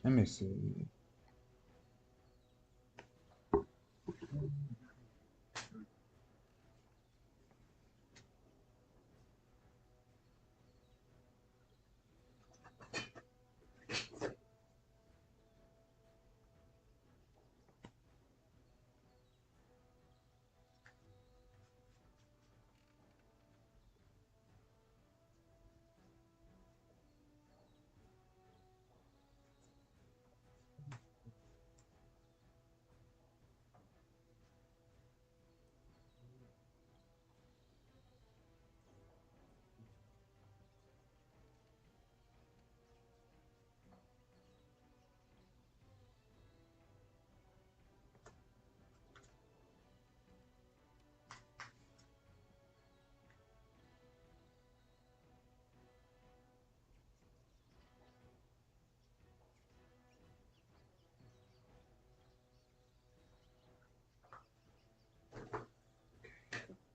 Let me see.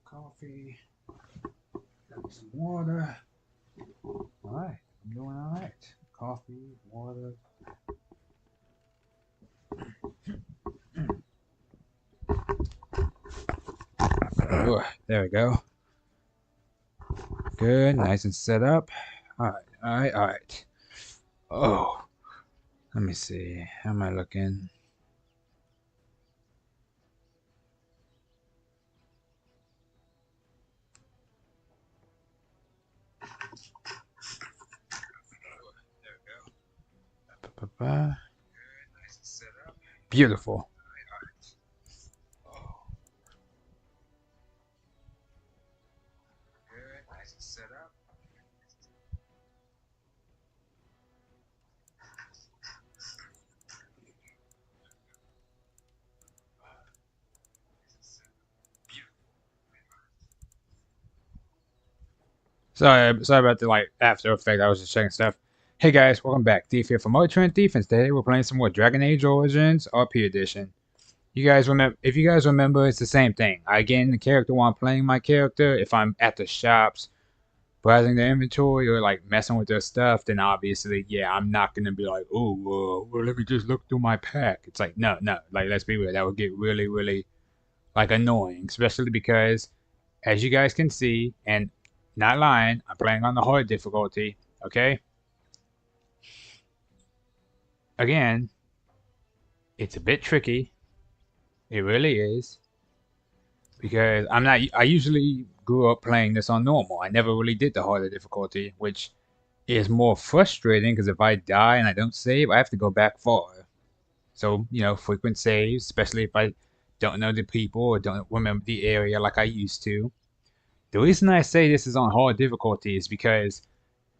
Coffee. Got me some water. All right, I'm doing all right. Coffee, water. Ooh, there we go. Good, nice and set up. All right, all right, all right. Oh, let me see. How am I looking? Ba-ba-ba. Beautiful. Sorry about the like after effect. I was just checking stuff. Hey guys, welcome back. Thief here from Mother Trend Defense. Today we're playing some more Dragon Age Origins RP Edition. You guys remember? If you guys remember, it's the same thing. I get in the character while I'm playing my character. If I'm at the shops, browsing their inventory or like messing with their stuff, then obviously, yeah, I'm not gonna be like, oh, well, let me just look through my pack. It's like, no, no, like let's be real, that would get really, really like annoying, especially because, as you guys can see, and not lying, I'm playing on the hard difficulty. Okay, again, it's a bit tricky. It really is because I'm not. I usually grew up playing this on normal. I never really did the harder difficulty, which is more frustrating because if I die and I don't save, I have to go back far. So, frequent saves, especially if I don't know the people or don't remember the area like I used to. The reason I say this is on hard difficulty is because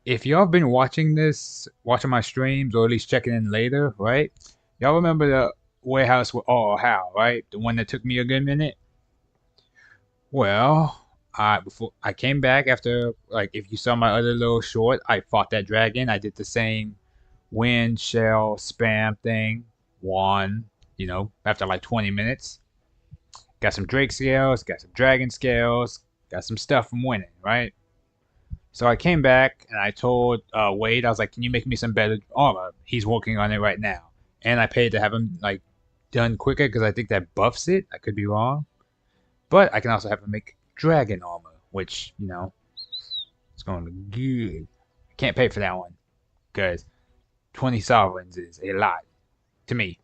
if y'all have been watching this, watching my streams, or at least checking in later, right? Y'all remember the warehouse with All How, right? The one that took me a good minute? Well, before I came back after, like, if you saw my other little short, I fought that dragon. I did the same wind shell spam thing. Won, after like 20 minutes. Got some Drake scales, got some dragon scales, got some stuff from winning, right? So I came back and I told Wade, I was like, "Can you make me some better armor?" He's working on it right now, and I paid to have him like done quicker because I think that buffs it. I could be wrong, but I can also have him make dragon armor, which it's going to be good. I can't pay for that one because 20 sovereigns is a lot to me,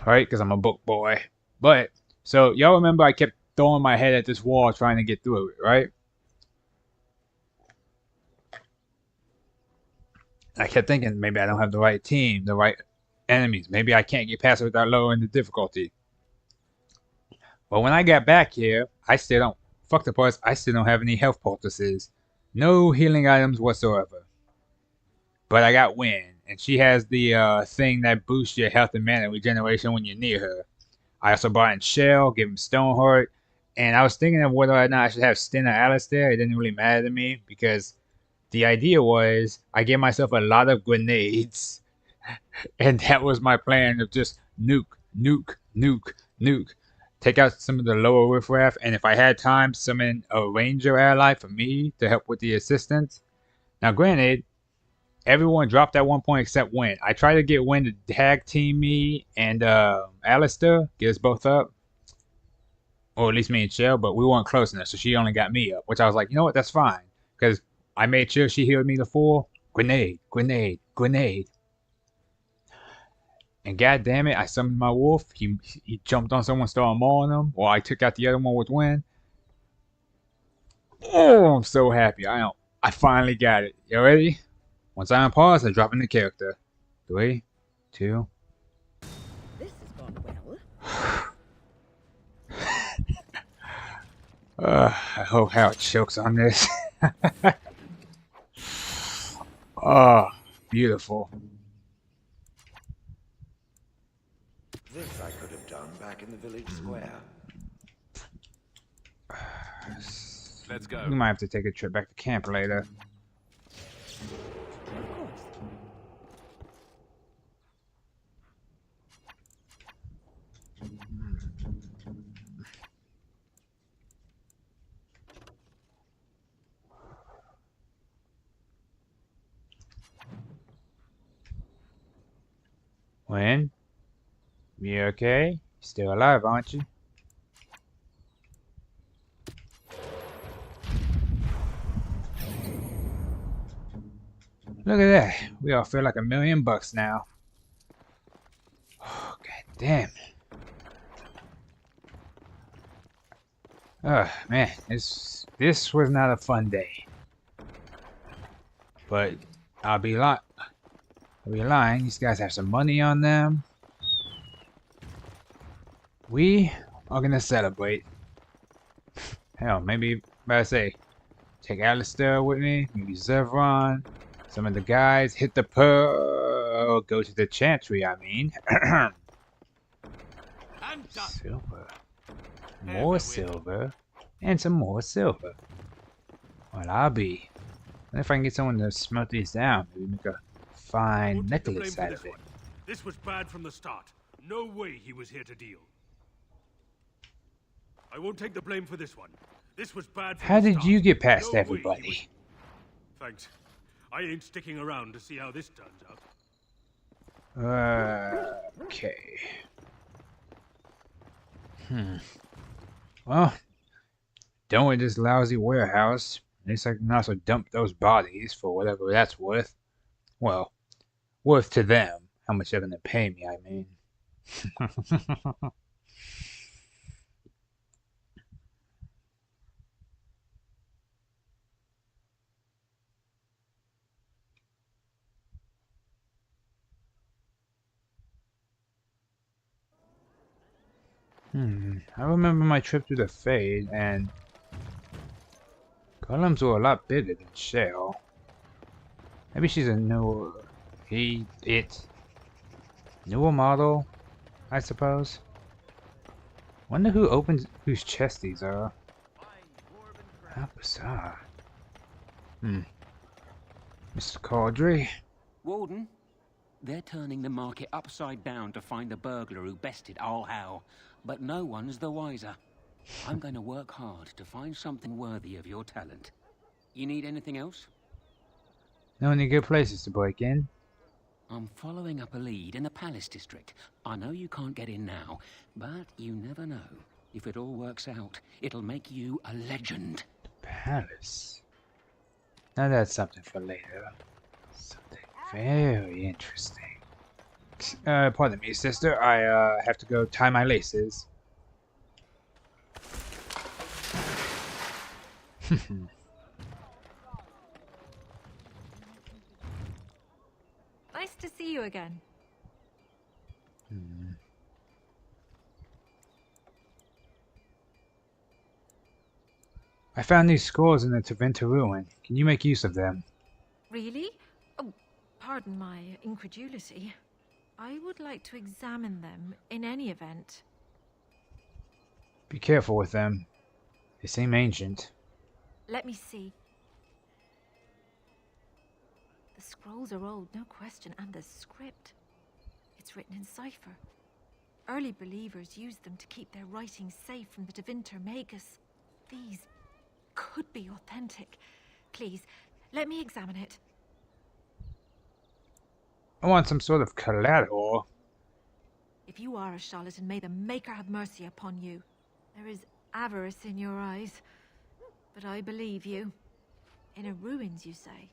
right? Because I'm a book boy. But so y'all remember I kept throwing my head at this wall trying to get through it, right? I kept thinking maybe I don't have the right team, the right enemies. Maybe I can't get past it without lowering the difficulty. But when I got back here, I still don't. Fuck the parts. I still don't have any health poultices. No healing items whatsoever. But I got Win, and she has the thing that boosts your health and mana regeneration when you're near her. I also brought in Shell, give him Stoneheart, and I was thinking of whether or not I should have Sten or Alistair. It didn't really matter to me because the idea was I gave myself a lot of grenades, and that was my plan of just nuke, nuke, nuke, nuke. Take out some of the lower riffraff, and if I had time, summon a ranger ally for me to help with the assistance. Now, granted, everyone dropped at one point except Win. I tried to get Win to tag team me and Alistair, get us both up. Or at least me and Shell, but we weren't close enough, so she only got me up, which I was like, you know what, that's fine. Because I made sure she healed me the full. Grenade, grenade, grenade. And god damn it, I summoned my wolf. He jumped on someone, started mauling him. Or I took out the other one with Win. Oh, I'm so happy. I finally got it. You ready? Once I unpause, I drop in the character. 3, 2. This has gone well. I hope Howard chokes on this. Oh, beautiful. This I could have done back in the village square. Let's go. We might have to take a trip back to camp later. Of course. Win? You okay? Still alive, aren't you? Look at that. We all feel like $1,000,000 now. Oh, god damn. Oh, man. This was not a fun day. But I'll be lying. These guys have some money on them. We are gonna celebrate. Hell, maybe I say take Alistair with me, maybe Zevron, some of the guys, hit the pearl, go to the chantry, I mean. Silver. More silver. And some more silver. Well, I'll be. And if I can get someone to smelt these down, maybe make a fine necklace out of it. This was bad from the start. No way he was here to deal. I won't take the blame for this one. This was bad from How the did start. you get past No way everybody? Thanks. I ain't sticking around to see how this turns out. Okay. Well, done with this lousy warehouse. At least I can also dump those bodies for whatever that's worth. Well, worth to them. How much they're gonna pay me, I mean. I remember my trip to the Fade, and columns were a lot bigger than Shell. Maybe she's a newer, newer model, I suppose. Wonder whose chest these are. How bizarre. Mr. Caudry. Warden, they're turning the market upside down to find the burglar who bested All Hal, but no one's the wiser. I'm going to work hard to find something worthy of your talent. You need anything else? Know any good places to break in? I'm following up a lead in the Palace District. I know you can't get in now, but you never know. If it all works out, it'll make you a legend. Palace. Now that's something for later. Something very interesting. Pardon me, sister. I have to go tie my laces. Nice to see you again. I found these scrolls in the Taventa ruin. Can you make use of them? Really? Oh, pardon my incredulity. I would like to examine them in any event. Be careful with them. They seem ancient. Let me see. The scrolls are old, no question, and the script. It's written in cipher. Early believers used them to keep their writings safe from the Tevinter Magus. These could be authentic. Please, let me examine it. I want some sort of collateral. If you are a charlatan, may the Maker have mercy upon you. There is avarice in your eyes, but I believe you. Inner ruins, you say?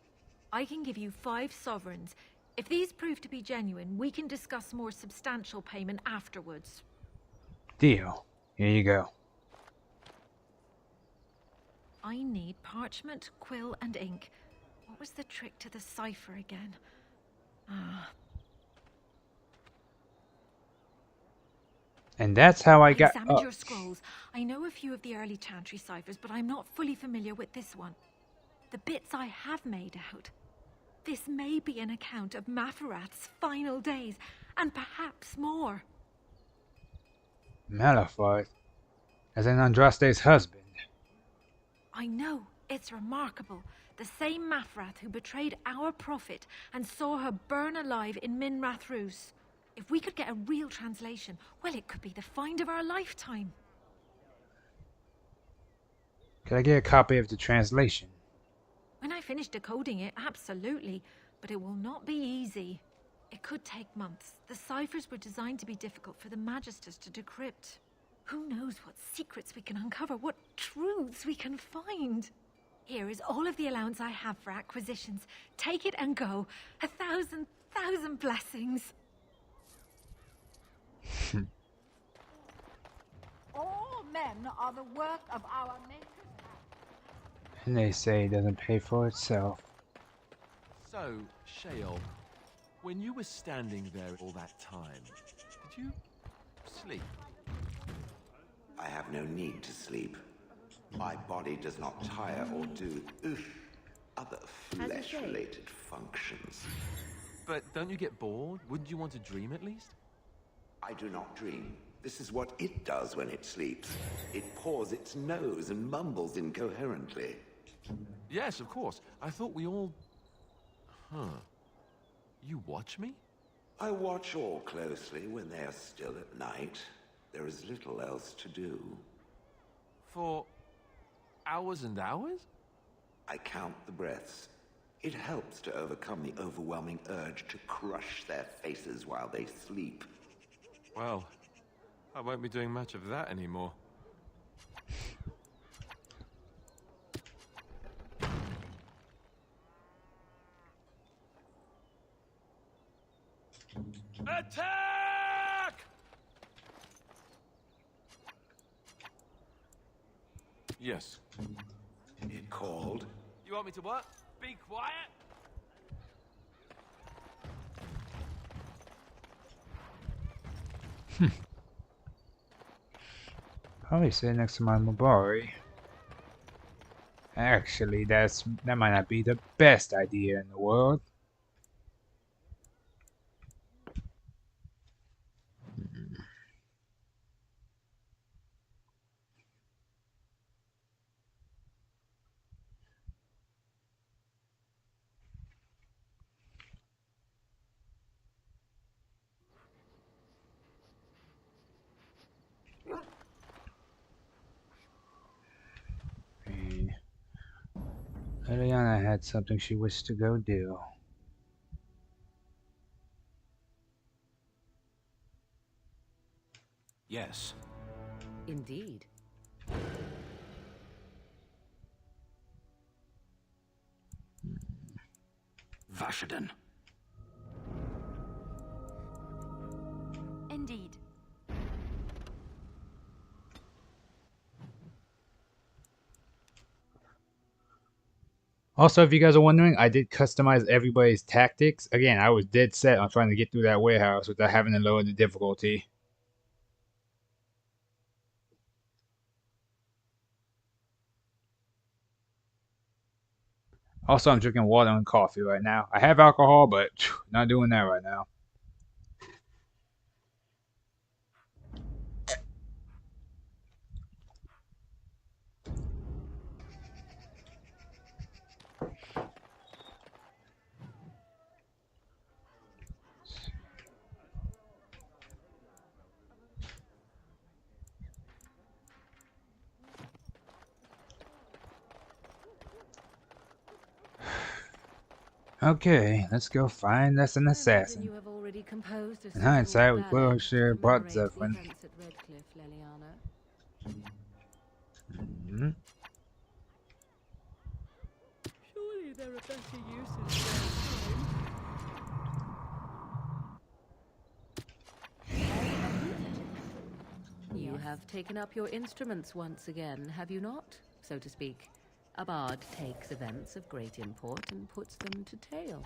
I can give you 5 sovereigns. If these prove to be genuine, we can discuss more substantial payment afterwards. Deal. Here you go. I need parchment, quill, and ink. What was the trick to the cipher again? And that's how I I got examined up. your scrolls. I know a few of the early Chantry ciphers, but I'm not fully familiar with this one. The bits I have made out. This may be an account of Maferath's final days, and perhaps more. Malafart, as in Andraste's husband. I know, it's remarkable. The same Maferath who betrayed our prophet and saw her burn alive in Minrath Rus. If we could get a real translation, well, it could be the find of our lifetime. Could I get a copy of the translation? When I finish decoding it, absolutely. But it will not be easy. It could take months. The ciphers were designed to be difficult for the Magisters to decrypt. Who knows what secrets we can uncover, what truths we can find. Here is all of the allowance I have for acquisitions. Take it and go. 1,000 blessings. All men are the work of our Maker's hand. And they say it doesn't pay for itself. So, Sheol, when you were standing there all that time, did you sleep? I have no need to sleep. My body does not tire or do other flesh-related functions. But don't you get bored? Wouldn't you want to dream at least? I do not dream. This is what it does when it sleeps. It paws its nose and mumbles incoherently. Yes, of course. I thought we all... Huh. You watch me? I watch all closely when they are still at night. There is little else to do. For hours and hours? I count the breaths. It helps to overcome the overwhelming urge to crush their faces while they sleep. Well, I won't be doing much of that anymore. Attack! Yes. It called. You want me to what? Be quiet? Probably sit next to my Mabari. Actually, that might not be the best idea in the world. Eliana had something she wished to go do. Yes. Indeed. Vashaden. Indeed. Also, if you guys are wondering, I did customize everybody's tactics. Again, I was dead set on trying to get through that warehouse without having to lower the difficulty. Also, I'm drinking water and coffee right now. I have alcohol, but not doing that right now. Okay, let's go find us an I imagine assassin. you have already composed a In suitable hindsight, we ballad clearly should to have brought commemorate the Zephyrin. events at Redcliffe, Leliana. Mhm. Surely there are better uses for time. You have taken up your instruments once again, have you not? So to speak. A bard takes events of great import and puts them to tale.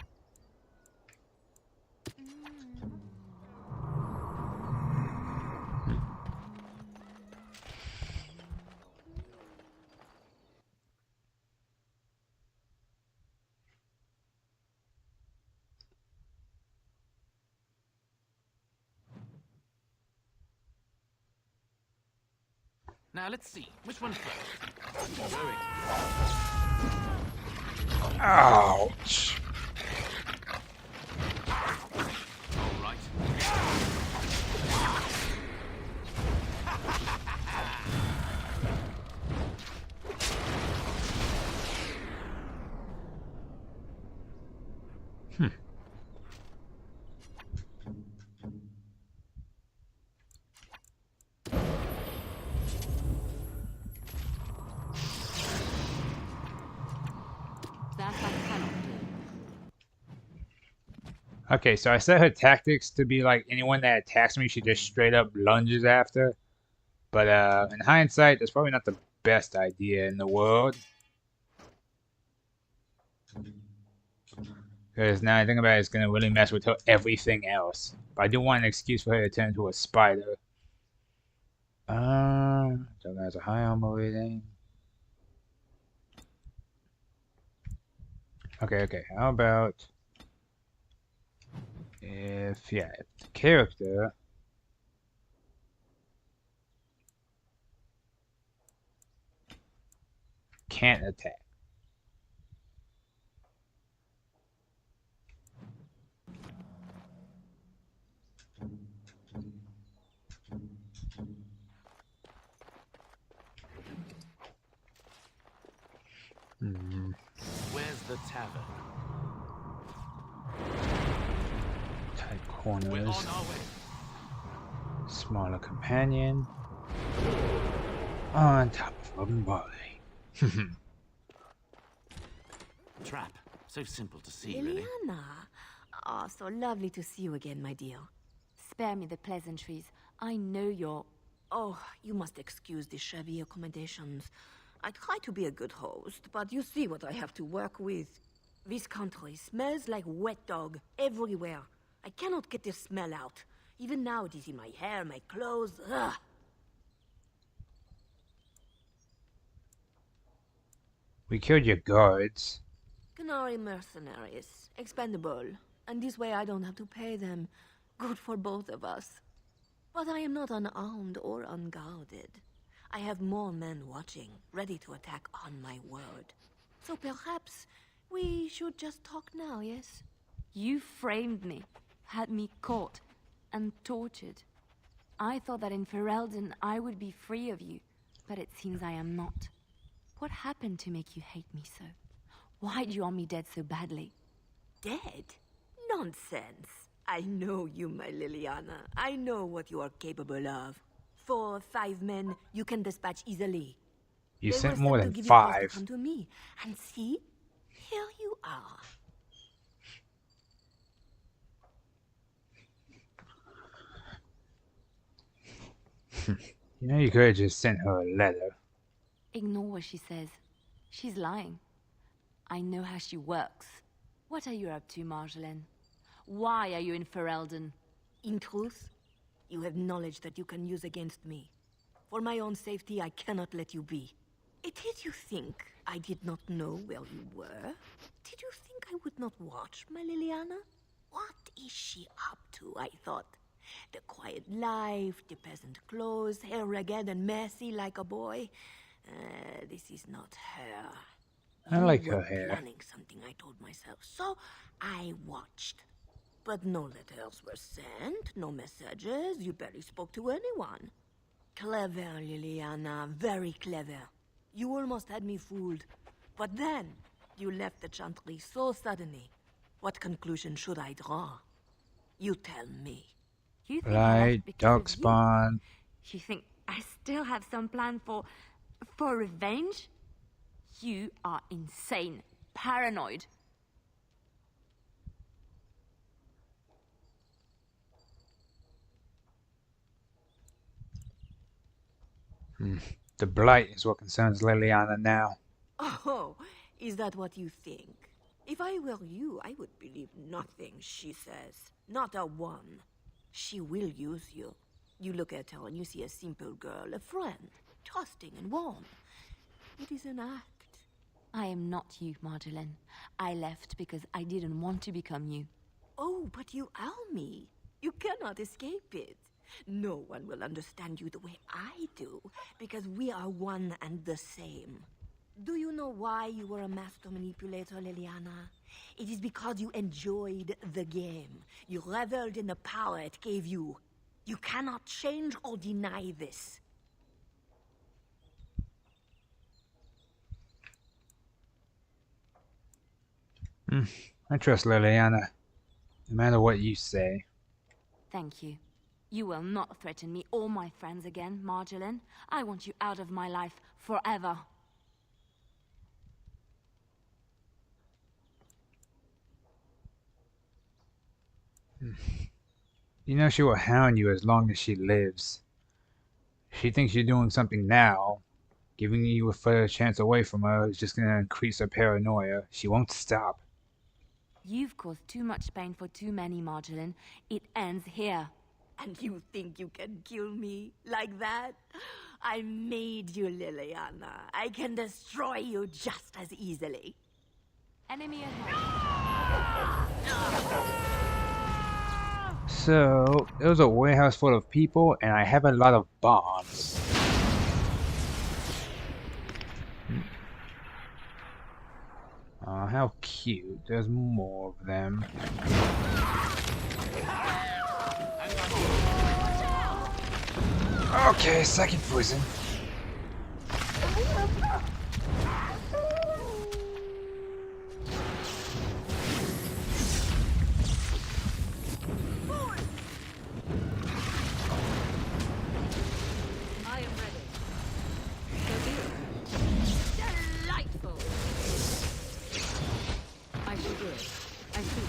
Now let's see. Which one first? Going. Ouch. All right. That I cannot do. Okay, so I set her tactics to be like anyone that attacks me, she just straight up lunges after. But in hindsight, that's probably not the best idea in the world. Because now I think about it, it's going to really mess with her everything else. But I do want an excuse for her to turn into a spider. So that's a high armor rating. Okay, how about if the character can't attack. Where's the tavern? Tight We're corners. on our way. Smaller companion. On top of a body. Trap. So simple to see, really. Liliana! Oh, so lovely to see you again, my dear. Spare me the pleasantries. I know you're... Oh, you must excuse the shabby accommodations. I try to be a good host, but you see what I have to work with. This country smells like wet dog everywhere. I cannot get the smell out. Even now it is in my hair, my clothes. Ugh. We killed your guards. Canary mercenaries, expendable, and this way I don't have to pay them. Good for both of us. But I am not unarmed or unguarded. I have more men watching, ready to attack on my word. So perhaps we should just talk now, yes? You framed me, had me caught, and tortured. I thought that in Ferelden I would be free of you, but it seems I am not. What happened to make you hate me so? Why do you want me dead so badly? Dead? Nonsense. I know you, my Liliana. I know what you are capable of. 4 or 5 men you can dispatch easily. You They sent were more sent than to give you cause to 5. come to me. And see, here you are. You know, you could have just sent her a letter. Ignore what she says. She's lying. I know how she works. What are you up to, Marjolaine? Why are you in Ferelden? In truth, you have knowledge that you can use against me. For my own safety, I cannot let you be. Did you think I did not know where you were? Did you think I would not watch, my Liliana? What is she up to, I thought? The quiet life, the peasant clothes, hair ragged and messy like a boy. This is not her. I You like were her hair. planning something, I told myself, so I watched. But no letters were sent, no messages, you barely spoke to anyone. Clever, Liliana, very clever. You almost had me fooled. But then, you left the Chantry so suddenly. What conclusion should I draw? You tell me. You think I Light, left because dark of you? spawn. You think I still have some plan for revenge? You are insane, paranoid. The blight is what concerns Liliana now. Oh, is that what you think? If I were you, I would believe nothing she says. Not a one. She will use you. You look at her and you see a simple girl, a friend, trusting and warm. It is an act. I am not you, Marjolaine. I left because I didn't want to become you. Oh, but you are me. You cannot escape it. No one will understand you the way I do, because we are one and the same. Do you know why you were a master manipulator, Liliana? It is because you enjoyed the game. You reveled in the power it gave you. You cannot change or deny this. I trust Liliana, no matter what you say. Thank you. You will not threaten me or my friends again, Marjolaine. I want you out of my life forever. You know she will hound you as long as she lives. She thinks you're doing something now. Giving you a further chance away from her is just gonna increase her paranoia. She won't stop. You've caused too much pain for too many, Marjolaine. It ends here. And you think you can kill me like that? I made you, Liliana. I can destroy you just as easily. Enemy ahead. So, it was a warehouse full of people, and I have a lot of bombs. Oh, how cute. There's more of them. Okay, second poison. I am ready. So be it. Delightful. I shall do it. I see.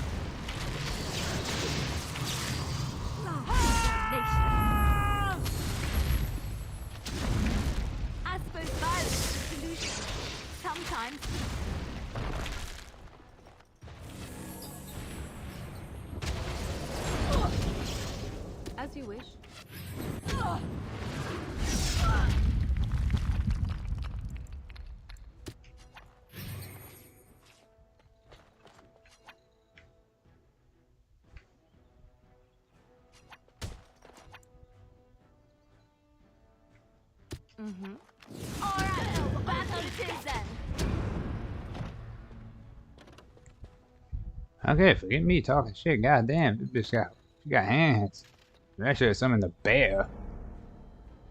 I suppose violence is the solution. Sometimes. As you wish. Alright, battle it is then. Okay, forget me talking shit. Goddamn, this bitch got hands. I should have summoned the bear.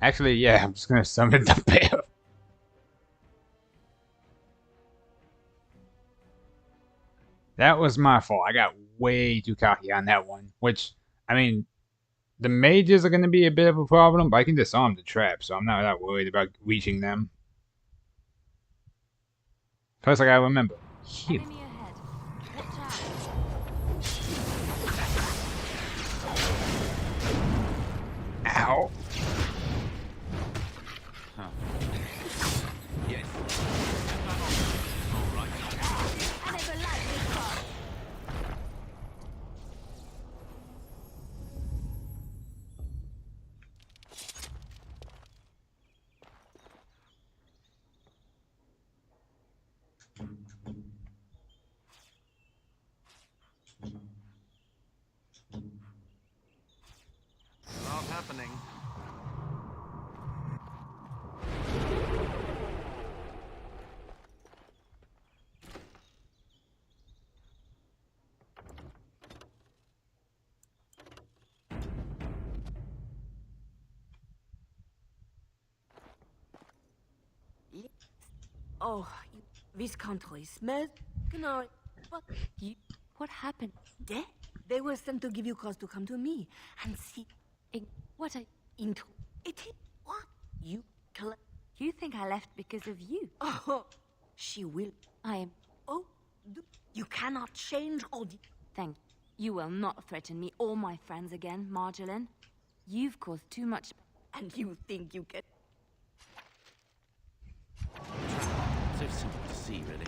Actually, yeah, I'm just gonna summon the bear. That was my fault. I got way too cocky on that one. Which, I mean, the mages are gonna be a bit of a problem, but I can disarm the trap, so I'm not that worried about reaching them. Plus, I gotta remember, heal. Enemy ahead. Watch out. Ow. Yes. I never liked this part. Not happening. Oh, this country smells. But You, What happened? They were sent to give you cause to come to me and see. What I... Into it. What? You You think I left because of you? Oh, she will. I am... Oh, you cannot change all the... Thank you. You will not threaten me or my friends again, Marjolaine. You've caused too much... And you think you can... So simple to see, really.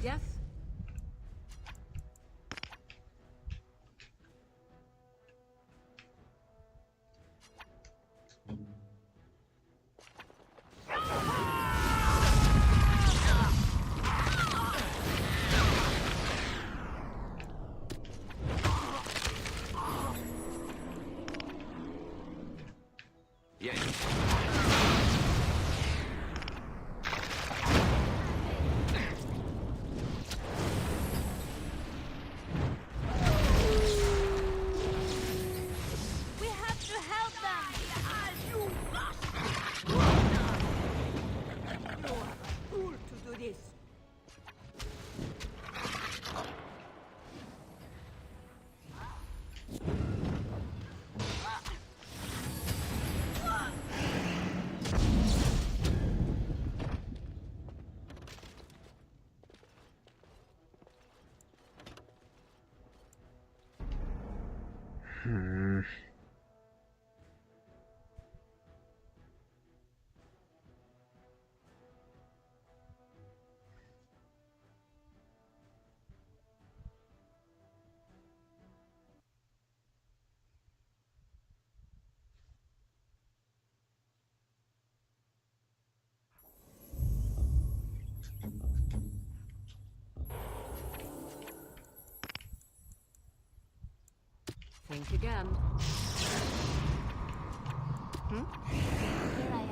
Yes? We have to help them! Fool to do this. Think again. Here I am.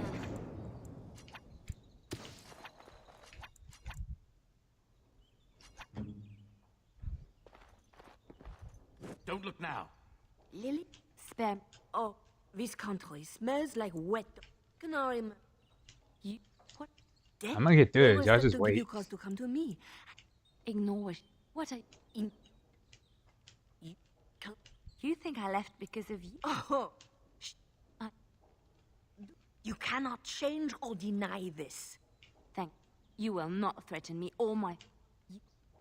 Don't look now. Lily? Spare... Oh, this country smells like wet. Canary. You... What? I'm gonna get They through were it. Y'all sent just to give wait. you cause to come to me. Ignore it. What I... In... You think I left because of you? Oh, you cannot change or deny this. Thank you. Will not threaten me or my...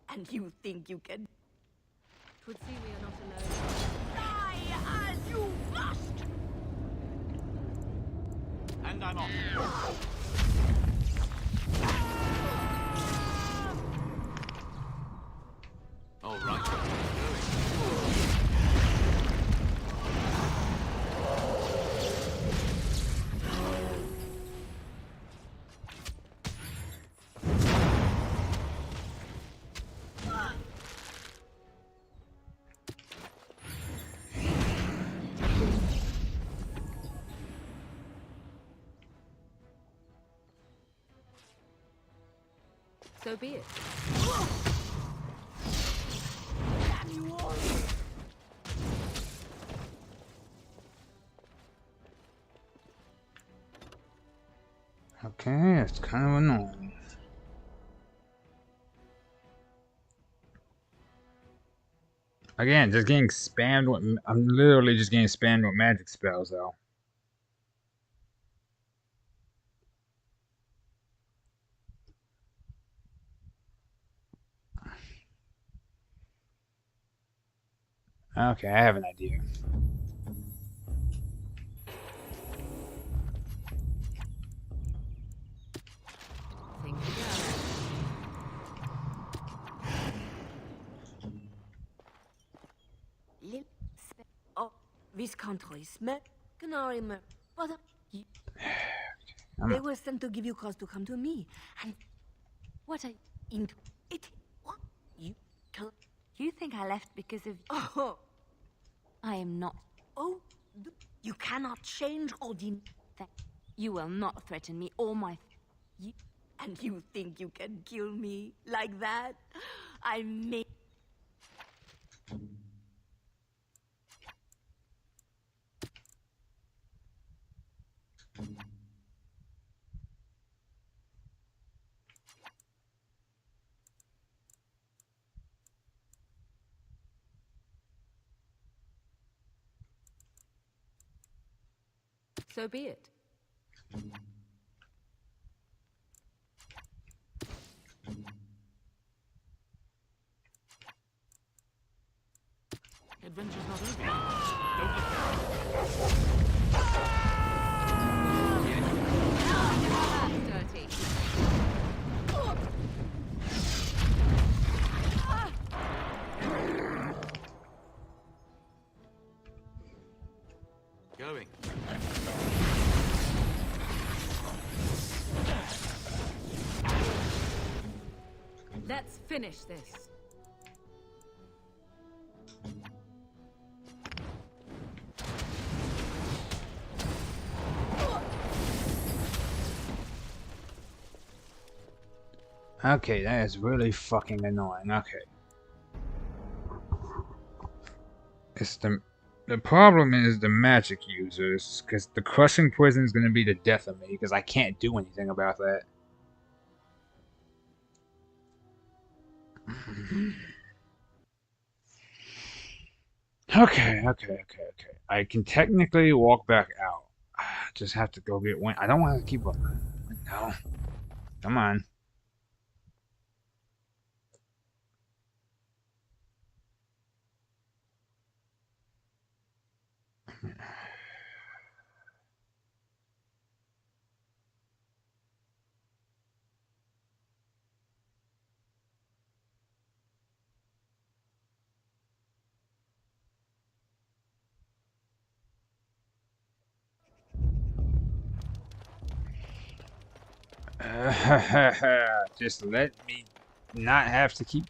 And you think you can... Twould see we are not alone. Die as you must! And I'm off. All right. So be it. Damn you all! Okay, it's kind of annoying. Again, just getting spammed with... I'm literally just getting spammed with magic spells, though. Okay, I have an idea. Think again. Oh, this country smell... Canary. But... They were sent to give you cause to come to me. And... What I... Into... It... What? You... You think I left because of... Oh, I am not... oh, you cannot change or deny... You will not threaten me or my... And you think you can kill me like that? I may... So be it. Adventure's not over yet. Don't look down. Dirty. Going. Let's finish this. Okay, that is really fucking annoying. Okay. It's the problem is the magic users, because the crushing poison is going to be the death of me, because I can't do anything about that. Okay. I can technically walk back out. Just have to go get one. I don't want to keep up. No. Come on. Just let me not have to keep...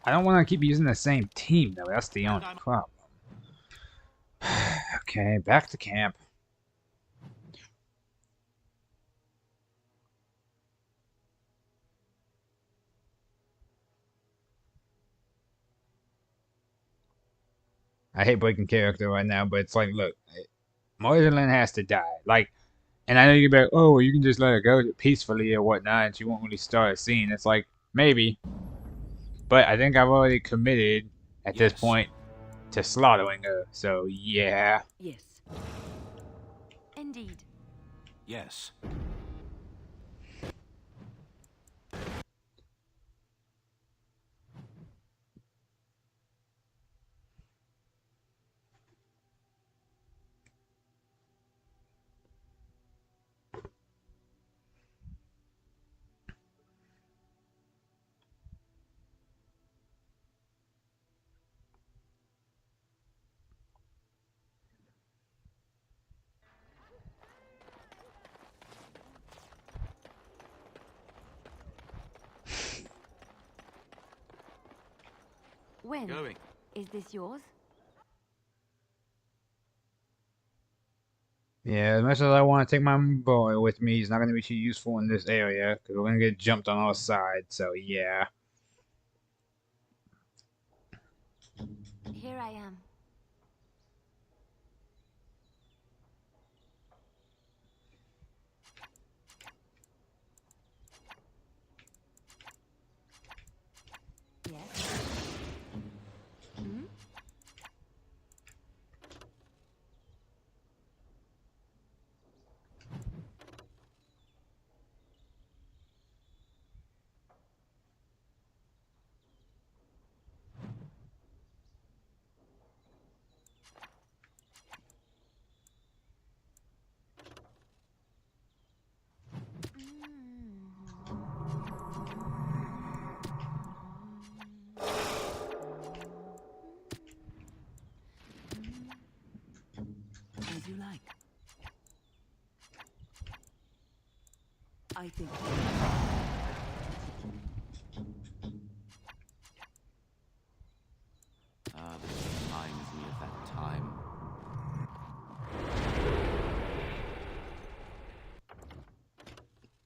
I don't want to keep using the same team, though. That's the only problem. Okay, back to camp. I hate breaking character right now, but it's like, look, Marjolaine has to die. Like, and I know you'd be like, oh, well, you can just let her go peacefully or whatnot, and she won't really start a scene. It's like, maybe. But I think I've already committed, at this point, to slaughtering her. So, yeah. Yes. Indeed. Yes. When? Going. Is this yours? Yeah, as much as I want to take my boy with me, he's not going to be too useful in this area, because we're going to get jumped on all sides, so yeah. Here I am. Yes. Hmm? As you like. I think. This reminds me of that time.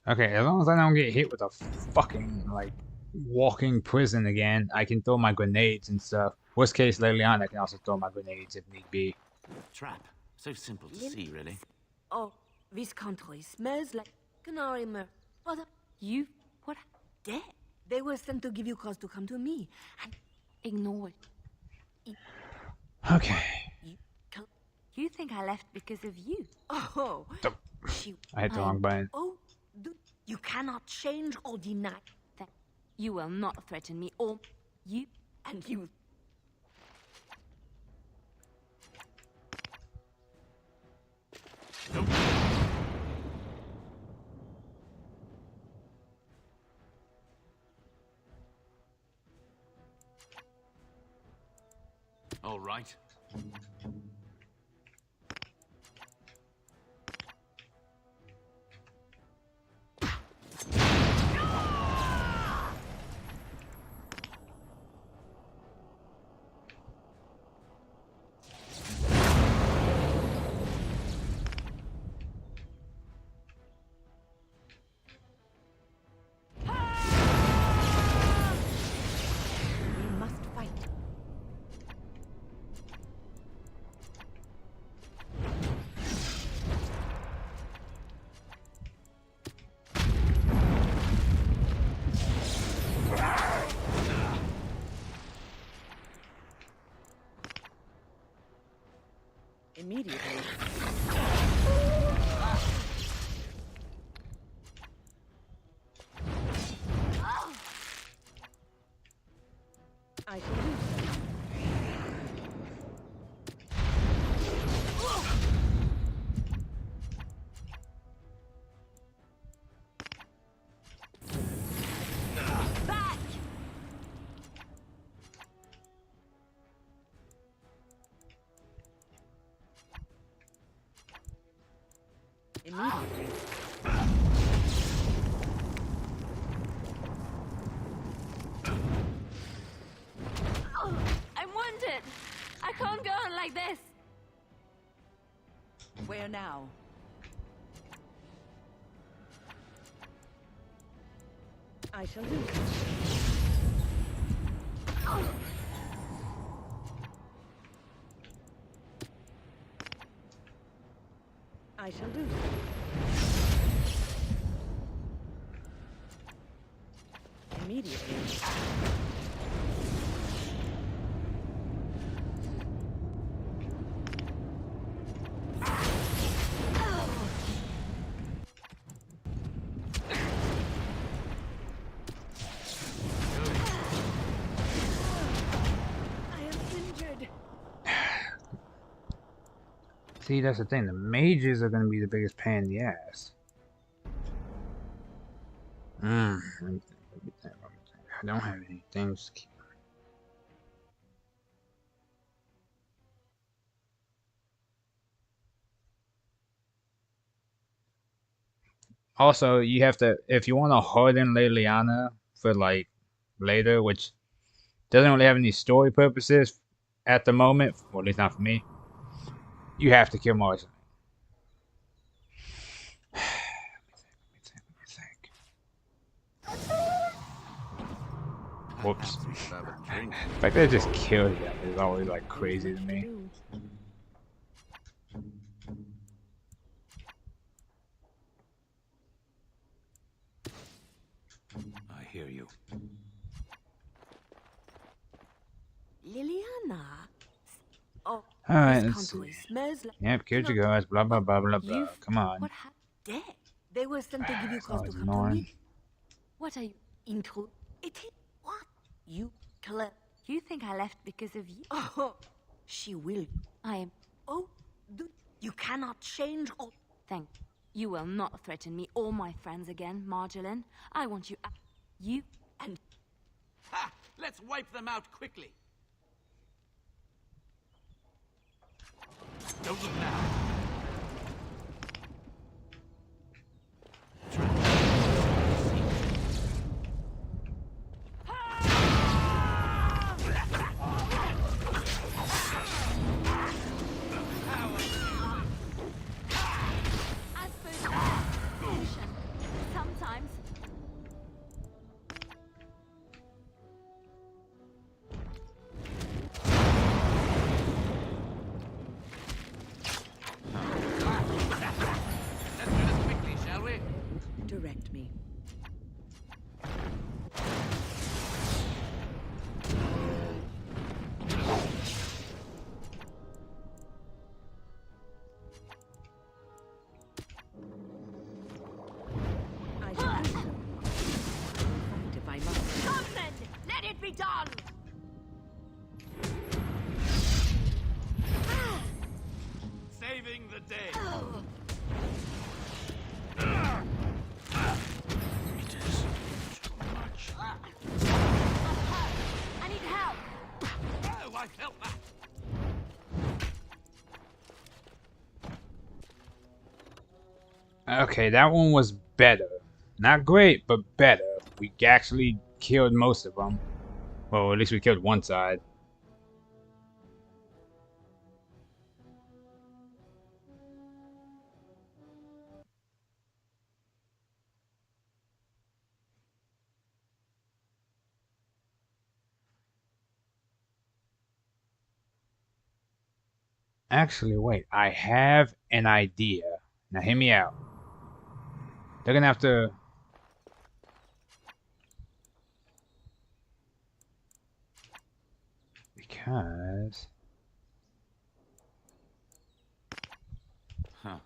Okay, as long as I don't get hit with a fucking, like, walking prison again, I can throw my grenades and stuff. Worst case, later on, I can also throw my grenades if need be. Trap. So simple to see, really. Oh, this country smells like canary mer. What? You? What? Dead. They were sent to give you cause to come to me. And Ignore it. Okay. You think I left because of you? Oh, I hit the wrong button. Oh, you cannot change or deny. You will not threaten me or you. And you. All right. We must fight. Immediately. I shall do so. Back! Immediately. I'm wounded! I can't go on like this! Where now? I shall do so. I shall do so. Immediately. I am injured. See, that's the thing. The mages are gonna be the biggest pain in the ass. Let me think. I don't have any things to keep. Also, you have to, if you want to harden Liliana for like later, which doesn't really have any story purposes at the moment, or at least not for me, you have to kill Marcy. Let me think. Whoops. The fact that it just killed him is always like crazy to me. I hear you. Liliana. Oh, Alright, this let's convoy see. smells like. Yep, killed your guys, blah blah blah blah blah. You've- Come on. What happened? Dead. They were sent to give you It's cause to always come to annoying. me. What are you? Intro. It is what? You clever. You think I left because of you? Oh, she will. I am. Oh, you cannot change or. Thank you. Will not threaten me or my friends again, Marjolaine. I want you. You and. Ha! Let's wipe them out quickly. Don't look now. I suppose sometimes. Let's do this quickly, shall we? Direct me. done! Saving the day. It is too much. I need help! Oh, I felt that. Okay, that one was better. Not great, but better. We actually killed most of them. Well, at least we killed one side. Actually, wait. I have an idea. Now, hear me out. They're gonna have to... Because... Huh.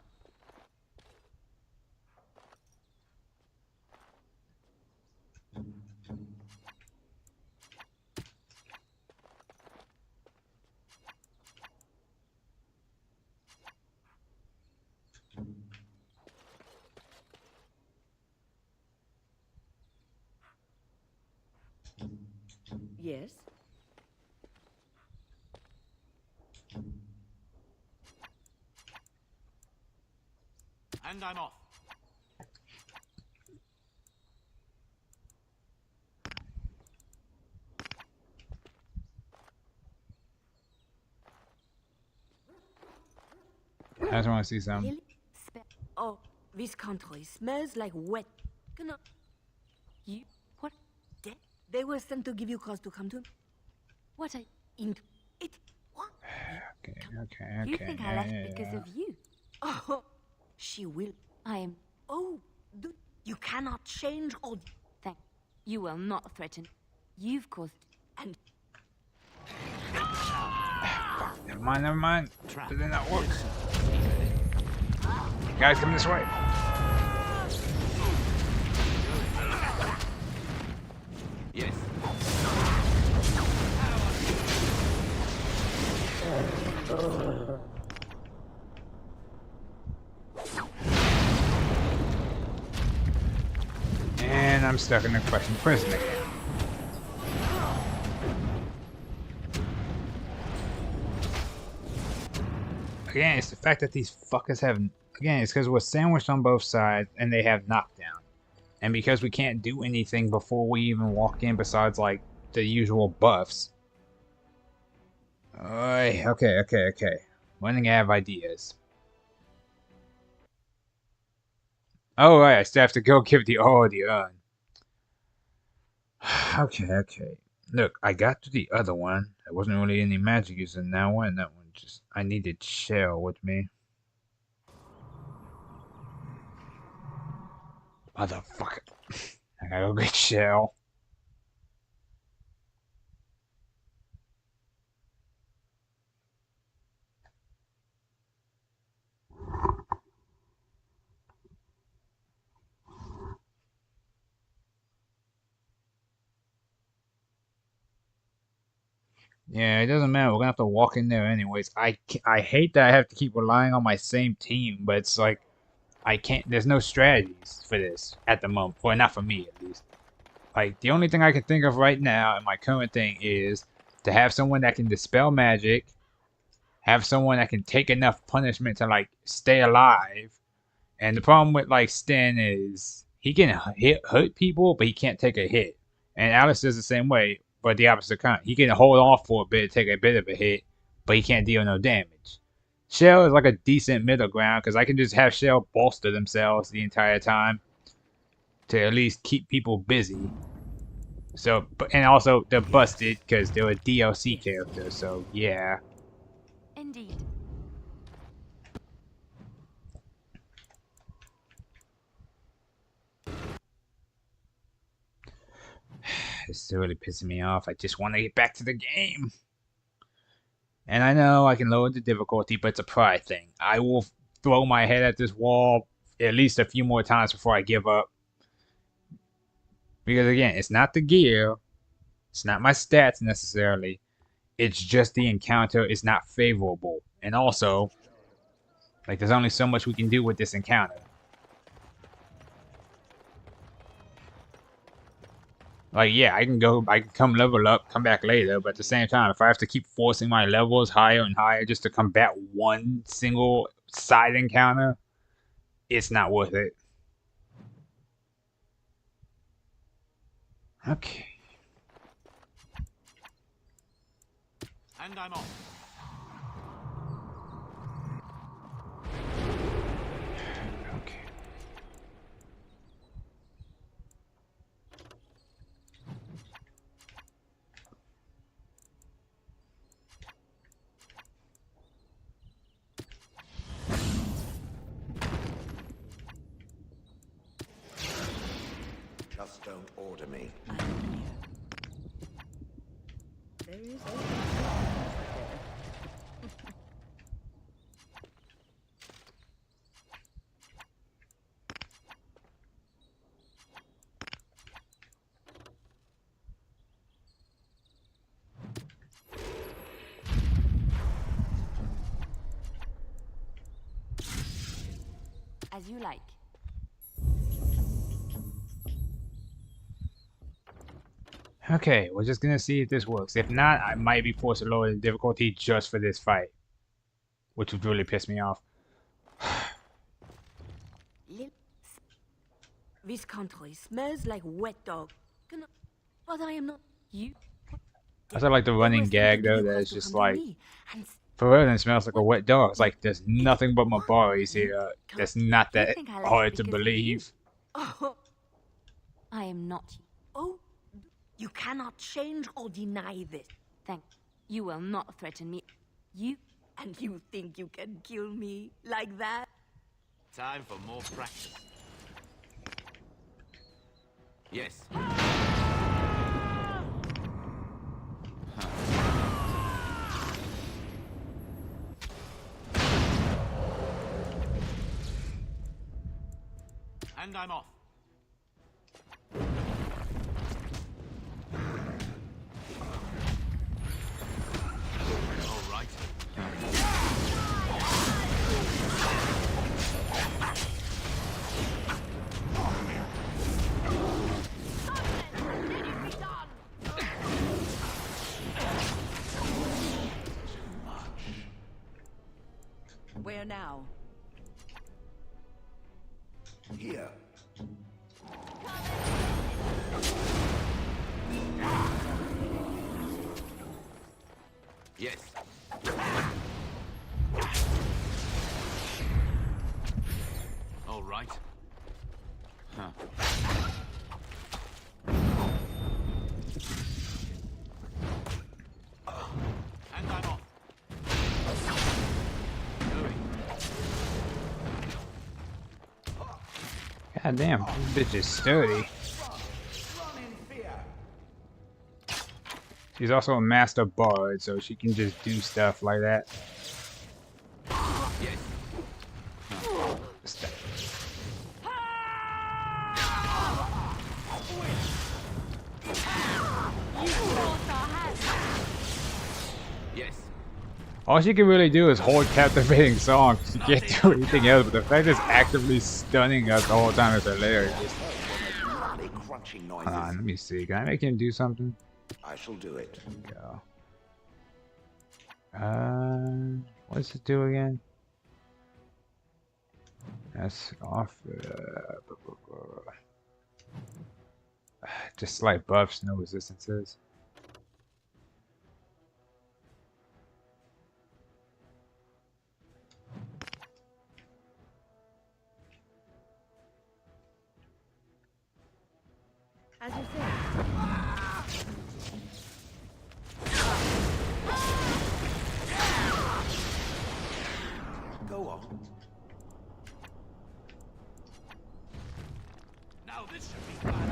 Yes? And I'm off. I just want to see some. Really? Oh, this country smells like wet. Can I... You... What? They were sent to give you cause to come to... What I... Into... It... What? Okay. You think I left because of you? Oh, she will. I am... Oh, you cannot change all... Thank... You will not threaten. You've caused... And... Never mind. Did it not work? Guys, come this way. Yes. And I'm stuck in the question prison again. Again, it's the fact that these fuckers have... Again, it's because we're sandwiched on both sides and they have knockdown. And because we can't do anything before we even walk in besides, like, the usual buffs. Okay. Running out of ideas. Oh, right, I still have to go give the already on. Okay. Look, I got to the other one. There wasn't really any magic use in that one. That one just... I needed Shell with me. Motherfucker. I gotta go get Shell. Yeah, it doesn't matter. We're gonna have to walk in there anyways. I hate that I have to keep relying on my same team, but it's like I can't. There's no strategies for this at the moment. Well, not for me at least. Like the only thing I can think of right now in my current thing is to have someone that can dispel magic, have someone that can take enough punishment to like stay alive. And the problem with like Sten is he can hurt people, but he can't take a hit. And Alice is the same way, but the opposite kind. He can hold off for a bit, take a bit of a hit, but he can't deal no damage. Shell is like a decent middle ground because I can just have Shell bolster themselves the entire time to at least keep people busy. So, and also they're busted because they're a DLC character. So yeah. Indeed. It's really pissing me off. I just want to get back to the game. And I know I can lower the difficulty, but it's a pride thing. I will throw my head at this wall at least a few more times before I give up. Because again, it's not the gear. It's not my stats necessarily. It's just the encounter is not favorable. And also, like, there's only so much we can do with this encounter. Like, yeah, I can come level up, come back later, but at the same time, if I have to keep forcing my levels higher and higher just to combat one single side encounter, it's not worth it. Okay. And I'm off. Okay. Just don't order me. There is As you like. Okay, we're just gonna see if this works. If not, I might be forced to lower the difficulty just for this fight, which would really piss me off. This country smells like wet dog. But I am not you. I also like the running gag though, that it's just like, for real, it smells like a wet dog. It's like there's nothing but my bodies here. That's not that hard to believe. Oh, I am not. oh, you cannot change or deny this. Thank you. Will not threaten me. You. And you think you can kill me like that? Time for more practice. Yes. And I'm off. All right. Where now? Here. Yes. All right. Huh. And I'm off. God damn, this bitch is sturdy. She's also a master bard, so she can just do stuff like that. Yes. Stop. Yes. All she can really do is hold captivating song. She can't do anything else, but the fact that it's actively stunning us the whole time is hilarious. Crunching Hold noises. on, let me see. Can I make him do something? I shall do it. Go. What does it do again? That's off. Just slight buffs, no resistances. as you say. Go on. Now this should be fun.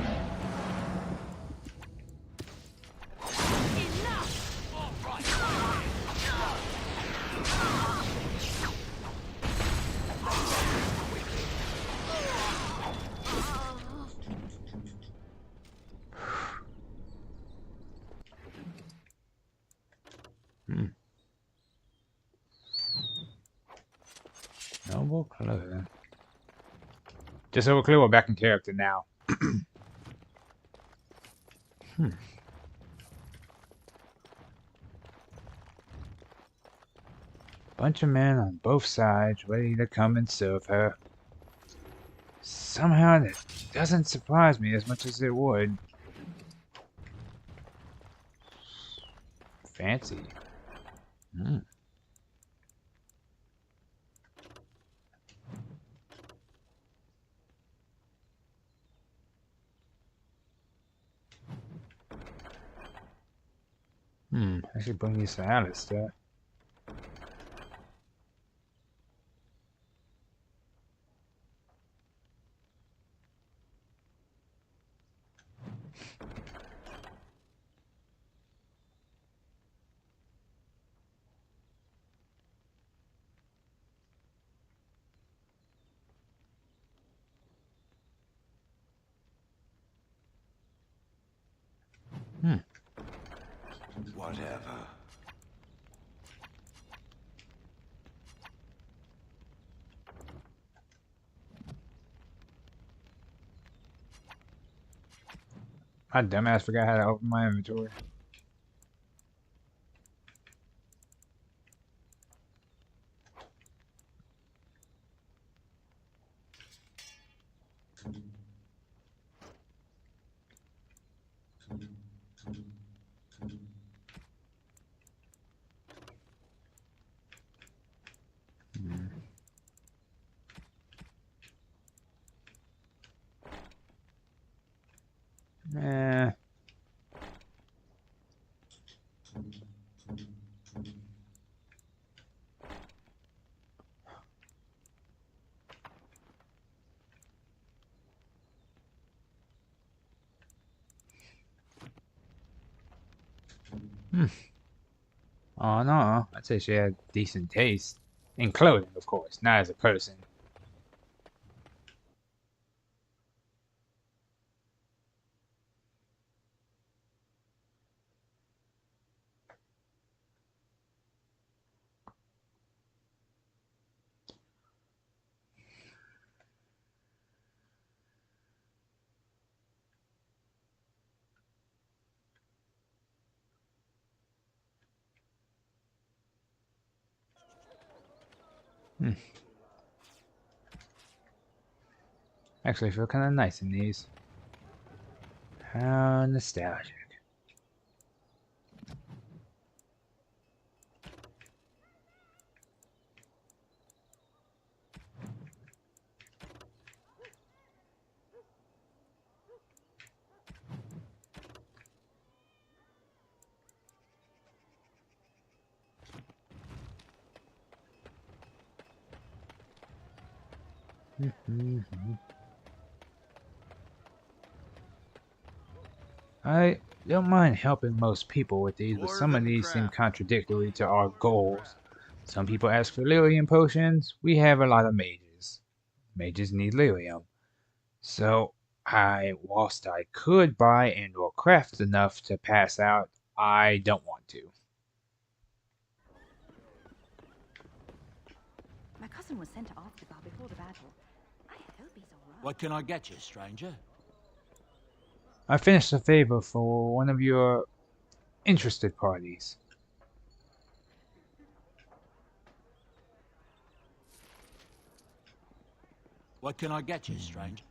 Enough! All right. Double clue. Just over clue, we're back in character now. Bunch of men on both sides ready to come and serve her. Somehow that doesn't surprise me as much as it would. Fancy. I should bring these to Alistair. Whatever. My dumbass forgot how to open my inventory. Eh. Oh no, I'd say she had decent taste. In clothing, of course, not as a person. Actually, I feel kind of nice in these. How nostalgic. I don't mind helping most people with these, but some of these seem contradictory to our goals. Some people ask for lyrium potions. We have a lot of mages. Mages need lyrium. So, whilst I could buy and or craft enough to pass out, I don't want to. My cousin was sent to Afterbar before the battle. I hope he's alright. What can I get you, stranger? I finished a favor for one of your interested parties. What can I get you, stranger?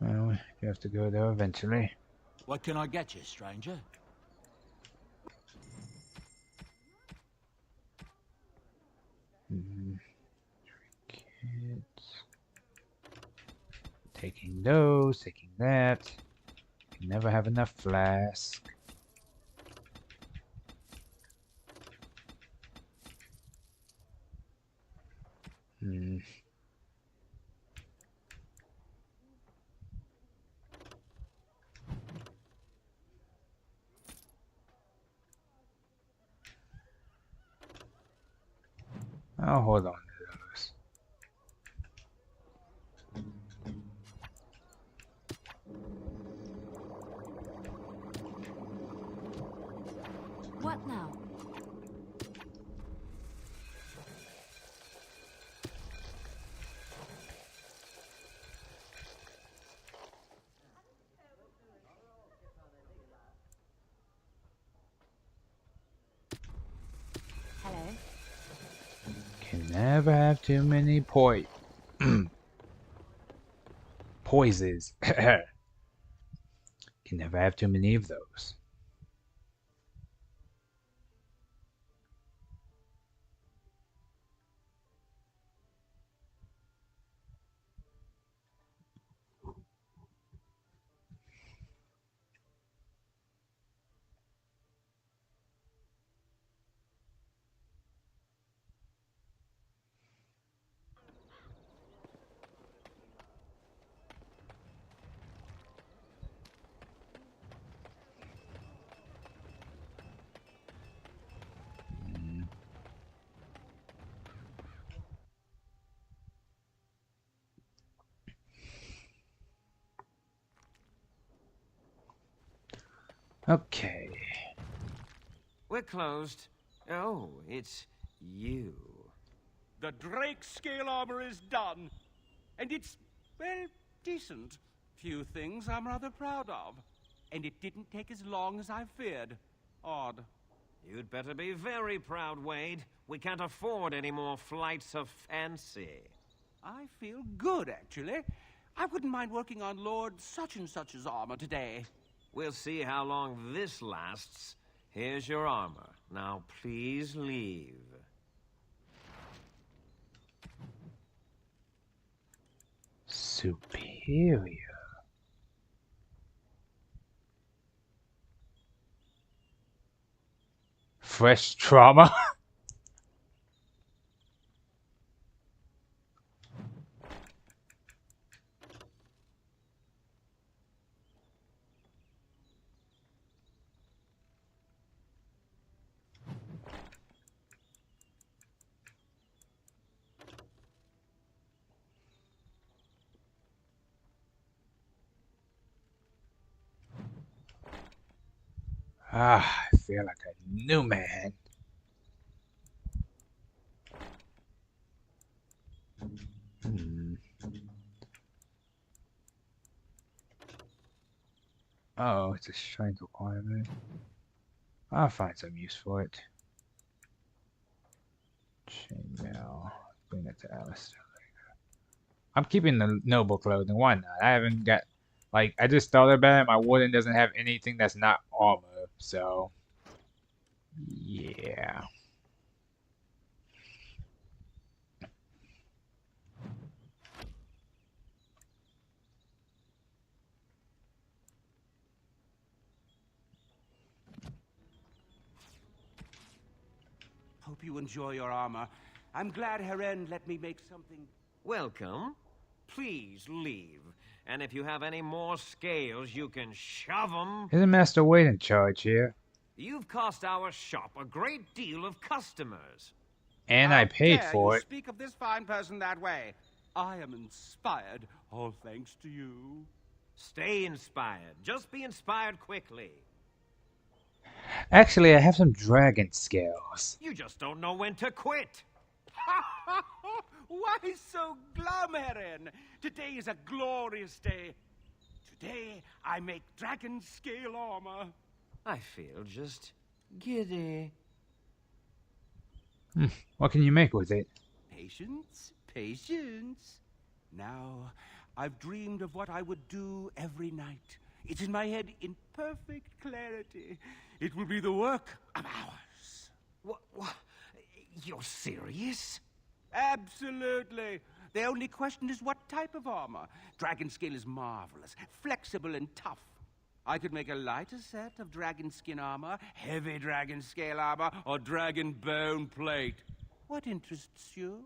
Well, you have to go there eventually. What can I get you, stranger? Kids. Taking those, taking that. Can never have enough flask. I'll hold on to those. What now? Hello. Can never have too many poises. Can never have too many of those. Okay. We're closed. Oh, it's you. The Drake scale armor is done. And it's, well, decent. Few things I'm rather proud of. And it didn't take as long as I feared. Odd. You'd better be very proud, Wade. We can't afford any more flights of fancy. I feel good, actually. I wouldn't mind working on Lord such-and-such's armor today. We'll see how long this lasts. Here's your armor. Now, please leave. Superior. Fresh trauma. Ah, I feel like a new man. Oh, it's a strength requirement. I'll find some use for it. Chainmail. Bring that to Alistair later. I'm keeping the noble clothing. Why not? I haven't got, like, I just thought about it. My warden doesn't have anything that's not armor, so yeah. Hope you enjoy your armor. I'm glad Heren let me make something. Welcome. Please leave. And if you have any more scales, you can shove them. Isn't Master Wade in charge here? You've cost our shop a great deal of customers. And I paid for it. Speak of this fine person that way. I am inspired, all thanks to you. Stay inspired. Just be inspired quickly. Actually, I have some dragon scales. You just don't know when to quit. Why so glum, Heren? Today is a glorious day. Today I make dragon scale armor. I feel just giddy. What can you make with it? Patience, patience. Now, I've dreamed of what I would do every night. It's in my head in perfect clarity. It will be the work of hours. What? You're serious? Absolutely. The only question is what type of armor. Dragon scale is marvelous, flexible and tough. I could make a lighter set of dragon skin armor, heavy dragon scale armor, or dragon bone plate. What interests you?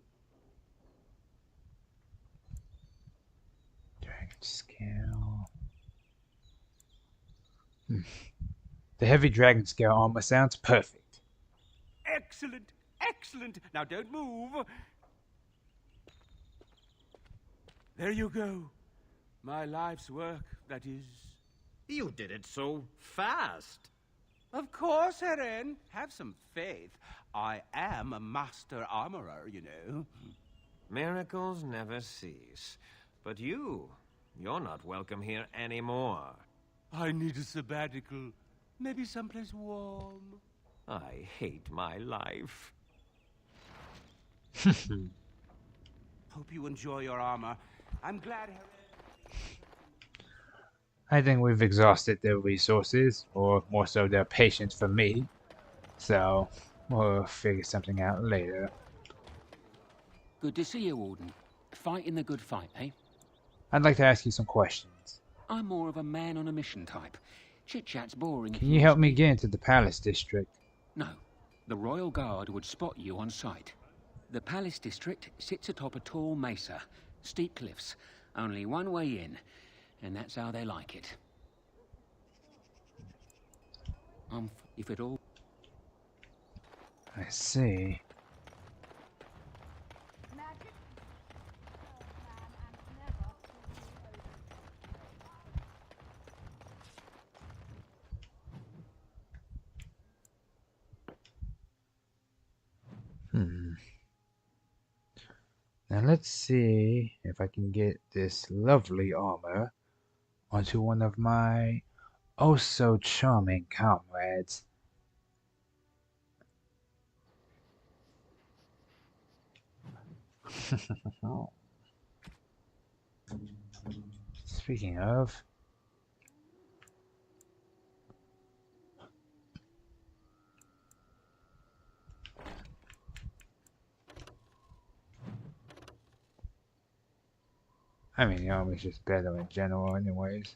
Dragon scale. The heavy dragon scale armor sounds perfect. Excellent, Excellent. Now don't move. There you go. My life's work, that is. You did it so fast. Of course, Eren. Have some faith. I am a master armorer, you know. Miracles never cease. But you're not welcome here anymore. I need a sabbatical. Maybe someplace warm. I hate my life. Hope you enjoy your armor. I'm glad Eren... I think we've exhausted their resources, or more so their patience for me. So, we'll figure something out later. Good to see you, Warden. Fighting the good fight, eh? I'd like to ask you some questions. I'm more of a man on a mission type. Chit-chat's boring. Can you help me get into the Palace District? No. The Royal Guard would spot you on sight. The Palace District sits atop a tall mesa. Steep cliffs. Only one way in. And that's how they like it. If it all... I see. Now let's see if I can get this lovely armor onto one of my oh so charming comrades. Speaking of, I mean, the armor's just better in general anyways.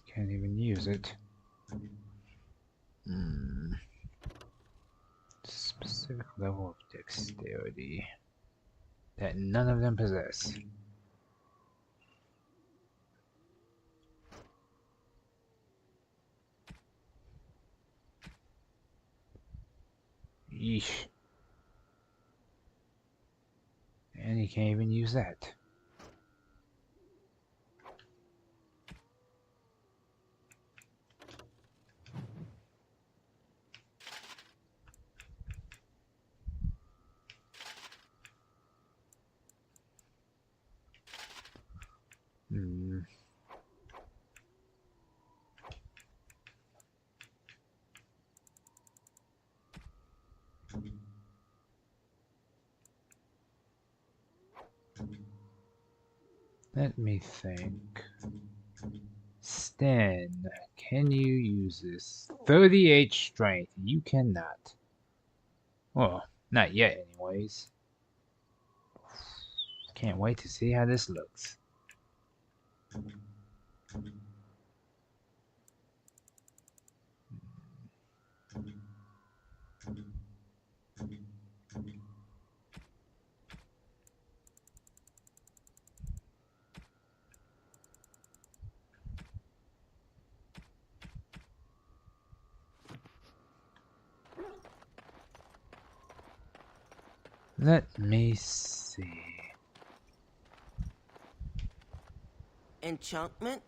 Can't even use it. Specific level of dexterity that none of them possess. Yeesh. And you can't even use that. Let me think. Sten, can you use this? 38 strength. You cannot. Well, not yet anyways. Can't wait to see how this looks. Let me see. Enchantment?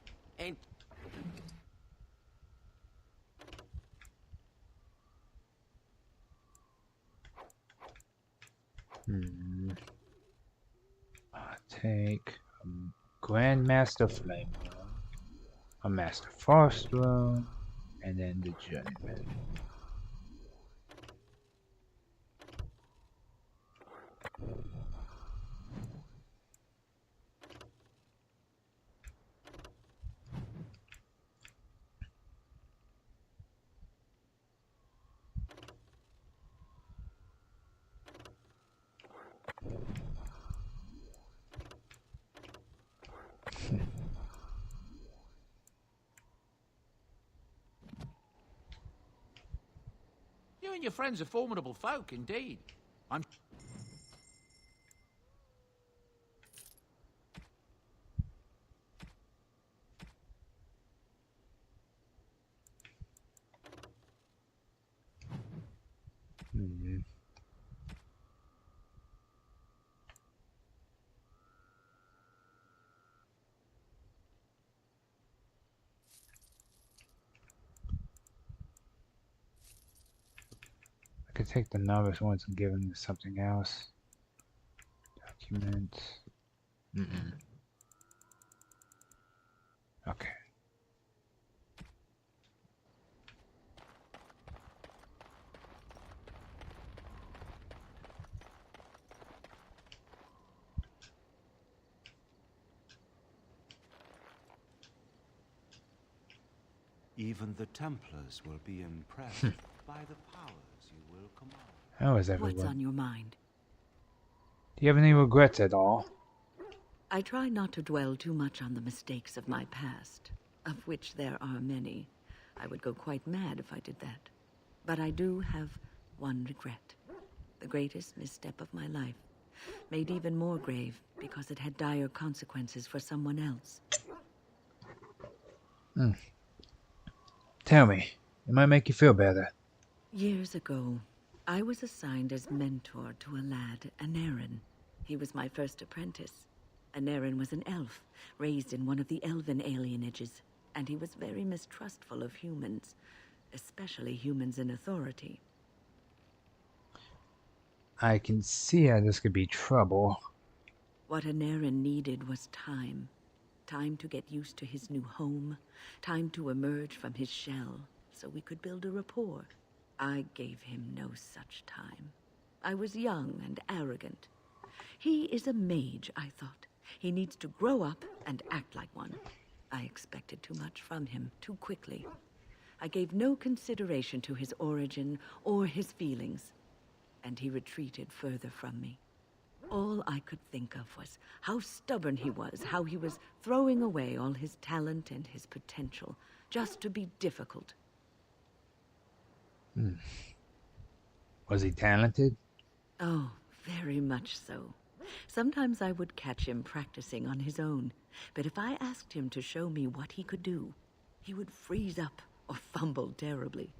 I'll take a Grandmaster Flame, a Master Frost Rune, and then the Journeyman. and your friends are formidable folk, indeed. I'm... I could take the novice ones and give them something else. Document. Okay. Even the Templars will be impressed by the powers you will command. How is everyone? What's on your mind? Do you have any regrets at all? I try not to dwell too much on the mistakes of my past, of which there are many. I would go quite mad if I did that. But I do have one regret. The greatest misstep of my life. Made even more grave because it had dire consequences for someone else. Tell me. It might make you feel better. Years ago, I was assigned as mentor to a lad, Anarin. He was my first apprentice. Anarin was an elf, raised in one of the elven alienages, and he was very mistrustful of humans, especially humans in authority. I can see how this could be trouble. What Anarin needed was time. Time to get used to his new home. Time to emerge from his shell, so we could build a rapport. I gave him no such time. I was young and arrogant. He is a mage, I thought. He needs to grow up and act like one. I expected too much from him too quickly. I gave no consideration to his origin or his feelings, and he retreated further from me. All I could think of was how stubborn he was, how he was throwing away all his talent and his potential just to be difficult. Was he talented? Oh, very much so. Sometimes I would catch him practicing on his own, but if I asked him to show me what he could do, he would freeze up or fumble terribly.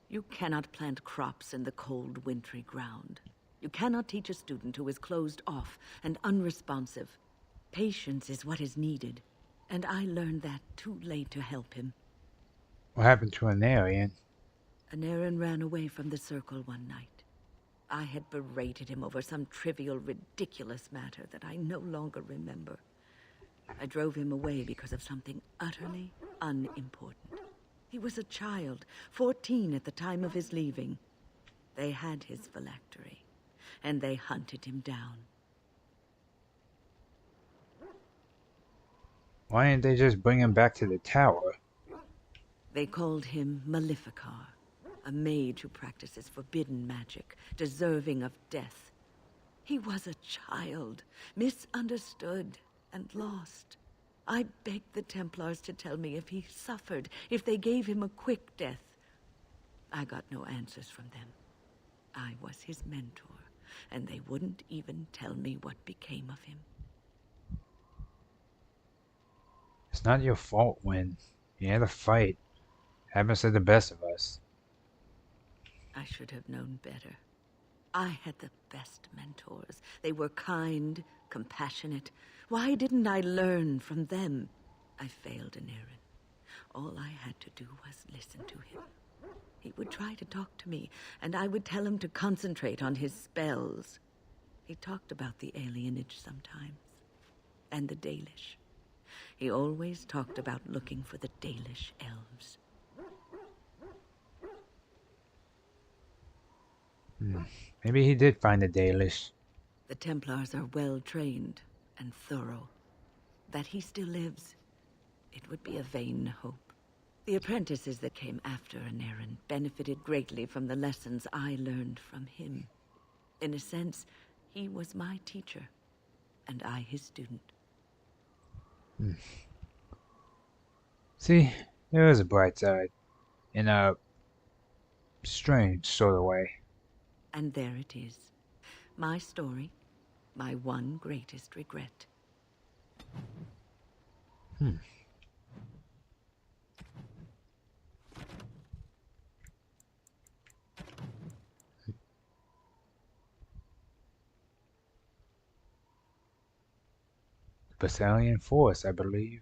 You cannot plant crops in the cold, wintry ground. You cannot teach a student who is closed off and unresponsive. Patience is what is needed, and I learned that too late to help him. What happened to Anarin? Anarin ran away from the circle one night. I had berated him over some trivial, ridiculous matter that I no longer remember. I drove him away because of something utterly unimportant. He was a child, 14 at the time of his leaving. They had his phylactery, and they hunted him down. Why didn't they just bring him back to the tower? They called him Maleficar, a mage who practices forbidden magic, deserving of death. He was a child, misunderstood and lost. I begged the Templars to tell me if he suffered, if they gave him a quick death. I got no answers from them. I was his mentor, and they wouldn't even tell me what became of him. It's not your fault when you had a fight. Happens to the best of us. I should have known better. I had the best mentors. They were kind, compassionate. Why didn't I learn from them? I failed Anarin. All I had to do was listen to him. He would try to talk to me, and I would tell him to concentrate on his spells. He talked about the alienage sometimes, and the Dalish. He always talked about looking for the Dalish elves. Maybe he did find the Dalish. The Templars are well trained and thorough. That he still lives, it would be a vain hope. The apprentices that came after Anarin benefited greatly from the lessons I learned from him. In a sense, he was my teacher, and I his student. See, there is a bright side. In strange sort of way. And there it is. My story, my one greatest regret. Battalion Force, I believe.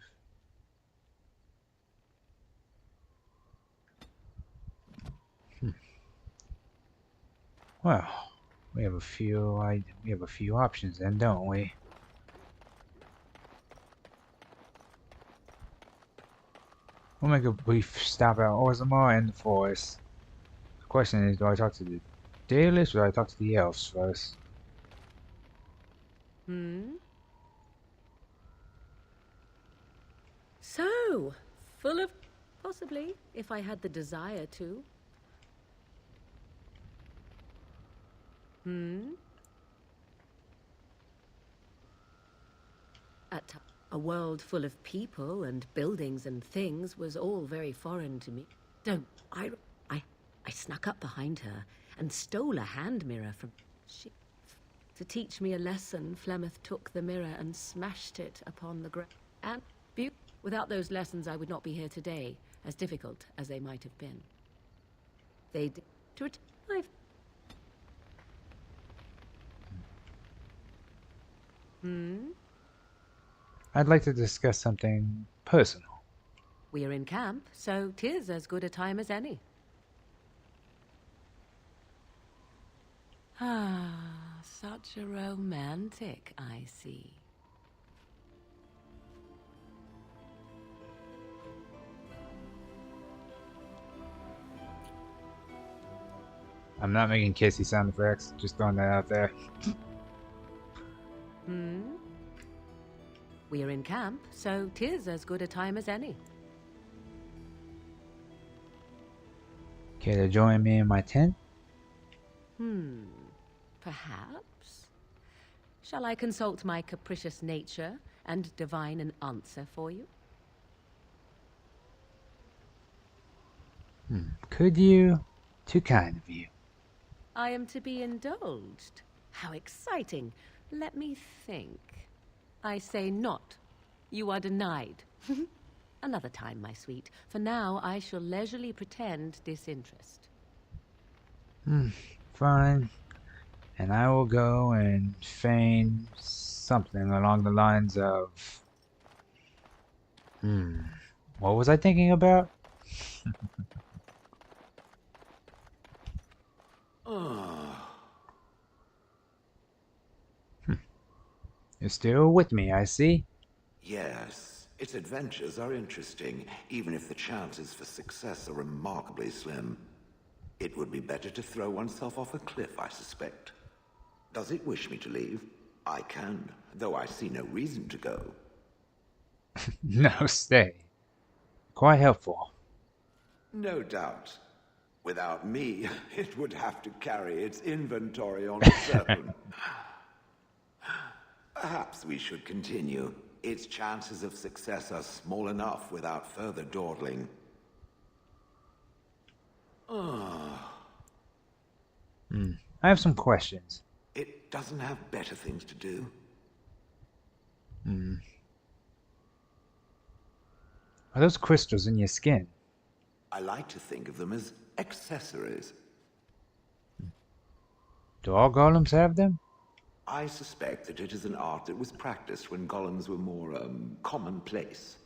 Well, we have a few options then, don't we? We'll make a brief stop at Orzammar and the forest. The question is, do I talk to the Daedalus or do I talk to the elves first? So, full of... Possibly, if I had the desire to. A world full of people and buildings and things was all very foreign to me. I snuck up behind her and stole a hand mirror from... To teach me a lesson, Flemeth took the mirror and smashed it upon the ground. And without those lessons, I would not be here today, as difficult as they might have been. They did... To it, I'd like to discuss something personal. We are in camp, so 'tis as good a time as any. Ah, such a romantic, I see. I'm not making kissy sound effects, just throwing that out there. We are in camp, so 'tis as good a time as any. Care to join me in my tent? Perhaps. Shall I consult my capricious nature and divine an answer for you? Could you? Too kind of you. I am to be indulged. How exciting. Let me think. I say not. You are denied. Another time, my sweet. For now, I shall leisurely pretend disinterest. Fine. And I will go and feign something along the lines of... What was I thinking about? You're still with me, I see. Yes, its adventures are interesting, even if the chances for success are remarkably slim. It would be better to throw oneself off a cliff, I suspect. Does it wish me to leave? I can, though I see no reason to go. No, stay. Quite helpful. No doubt. Without me, it would have to carry its inventory on its own. Perhaps we should continue. Its chances of success are small enough without further dawdling. I have some questions. It doesn't have better things to do. Are those crystals in your skin? I like to think of them as accessories. Do all golems have them? I suspect that it is an art that was practiced when golems were more, commonplace.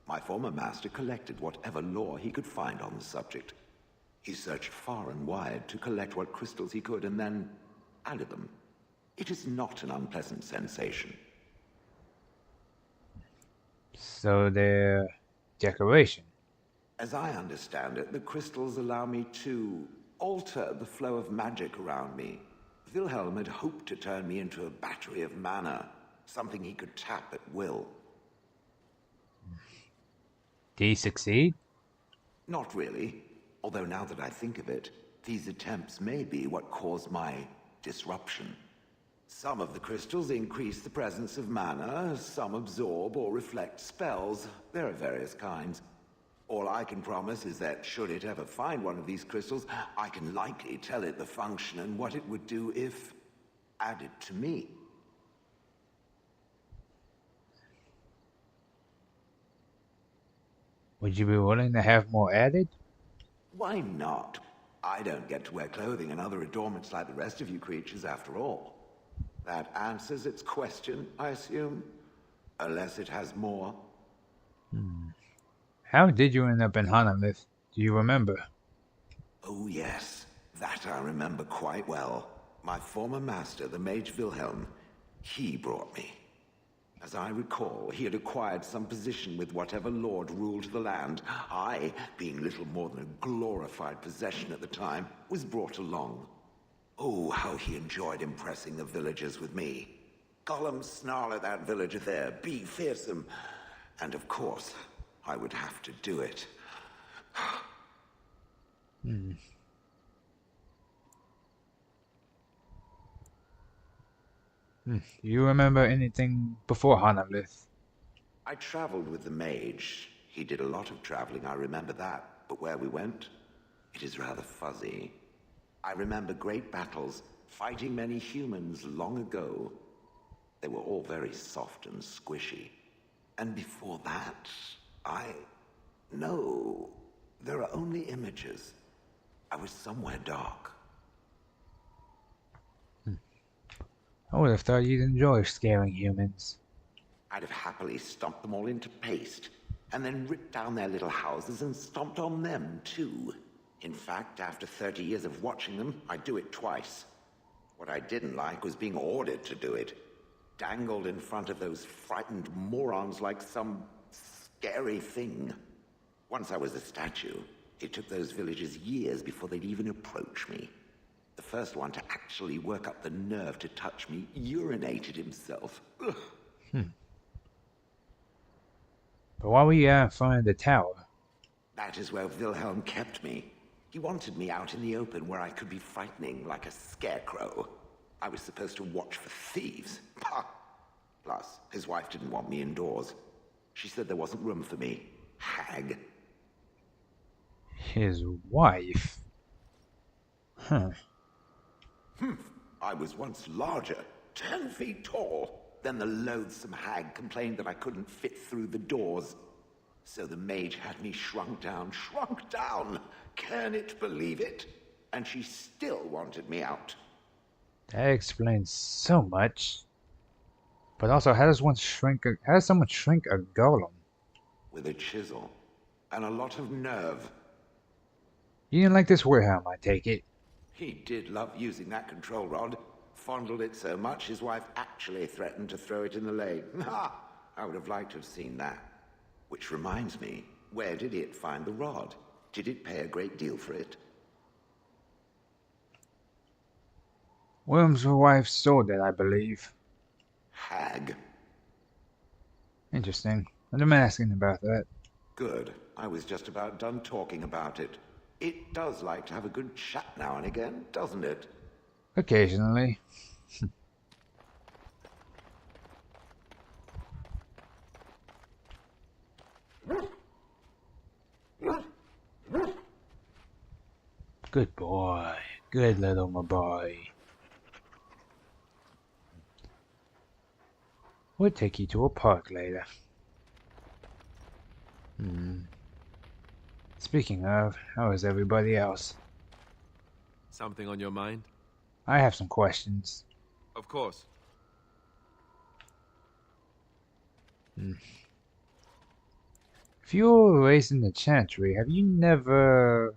My former master collected whatever lore he could find on the subject. He searched far and wide to collect what crystals he could and then added them. It is not an unpleasant sensation. So they're decoration. As I understand it, the crystals allow me to alter the flow of magic around me. Wilhelm had hoped to turn me into a battery of mana, something he could tap at will. Did he succeed? Not really, although now that I think of it, these attempts may be what caused my disruption. Some of the crystals increase the presence of mana, some absorb or reflect spells. There are various kinds. All I can promise is that should it ever find one of these crystals, I can likely tell it the function and what it would do if added to me. Would you be willing to have more added? Why not? I don't get to wear clothing and other adornments like the rest of you creatures after all. That answers its question, I assume? Unless it has more. How did you end up in Hanalith? Do you remember? Oh yes, that I remember quite well. My former master, the Mage Wilhelm, he brought me. As I recall, he had acquired some position with whatever lord ruled the land. I, being little more than a glorified possession at the time, was brought along. Oh, how he enjoyed impressing the villagers with me. Gollum snarl at that villager there, be fearsome. And of course, I would have to do it. Do you remember anything before Hanalith? I traveled with the mage. He did a lot of traveling, I remember that. But where we went, it is rather fuzzy. I remember great battles, fighting many humans long ago. They were all very soft and squishy. And before that, No, there are only images. I was somewhere dark. I would have thought you'd enjoy scaring humans. I'd have happily stomped them all into paste, and then ripped down their little houses and stomped on them, too. In fact, after 30 years of watching them, I'd do it twice. What I didn't like was being ordered to do it. Dangled in front of those frightened morons like some scary thing. Once I was a statue, it took those villagers years before they'd even approach me. The first one to actually work up the nerve to touch me urinated himself. Ugh. But why were you out in front of the tower? That is where Wilhelm kept me. He wanted me out in the open where I could be frightening like a scarecrow. I was supposed to watch for thieves. Plus, his wife didn't want me indoors. She said there wasn't room for me. Hag. His wife? I was once larger, 10 feet tall. Then the loathsome hag complained that I couldn't fit through the doors. So the mage had me shrunk down. Can it believe it? And she still wanted me out. That explains so much. But also, how does someone shrink a golem? With a chisel. And a lot of nerve. You didn't like this Wilhelm, I take it. He did love using that control rod. Fondled it so much, his wife actually threatened to throw it in the lake. I would have liked to have seen that. Which reminds me, where did it find the rod? Did it pay a great deal for it? Wilhelm's wife sold it, I believe. Hag. Interesting. I'm asking about that. Good. I was just about done talking about it. It does like to have a good chat now and again, doesn't it? Occasionally. Good boy. Good little my boy. We'll take you to a park later. Speaking of, how is everybody else? Something on your mind? I have some questions. Of course. If you were raised in the Chantry, have you never...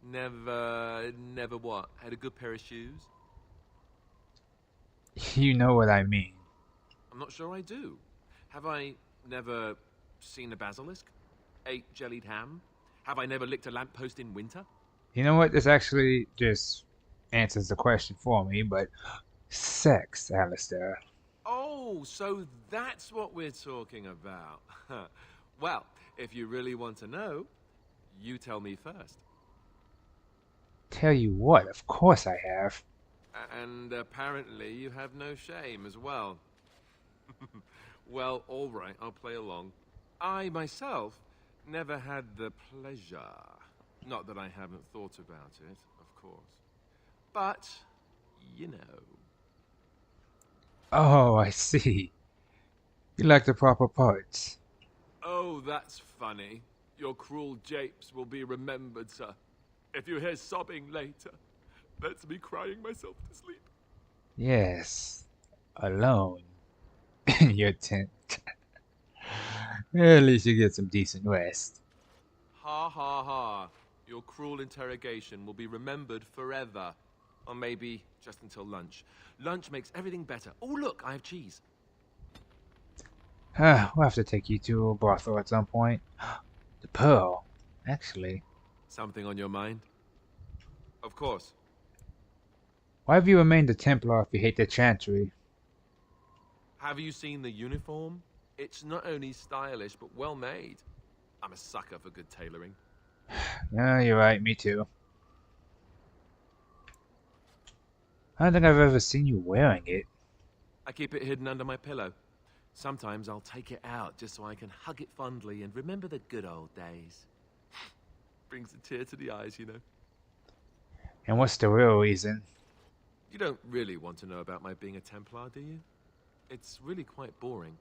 Never what? Had a good pair of shoes? You know what I mean. I'm not sure I do. Have I never seen a basilisk? Ate jellied ham? Have I never licked a lamppost in winter? You know what? This actually just answers the question for me, but... Sex, Alistair. Oh, so that's what we're talking about. Well, if you really want to know, you tell me first. Tell you what, of course I have. And apparently you have no shame as well. Well, all right, I'll play along. I, myself, Never had the pleasure. Not that I haven't thought about it, of course. But, you know. Oh, I see. You like the proper parts. Oh, that's funny. Your cruel japes will be remembered, sir. If you hear sobbing later, that's me crying myself to sleep. Yes. Alone. In your tent. At least you get some decent rest. Ha ha ha. Your cruel interrogation will be remembered forever. Or maybe just until lunch. Lunch makes everything better. Oh, look, I have cheese. We'll have to take you to a brothel at some point. The pearl, actually. Something on your mind? Of course. Why have you remained a Templar if you hate the Chantry? Have you seen the uniform? It's not only stylish, but well made. I'm a sucker for good tailoring. Yeah, you're right, me too. I don't think I've ever seen you wearing it. I keep it hidden under my pillow. Sometimes I'll take it out just so I can hug it fondly and remember the good old days. Brings a tear to the eyes, you know. And what's the real reason? You don't really want to know about my being a Templar, do you? It's really quite boring.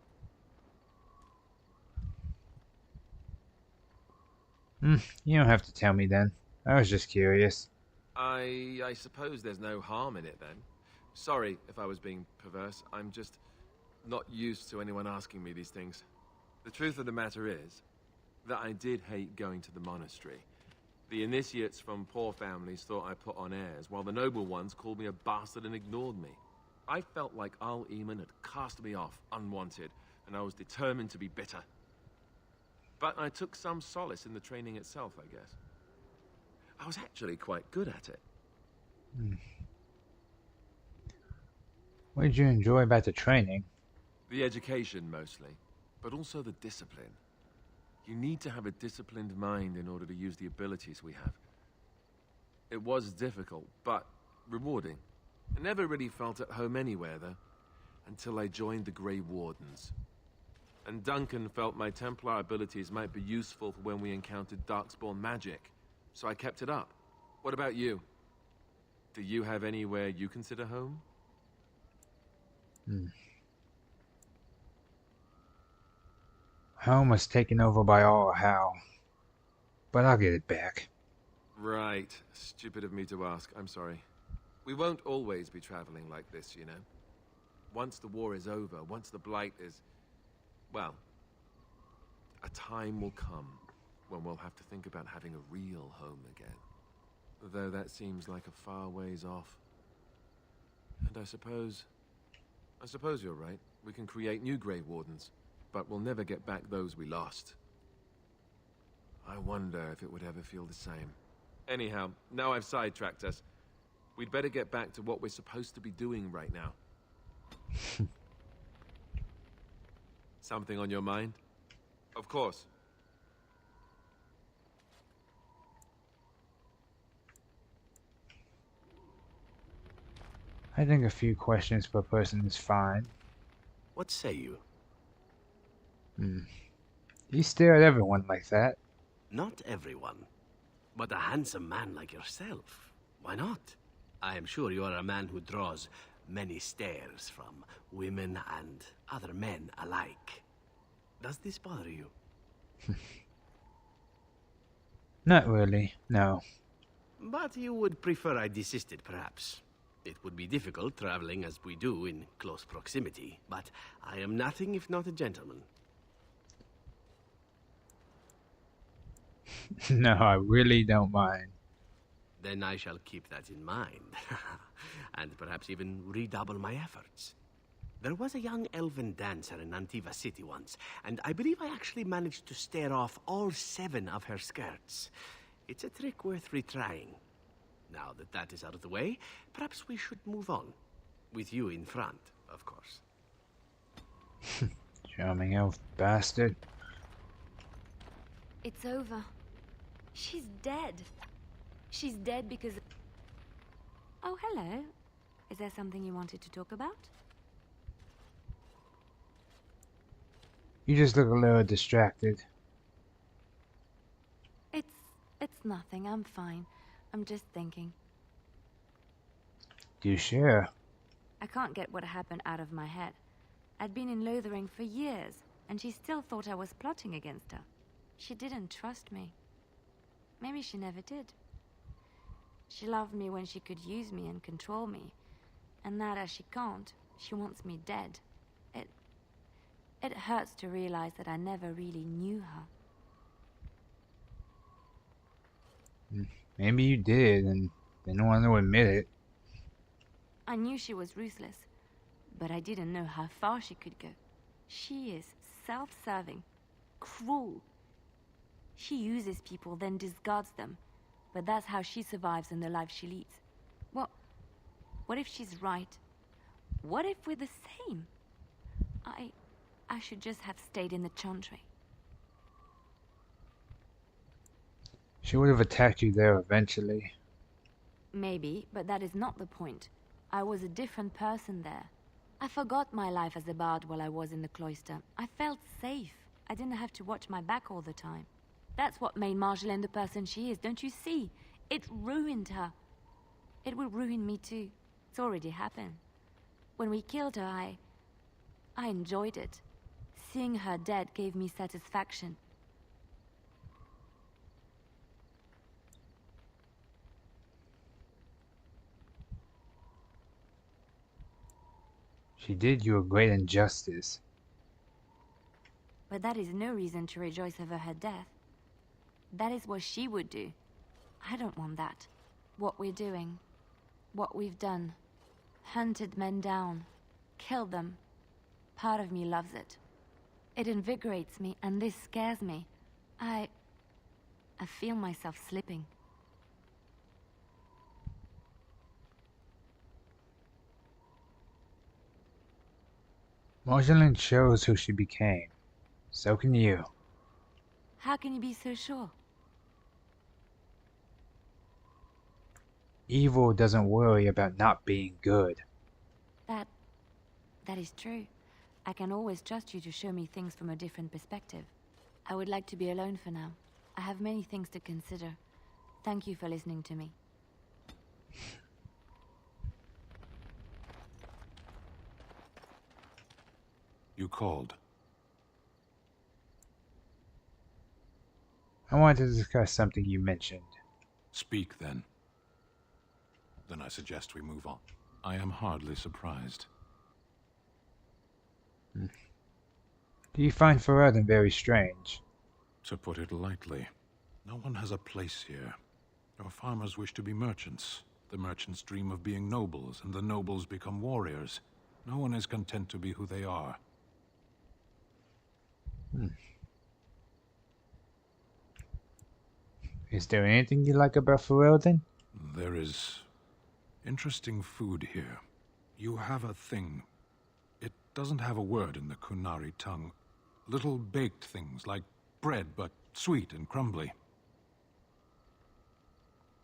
You don't have to tell me then. I was just curious. I suppose there's no harm in it then. Sorry if I was being perverse. I'm just not used to anyone asking me these things. The truth of the matter is that I did hate going to the monastery. The initiates from poor families thought I put on airs, while the noble ones called me a bastard and ignored me. I felt like Al Eamon had cast me off unwanted, and I was determined to be bitter. But I took some solace in the training itself, I guess. I was actually quite good at it. What did you enjoy about the training? The education, mostly, but also the discipline. You need to have a disciplined mind in order to use the abilities we have. It was difficult, but rewarding. I never really felt at home anywhere, though, until I joined the Grey Wardens. And Duncan felt my Templar abilities might be useful for when we encountered Darkspawn magic, so I kept it up. What about you? Do you have anywhere you consider home? Home was taken over by all Hal. But I'll get it back. Right. Stupid of me to ask. I'm sorry. We won't always be traveling like this, you know. Once the war is over, once the Blight is... well, a time will come when we'll have to think about having a real home again. Though that seems like a far ways off. And I suppose you're right. We can create new Grey Wardens, but we'll never get back those we lost. I wonder if it would ever feel the same. Anyhow, now I've sidetracked us. We'd better get back to what we're supposed to be doing right now. Something on your mind? Of course. I think a few questions per person is fine. What say you? You stare at everyone like that. Not everyone, but a handsome man like yourself. Why not? I am sure you are a man who draws many stares from women and other men alike. Does this bother you? Not really, no. But you would prefer I desisted, perhaps. It would be difficult traveling as we do in close proximity, but I am nothing if not a gentleman. No, I really don't mind. Then I shall keep that in mind, and perhaps even redouble my efforts. There was a young elven dancer in Antiva City once, and I believe I actually managed to stare off all 7 of her skirts. It's a trick worth retrying. Now that that is out of the way, perhaps we should move on. With you in front, of course. Charming elf bastard. It's over. She's dead. She's dead because... Oh, hello. Is there something you wanted to talk about? You just look a little distracted. It's nothing, I'm fine. I'm just thinking. You sure? I can't get what happened out of my head. I'd been in Lothering for years, and she still thought I was plotting against her. She didn't trust me. Maybe she never did. She loved me when she could use me and control me. And now that she can't, she wants me dead. It hurts to realize that I never really knew her. Maybe you did and didn't want to admit it. I knew she was ruthless, but I didn't know how far she could go. She is self-serving, cruel. She uses people, then discards them. But that's how she survives in the life she leads. What if she's right? What if we're the same? I should just have stayed in the Chantry. She would have attacked you there eventually. Maybe, but that is not the point. I was a different person there. I forgot my life as a bard while I was in the cloister. I felt safe. I didn't have to watch my back all the time. That's what made Marjolaine the person she is, don't you see? It ruined her. It will ruin me too. It's already happened. When we killed her, I enjoyed it. Seeing her dead gave me satisfaction. She did you a great injustice. But that is no reason to rejoice over her death. That is what she would do. I don't want that. What we're doing, what we've done, hunted men down, killed them. Part of me loves it. It invigorates me, and this scares me. I feel myself slipping. Marjolaine chose who she became. So can you. How can you be so sure? Evil doesn't worry about not being good. That is true. I can always trust you to show me things from a different perspective. I would like to be alone for now. I have many things to consider. Thank you for listening to me. You called. I wanted to discuss something you mentioned. Speak, then. Then I suggest we move on. I am hardly surprised. Do you find Warden very strange? To put it lightly, no one has a place here. Your farmers wish to be merchants. The merchants dream of being nobles, and the nobles become warriors. No one is content to be who they are. Is there anything you like about Warden? There is interesting food here. You have a thing. It doesn't have a word in the Kunari tongue. Little baked things like bread, but sweet and crumbly.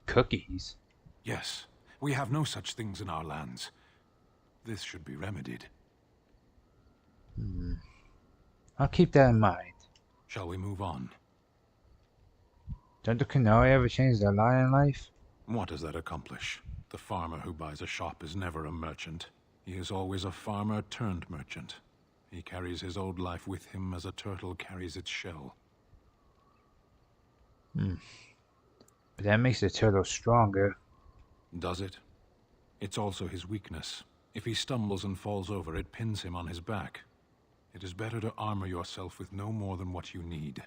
Cookies? Yes, we have no such things in our lands. This should be remedied. I'll keep that in mind. Shall we move on? Don't the Kunari ever change their lot in life? What does that accomplish? The farmer who buys a shop is never a merchant. He is always a farmer turned merchant. He carries his old life with him as a turtle carries its shell. But that makes the turtle stronger. Does it? It's also his weakness. If he stumbles and falls over, it pins him on his back. It is better to armor yourself with no more than what you need.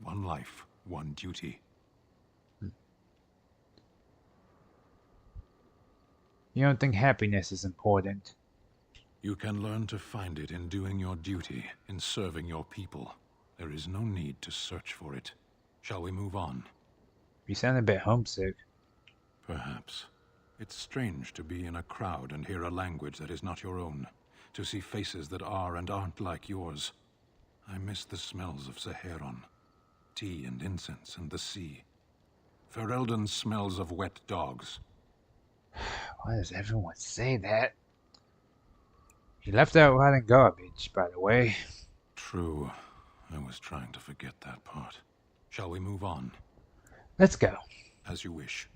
One life, one duty. You don't think happiness is important? You can learn to find it in doing your duty, in serving your people. There is no need to search for it. Shall we move on? You sound a bit homesick. Perhaps. It's strange to be in a crowd and hear a language that is not your own. To see faces that are and aren't like yours. I miss the smells of Saharon. Tea and incense and the sea. Ferelden smells of wet dogs. Why does everyone say that? You left out rotten garbage, by the way. True. I was trying to forget that part. Shall we move on? Let's go. As you wish.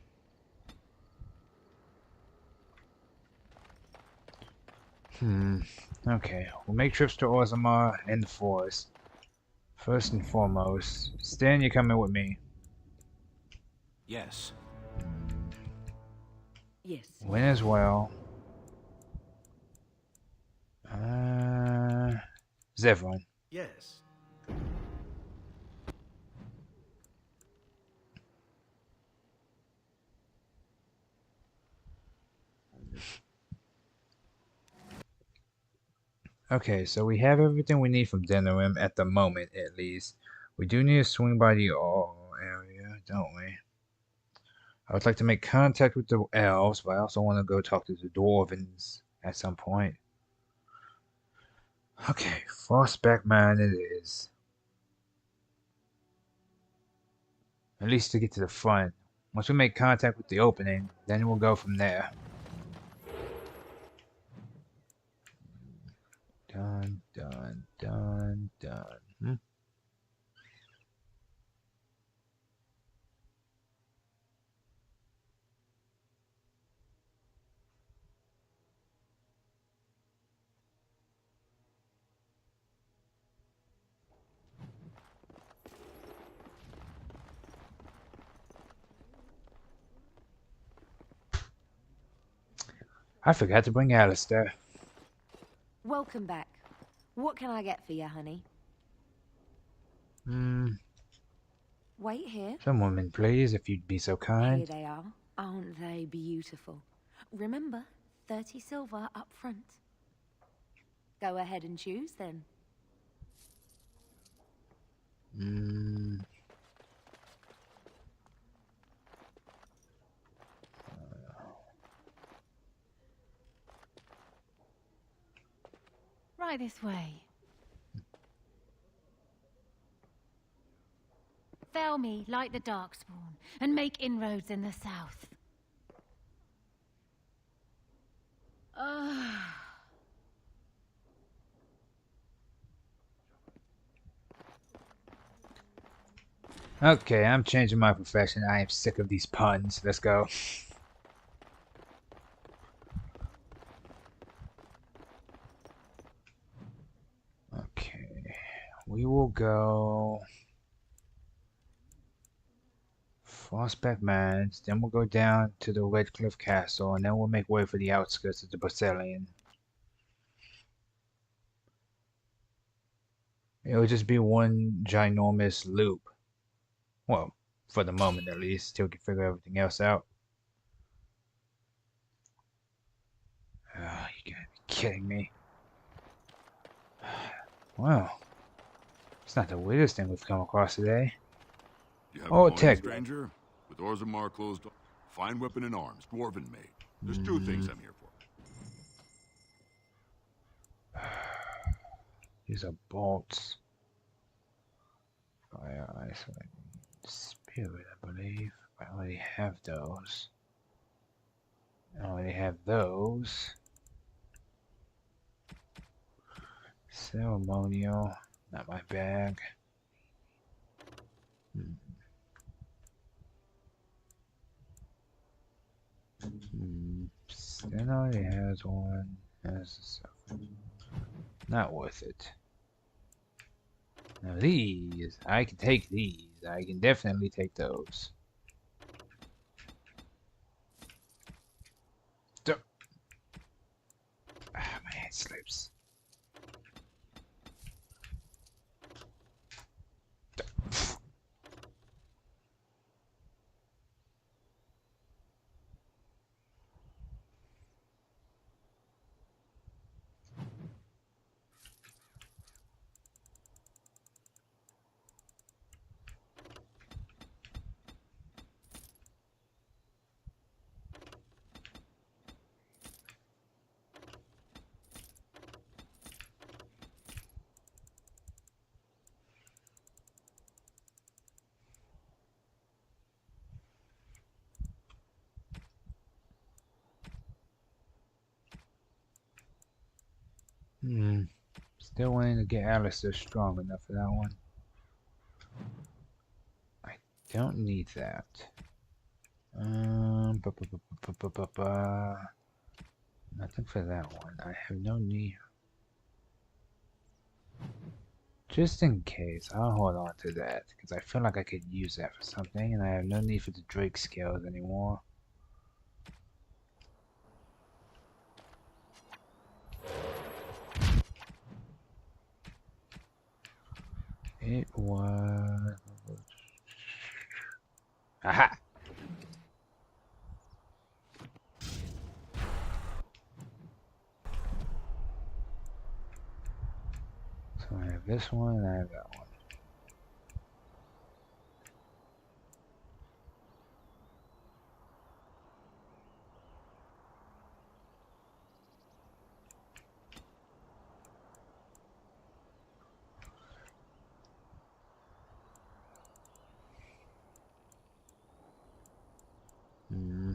Okay, we'll make trips to Orzammar and the forest. First and foremost, Stan, you're coming with me. Yes. Yes. Win as well. Zevron. Yes. Okay, so we have everything we need from Denerim at the moment, at least. We do need to swing by the all area, don't we? I would like to make contact with the elves, but I also want to go talk to the dwarvens at some point. Okay, Frostback Mine it is. At least to get to the front. Once we make contact with the opening, then we'll go from there. Dun, dun, dun, dun. I forgot to bring Alistair. Welcome back. What can I get for you, honey? Wait here. Some women, please, if you'd be so kind. Here they are. Aren't they beautiful? Remember, 30 silver up front. Go ahead and choose, then. Right this way. Fail me like the Darkspawn, and make inroads in the south. Okay, I'm changing my profession. I am sick of these puns. Let's go. Okay, we will go Frostback Mines, then we'll go down to the Redcliffe Castle, and then we'll make way for the outskirts of the Bacillion. It'll just be one ginormous loop. Well, for the moment at least, till we can figure everything else out. Oh, you gotta be kidding me. Wow. It's not the weirdest thing we've come across today. You have Oh, a tech. stranger? With Orzammar closed off. Fine weapon and arms, dwarven made. There's two things I'm here for. These are bolts. Fire, ice, spirit, I believe. I already have those. I already have those. Ceremonial, not my bag. Stan already has one. Has a not worth it. Now these, I can take these. I can definitely take those. My hand slips. Still wanting to get Alistair strong enough for that one. I don't need that. Nothing for that one. I have no need. Just in case, I'll hold on to that because I feel like I could use that for something, and I have no need for the Drake scales anymore. It was. Aha! So I have this one and I have that one. Hmm.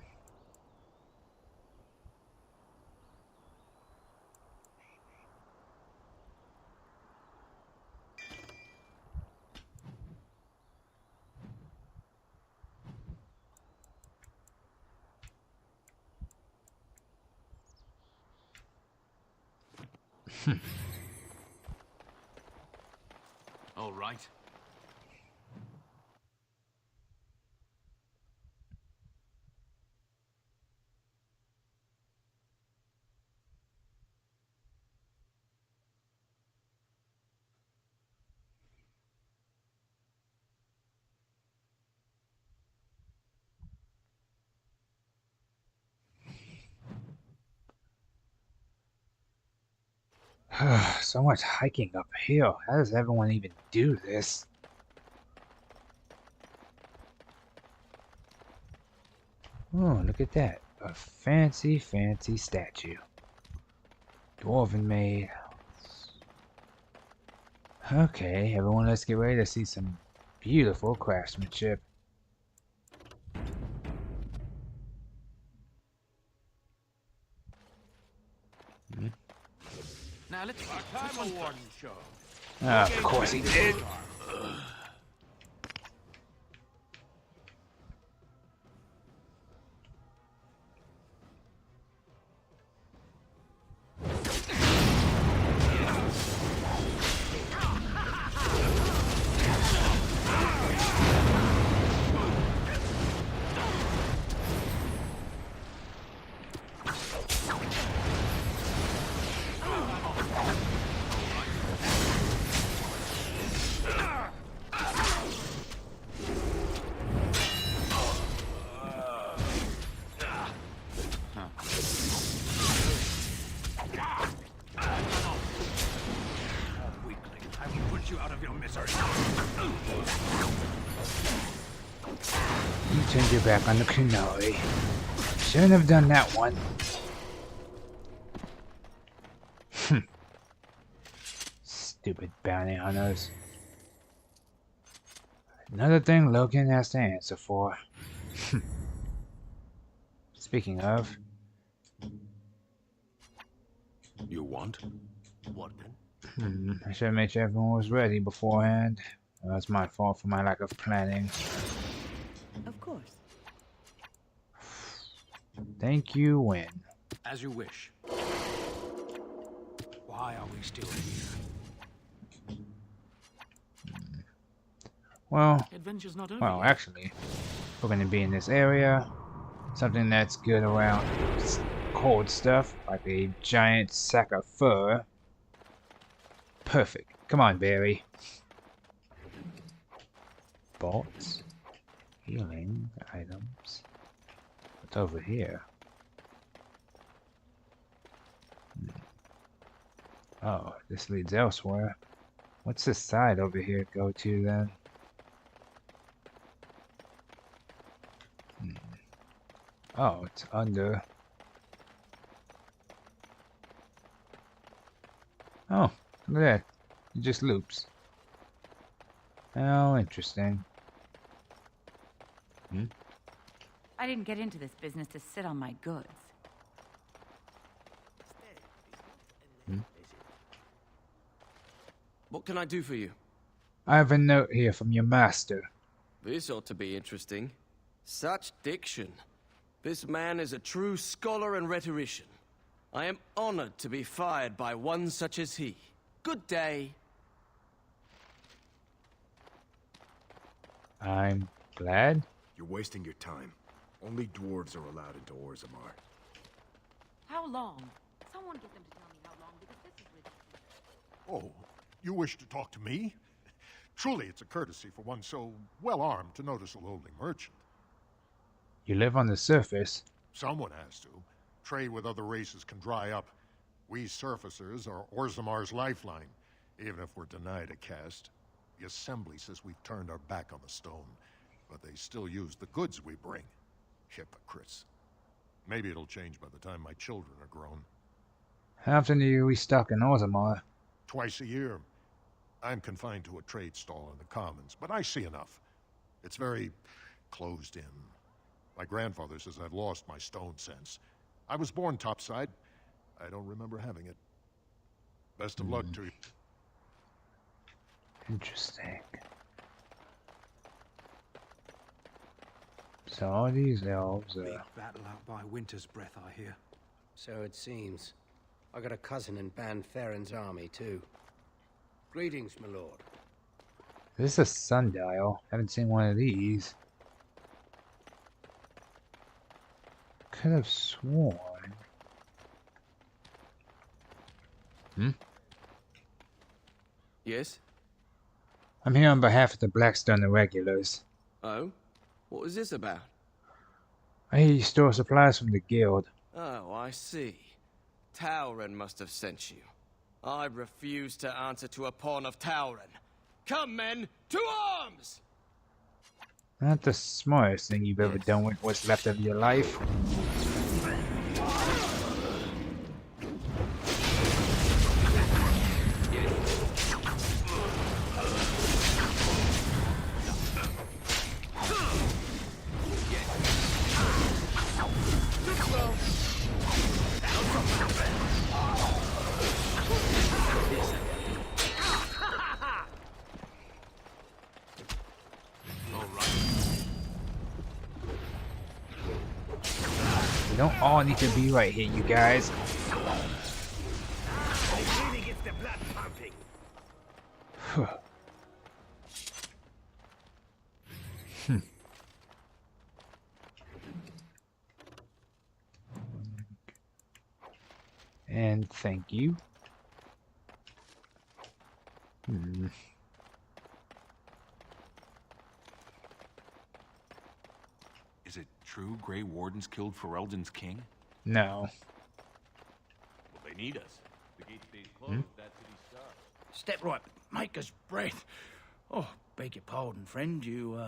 All right. So much hiking uphill. How does everyone even do this? Oh, look at that. A fancy, fancy statue. Dwarven made. Okay, everyone, let's get ready to see some beautiful craftsmanship. Now let's see. Time a Warden show. Of course he did. You turned your back on the kunai. Shouldn't have done that one. Stupid bounty hunters. Another thing Logan has to answer for. Speaking of... You want? Warden? I should have made sure everyone was ready beforehand. Well, that's my fault for my lack of planning. Of course. Thank you, Win. As you wish. Why are we still here? Well, Adventure's not over yet. actually, we're going to be in this area. Something that's good around cold stuff, like a giant sack of fur. Perfect. Come on, Barry. Bolts. Healing items. What's over here? Oh, this leads elsewhere. What's this side over here go to then? Oh, it's under. Oh, look at that. It just loops. Oh, interesting. I didn't get into this business to sit on my goods. What can I do for you? I have a note here from your master. This ought to be interesting. Such diction. This man is a true scholar and rhetorician. I am honored to be fired by one such as he. Good day. I'm glad. You're wasting your time. Only dwarves are allowed into Orzammar. How long? Someone get them to tell me how long, because this is ridiculous. Oh, you wish to talk to me? Truly, it's a courtesy for one so well-armed to notice a lowly merchant. You live on the surface. Someone has to. Trade with other races can dry up. We surfacers are Orzammar's lifeline, even if we're denied a caste. The Assembly says we've turned our back on the stone, but they still use the goods we bring. Hypocrites. Maybe it'll change by the time my children are grown. How often are you restock in Orzammar? Twice a year. I'm confined to a trade stall in the Commons, but I see enough. It's very closed in. My grandfather says I've lost my stone sense. I was born topside. I don't remember having it. Best of luck to you. Interesting. So all these elves Big are... battle out by Winter's Breath, I hear. So it seems. I got a cousin in Ban Farron's army, too. Greetings, my lord. This is a sundial. Haven't seen one of these. Could have sworn. Yes? I'm here on behalf of the Blackstone Irregulars. Oh? What is this about? I hear you store supplies from the guild. Oh, I see. Tauren must have sent you. I refuse to answer to a pawn of Tauren. Come, men, to arms! Not the smartest thing you've ever done with what's left of your life. We don't all need to be right here, you guys. Really gets the blood pumping. And thank you. Is it true Grey Wardens killed Ferelden's king? No. Well, they need us. The gate stays closed, that city starves. Step right, Maker's Breath. Oh, beg your pardon, friend. You,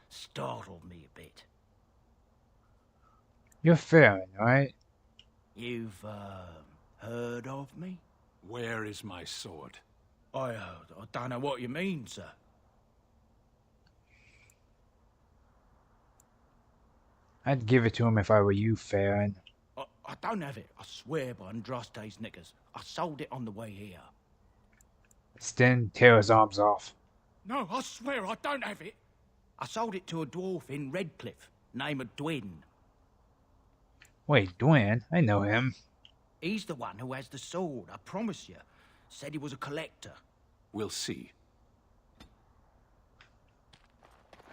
startled me a bit. You're Farron, right? You've, heard of me? Where is my sword? I don't know what you mean, sir. I'd give it to him if I were you, Farron. I don't have it. I swear by Andraste's knickers. I sold it on the way here. Sten, tear his arms off. No, I swear I don't have it. I sold it to a dwarf in Redcliffe, name of Dwin. Wait, Dwayne? I know him. He's the one who has the sword, I promise you. Said he was a collector. We'll see.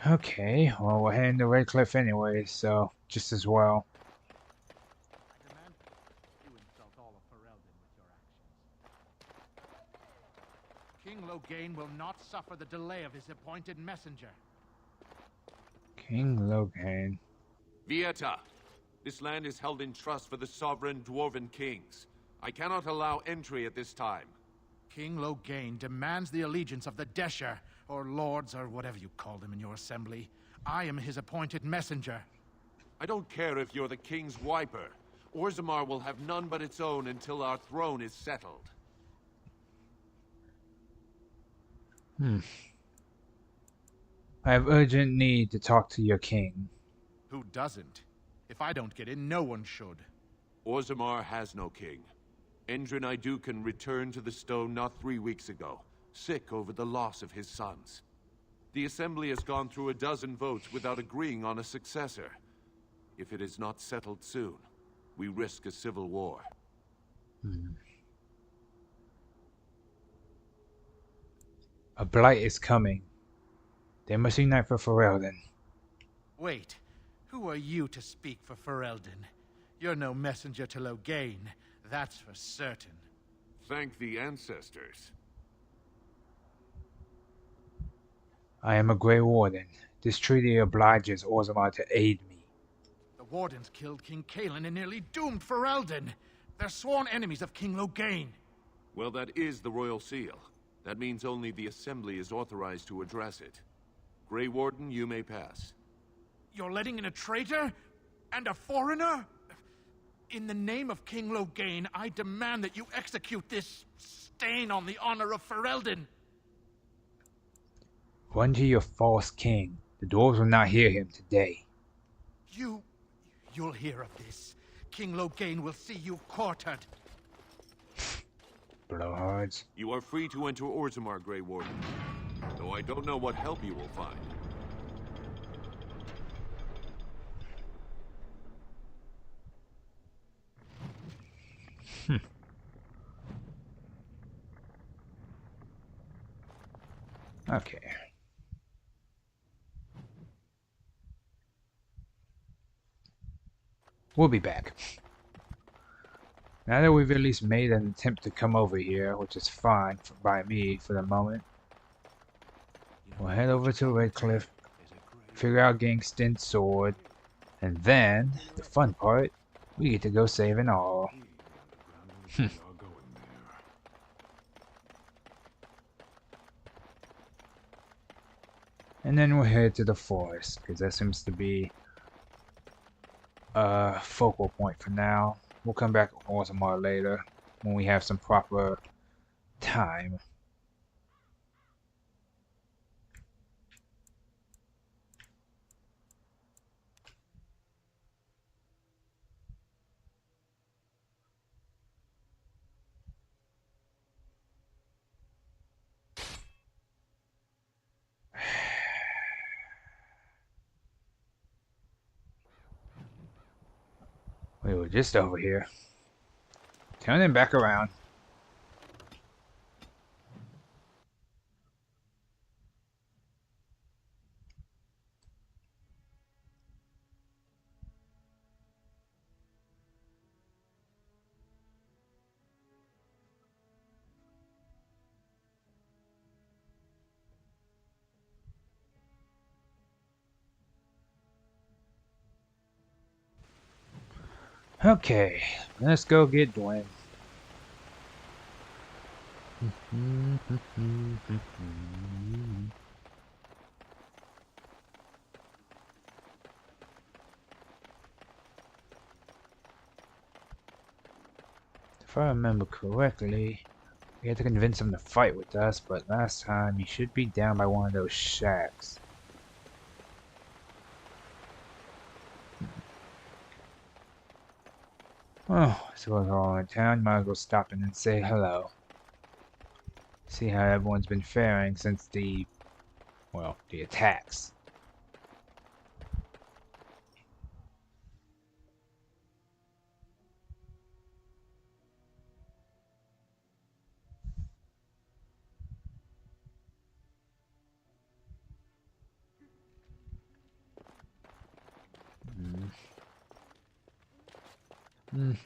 Okay, well, we're heading to Redcliffe anyway, so just as well. You insult all of Ferelden with your actions. King Loghain will not suffer the delay of his appointed messenger. King Loghain. Vieta, this land is held in trust for the sovereign dwarven kings. I cannot allow entry at this time. King Loghain demands the allegiance of the Desher, or lords, or whatever you call them in your assembly. I am his appointed messenger. I don't care if you're the king's wiper. Orzammar will have none but its own until our throne is settled. I have urgent need to talk to your king. Who doesn't? If I don't get in, no one should. Orzammar has no king. Endrin Idukan returned to the stone not 3 weeks ago, sick over the loss of his sons. The Assembly has gone through a dozen votes without agreeing on a successor. If it is not settled soon, we risk a civil war. A blight is coming. They must unite for Ferelden. Wait, who are you to speak for Ferelden? You're no messenger to Loghain, that's for certain. Thank the ancestors. I am a Grey Warden. This treaty obliges Orzammar to aid me. The Wardens killed King Cailan and nearly doomed Ferelden. They're sworn enemies of King Loghain. Well, that is the Royal Seal. That means only the Assembly is authorized to address it. Grey Warden, you may pass. You're letting in a traitor? And a foreigner? In the name of King Loghain, I demand that you execute this stain on the honor of Ferelden. Run to your false king. The dwarves will not hear him today. You'll hear of this. King Loghain will see you quartered. Blowhards. You are free to enter Orzammar, Grey Warden. Though I don't know what help you will find. Okay. We'll be back. Now that we've at least made an attempt to come over here, which is fine by me for the moment, we'll head over to Redcliffe, figure out getting Stin's sword, and then, the fun part, we get to go save an all. And then we'll head to the forest, because that seems to be a focal point for now. We'll come back to Orzammar later, when we have some proper time. We were just over here. Turning back around. Okay, let's go get Dwayne. If I remember correctly, we had to convince him to fight with us, but last time he should be down by one of those shacks. Oh, I suppose we're all in town. Might as well stop in and say hello. See how everyone's been faring since the attacks.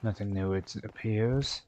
Nothing new, it appears.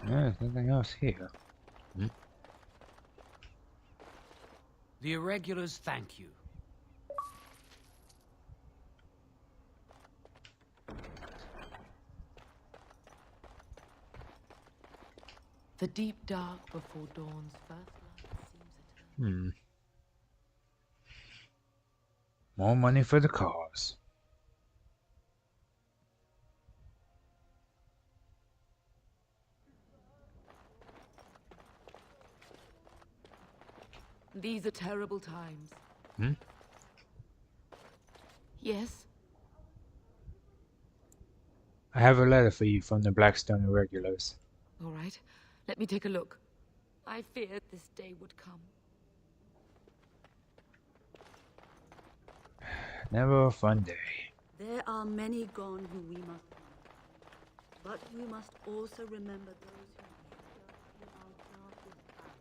There's nothing else here. The Irregulars thank you. The deep dark before dawn's first light seems More money for the cause. These are terrible times. Hmm? Yes? I have a letter for you from the Blackstone Irregulars. All right. Let me take a look. I feared this day would come. Never a fun day. There are many gone who we must remember. But we must also remember those who lived in our darkest hours.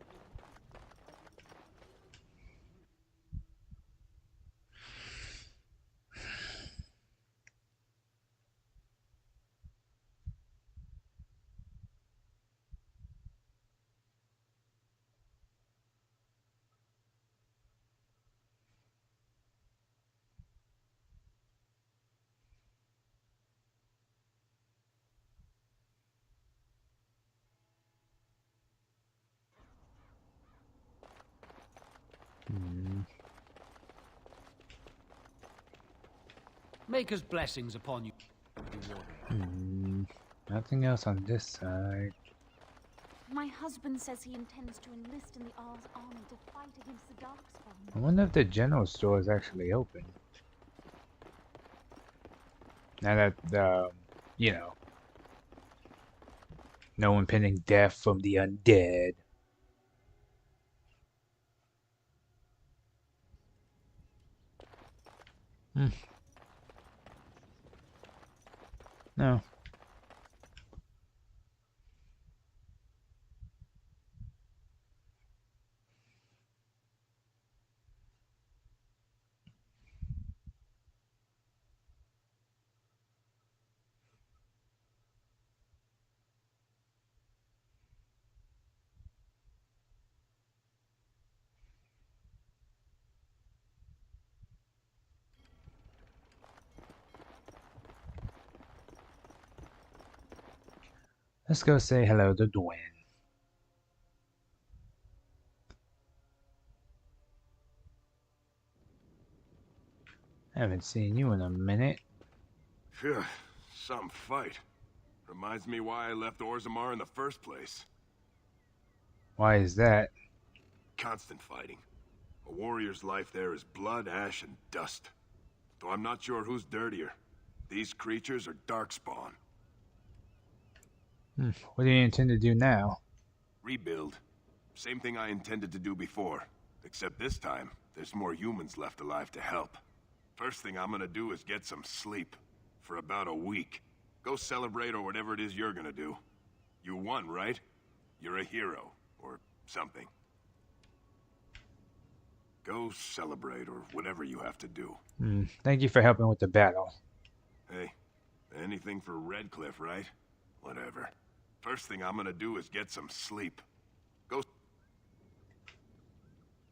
Maker's blessings upon you, Warden. Nothing else on this side. My husband says he intends to enlist in the Ar's army to fight against the Darkspawn. I wonder if the general store is actually open. Now that, you know, no impending death from the undead. No. Let's go say hello to Dwayne. Haven't seen you in a minute. Phew, some fight. Reminds me why I left Orzammar in the first place. Why is that? Constant fighting. A warrior's life there is blood, ash, and dust. Though I'm not sure who's dirtier. These creatures are Darkspawn. What do you intend to do now? Rebuild. Same thing I intended to do before. Except this time, there's more humans left alive to help. First thing I'm gonna do is get some sleep. For about a week. Go celebrate or whatever it is you're gonna do. You won, right? You're a hero. Or something. Go celebrate or whatever you have to do. Thank you for helping with the battle. Hey, anything for Redcliffe, right? Whatever. First thing I'm gonna do is get some sleep.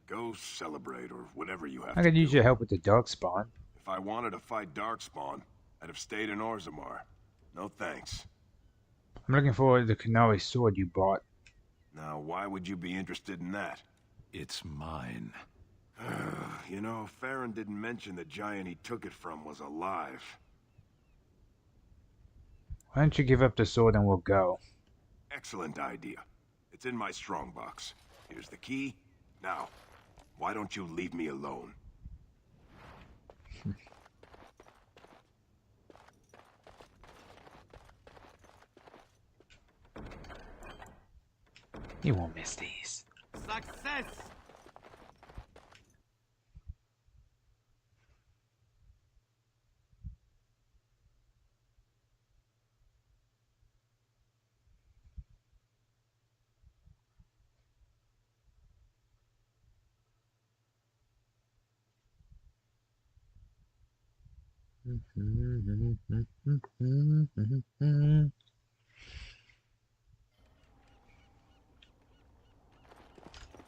Go celebrate or whatever you have I to could do. use your help with the Darkspawn. If I wanted to fight Darkspawn, I'd have stayed in Orzammar. No thanks. I'm looking for the Canary sword you bought. Now, why would you be interested in that? It's mine. You know, Farron didn't mention the giant he took it from was alive. Why don't you give up the sword and we'll go? Excellent idea. It's in my strongbox. Here's the key. Now, why don't you leave me alone? You won't miss these. Success!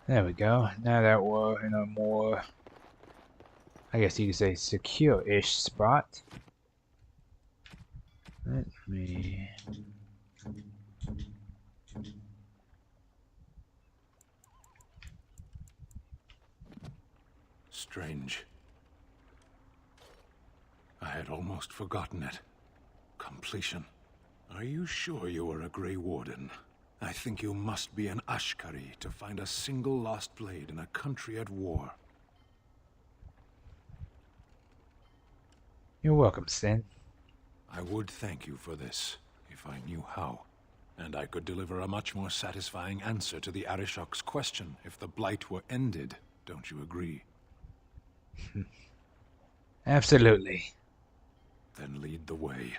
There we go. Now that we're in a more, I guess you could say, secure-ish spot. Let me... strange. I had almost forgotten it. Completion. Are you sure you are a Grey Warden? I think you must be an Ashkari to find a single lost blade in a country at war. You're welcome, Sin. I would thank you for this, if I knew how. And I could deliver a much more satisfying answer to the Arishok's question if the Blight were ended. Don't you agree? Absolutely. Then lead the way.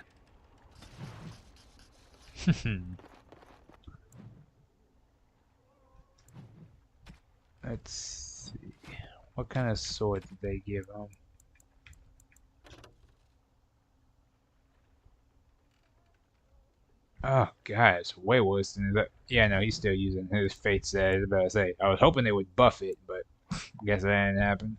Let's see. What kind of sword did they give him? Oh god, it's way worse than that. Yeah, no, he's still using his fate set. I was about to say, I was hoping they would buff it, but I guess that didn't happen.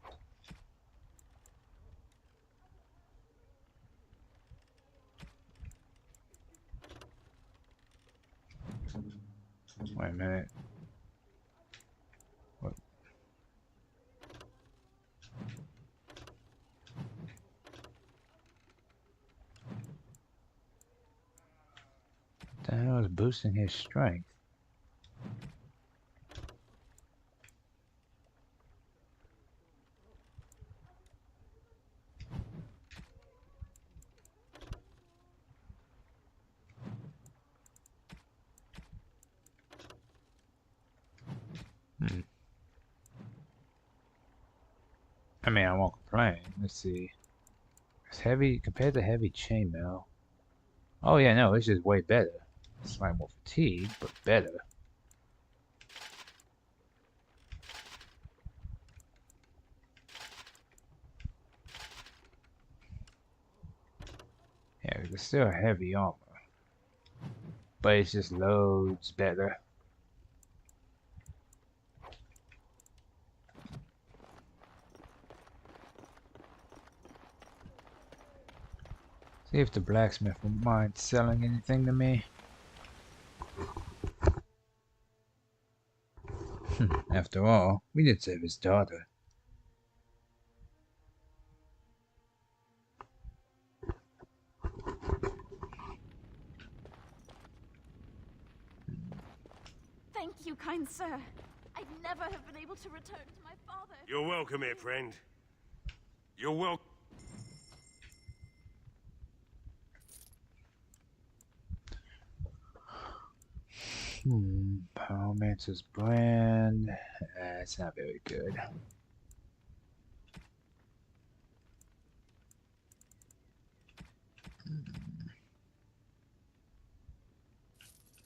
Wait a minute. What? The hell is boosting his strength? I mean, I won't complain. Let's see. It's heavy compared to heavy chainmail. Oh yeah, no, it's just way better. It's like more fatigue, but better. Yeah, it's still heavy armor, but it's just loads better. See if the blacksmith will mind selling anything to me. After all, we did save his daughter. Thank you, kind sir. I'd never have been able to return to my father. You're welcome here, friend. You're welcome. Pyromancer's brand. It's not very good.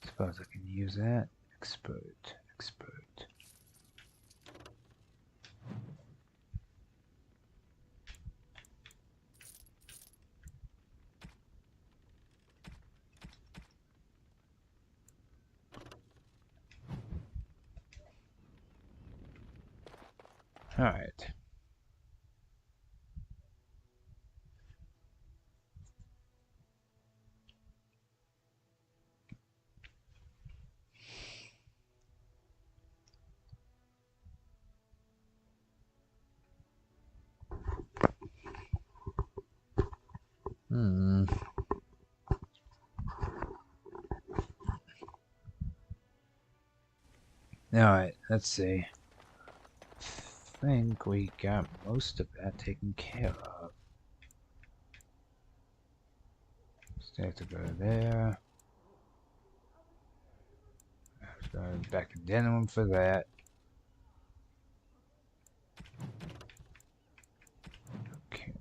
Suppose I can use that. Expert. Alright. Alright, let's see. I think we got most of that taken care of. Still have to go there. Go back to denim for that. Okay.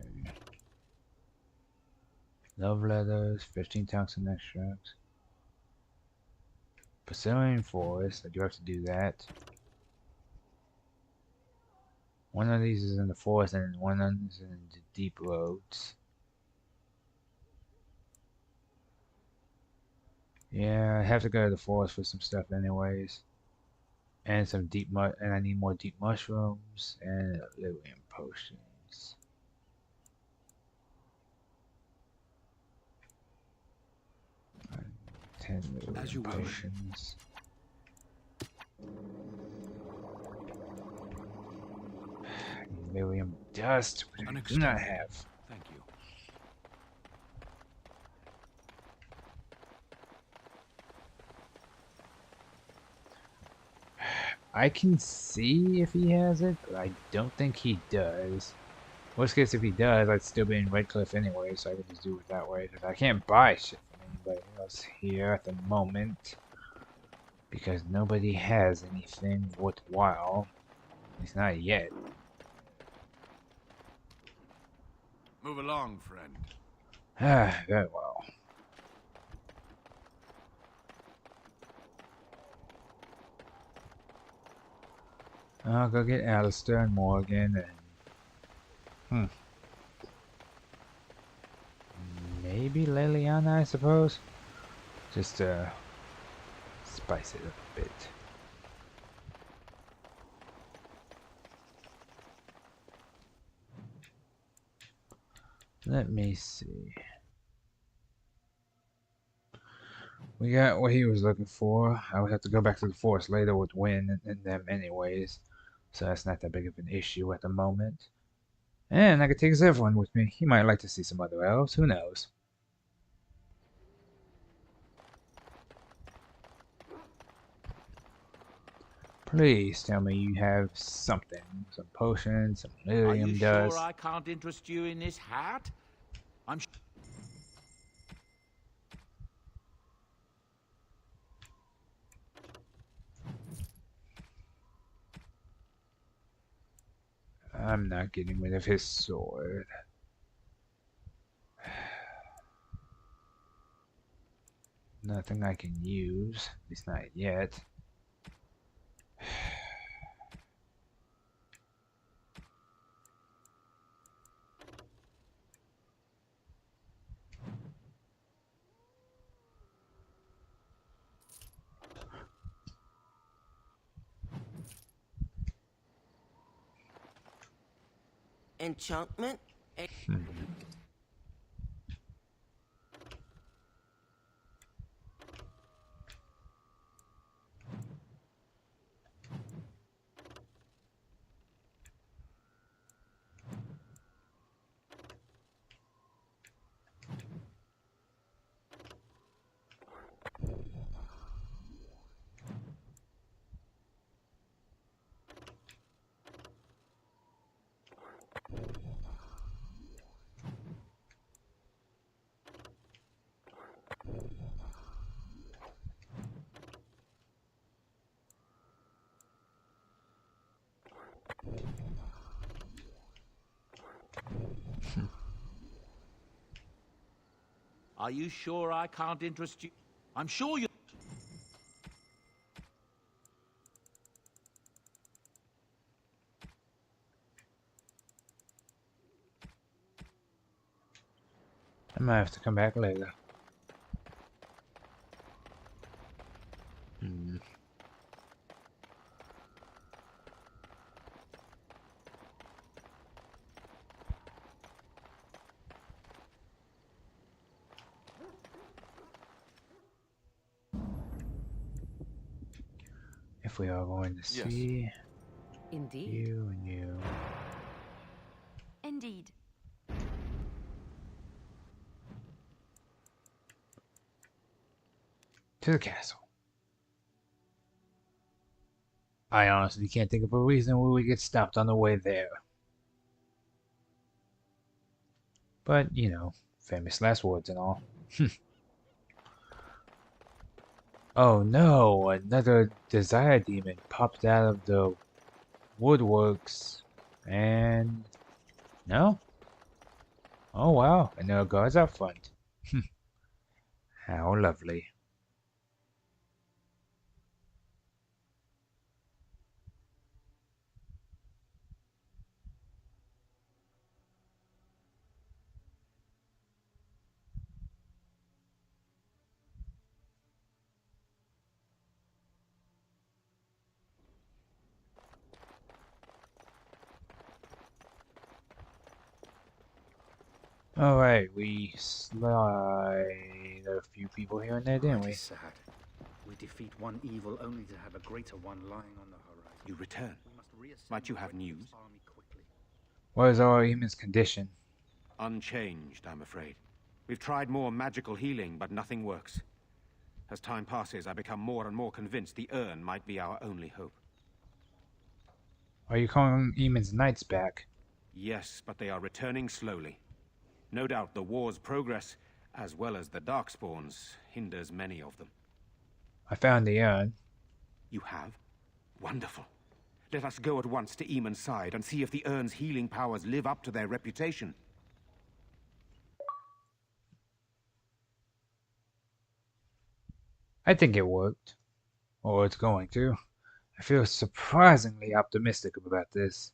Love letters, 15 tungsten extracts. Pursuing forest, I do have to do that. One of these is in the forest and one of them is in the deep roads. Yeah, I have to go to the forest for some stuff anyways. And some and I need more deep mushrooms and lyrium potions. And 10 lyrium potions. Lyrium dust, which I do not have. Thank you. I can see if he has it, but I don't think he does. Worst case, if he does, I'd still be in Redcliffe anyway, so I could just do it that way. Because I can't buy shit from anybody else here at the moment. Because nobody has anything worthwhile. At least not yet. Move along, friend. Ah, very well. I'll go get Alistair and Morgan and... maybe Liliana, I suppose? Just to spice it up a bit. Let me see. We got what he was looking for. I would have to go back to the forest later with Wynn and them anyways. So that's not that big of an issue at the moment. And I could take Zevlin with me. He might like to see some other elves. Who knows? Please tell me you have something. Some potions, some Are you lyrium dust. sure I can't interest you in this hat? I'm I'm not getting rid of his sword. Nothing I can use. At least not yet. Enchantment? Are you sure I can't interest you? I'm sure you... I might have to come back later. If we are going to see Indeed. you and you. Indeed. To the castle. I honestly can't think of a reason why we get stopped on the way there. But, you know, famous last words and all. Oh no, another desire demon popped out of the woodworks. And... no? Oh wow, and there are guards out front. How lovely. Alright, we slide a few people here and there, didn't we? Sad. We defeat one evil only to have a greater one lying on the horizon. You return. We must reassemble Might you have Wycliffe's news? army quickly. What is our human's condition? Unchanged, I'm afraid. We've tried more magical healing, but nothing works. As time passes, I become more and more convinced the urn might be our only hope. Are you calling Eamon's knights back? Yes, but they are returning slowly. No doubt the war's progress, as well as the Darkspawns, hinders many of them. I found the urn. You have? Wonderful. Let us go at once to Eamon's side and see if the urn's healing powers live up to their reputation. I think it worked. Or it's going to. I feel surprisingly optimistic about this.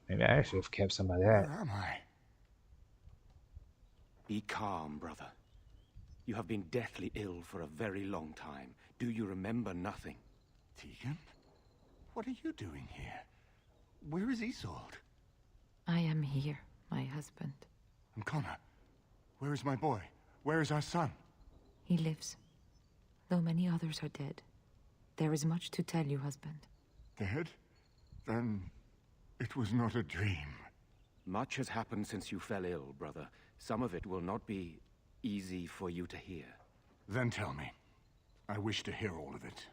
Maybe I should have kept some of that. Where am I? Be calm, brother. You have been deathly ill for a very long time. Do you remember nothing? Tegan? What are you doing here? Where is Isolde? I am here, my husband. And Connor? Where is my boy? Where is our son? He lives, though many others are dead. There is much to tell you, husband. Dead? Then it was not a dream. Much has happened since you fell ill, brother. Some of it will not be easy for you to hear. Then tell me. I wish to hear all of it.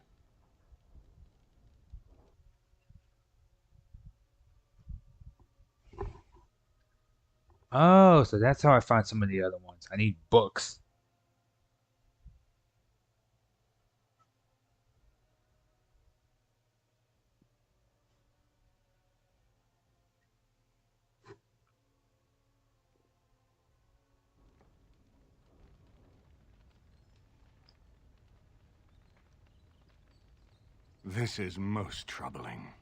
Oh, so that's how I find some of the other ones. I need books. This is most troubling.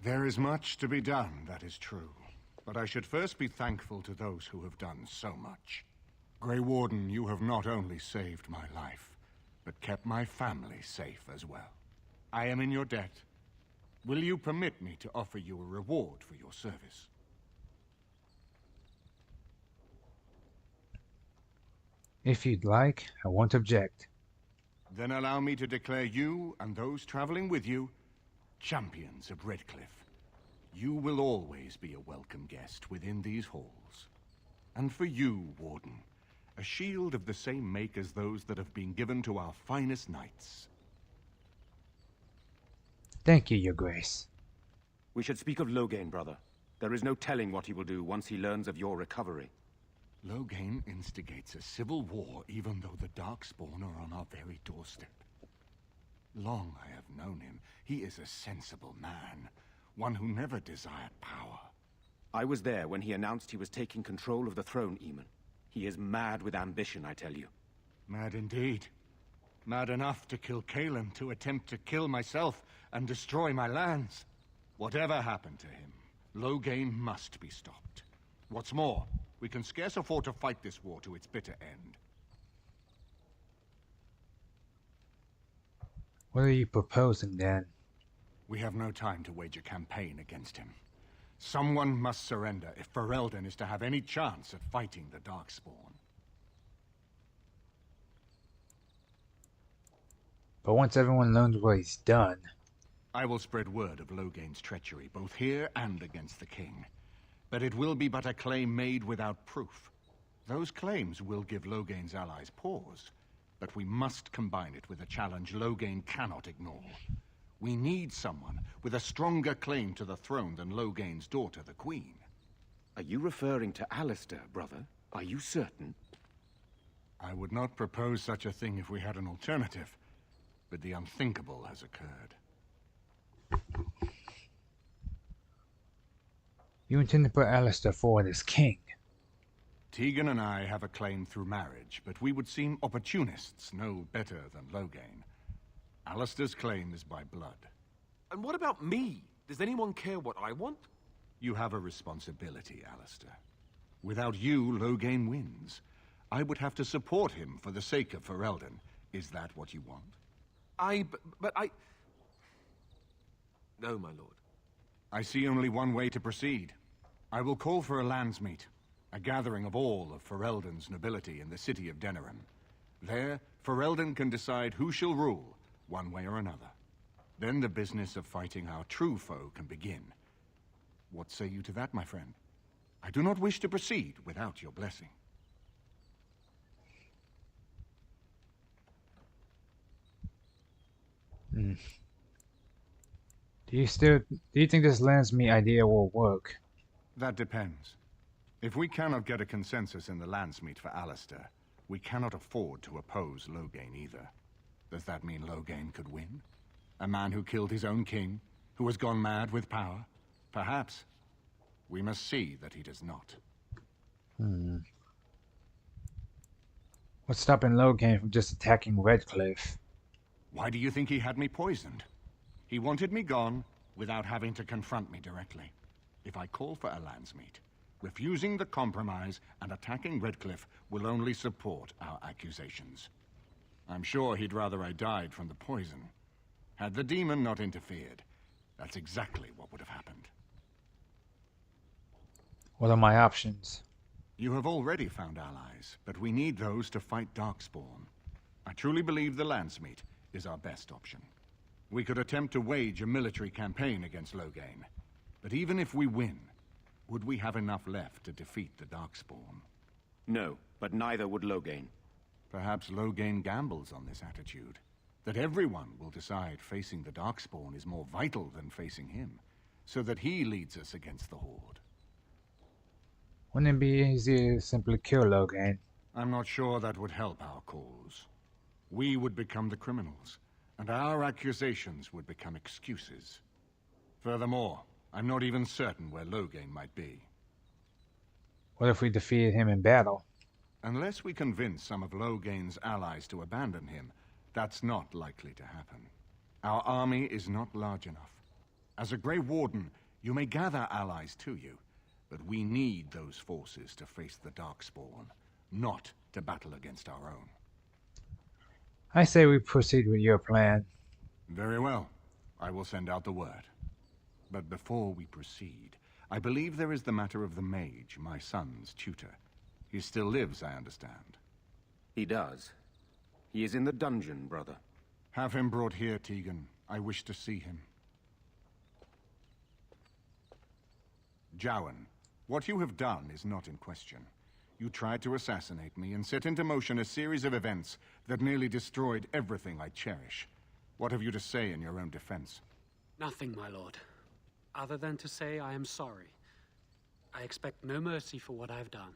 There is much to be done, that is true. But I should first be thankful to those who have done so much. Grey Warden, you have not only saved my life, but kept my family safe as well. I am in your debt. Will you permit me to offer you a reward for your service? If you'd like, I won't object. Then allow me to declare you and those traveling with you champions of Redcliffe. You will always be a welcome guest within these halls. And for you, Warden, a shield of the same make as those that have been given to our finest knights. Thank you, Your Grace. We should speak of Loghain, brother. There is no telling what he will do once he learns of your recovery. Loghain instigates a civil war even though the Darkspawn are on our very doorstep. Long I have known him. He is a sensible man, one who never desired power. I was there when he announced he was taking control of the throne, Eamon. He is mad with ambition, I tell you. Mad indeed. Mad enough to kill Cailan, to attempt to kill myself and destroy my lands. Whatever happened to him, Loghain must be stopped. What's more, we can scarce afford to fight this war to its bitter end. What are you proposing, then? We have no time to wage a campaign against him. Someone must surrender if Ferelden is to have any chance at fighting the Darkspawn. But once everyone learns what he's done... I will spread word of Loghain's treachery, both here and against the king. But it will be but a claim made without proof. Those claims will give Loghain's allies pause, but we must combine it with a challenge Loghain cannot ignore. We need someone with a stronger claim to the throne than Loghain's daughter, the Queen. Are you referring to Alistair, brother? Are you certain? I would not propose such a thing if we had an alternative, but the unthinkable has occurred. You intend to put Alistair forward as king? Tegan and I have a claim through marriage, but we would seem opportunists no better than Loghain. Alistair's claim is by blood. And what about me? Does anyone care what I want? You have a responsibility, Alistair. Without you, Loghain wins. I would have to support him for the sake of Ferelden. Is that what you want? But I... No, my lord. I see only one way to proceed. I will call for a landsmeet, a gathering of all of Ferelden's nobility in the city of Denerim. There, Ferelden can decide who shall rule, one way or another. Then the business of fighting our true foe can begin. What say you to that, my friend? I do not wish to proceed without your blessing. Hmm. Do you think this Landsmeet idea will work? That depends. If we cannot get a consensus in the Landsmeet for Alistair, we cannot afford to oppose Loghain either. Does that mean Loghain could win? A man who killed his own king, who has gone mad with power? Perhaps. We must see that he does not. What's stopping Loghain from just attacking Redcliffe? Why do you think he had me poisoned? He wanted me gone without having to confront me directly. If I call for a landsmeet, refusing the compromise and attacking Redcliffe will only support our accusations. I'm sure he'd rather I died from the poison. Had the demon not interfered, that's exactly what would have happened. What are my options? You have already found allies, but we need those to fight Darkspawn. I truly believe the landsmeet is our best option. We could attempt to wage a military campaign against Loghain, but even if we win, would we have enough left to defeat the Darkspawn? No, but neither would Loghain. Perhaps Loghain gambles on this attitude, that everyone will decide facing the Darkspawn is more vital than facing him, so that he leads us against the Horde. Wouldn't it be easier to simply kill Loghain? I'm not sure that would help our cause. We would become the criminals, and our accusations would become excuses. Furthermore, I'm not even certain where Loghain might be. What if we defeated him in battle? Unless we convince some of Loghain's allies to abandon him, that's not likely to happen. Our army is not large enough. As a Grey Warden, you may gather allies to you, but we need those forces to face the Darkspawn, not to battle against our own. I say we proceed with your plan. Very well. I will send out the word. But before we proceed, I believe there is the matter of the mage, my son's tutor. He still lives, I understand. He does. He is in the dungeon, brother. Have him brought here, Tegan. I wish to see him. Jowan, what you have done is not in question. You tried to assassinate me and set into motion a series of events that nearly destroyed everything I cherish. What have you to say in your own defense? Nothing, my lord. Other than to say I am sorry. I expect no mercy for what I've done.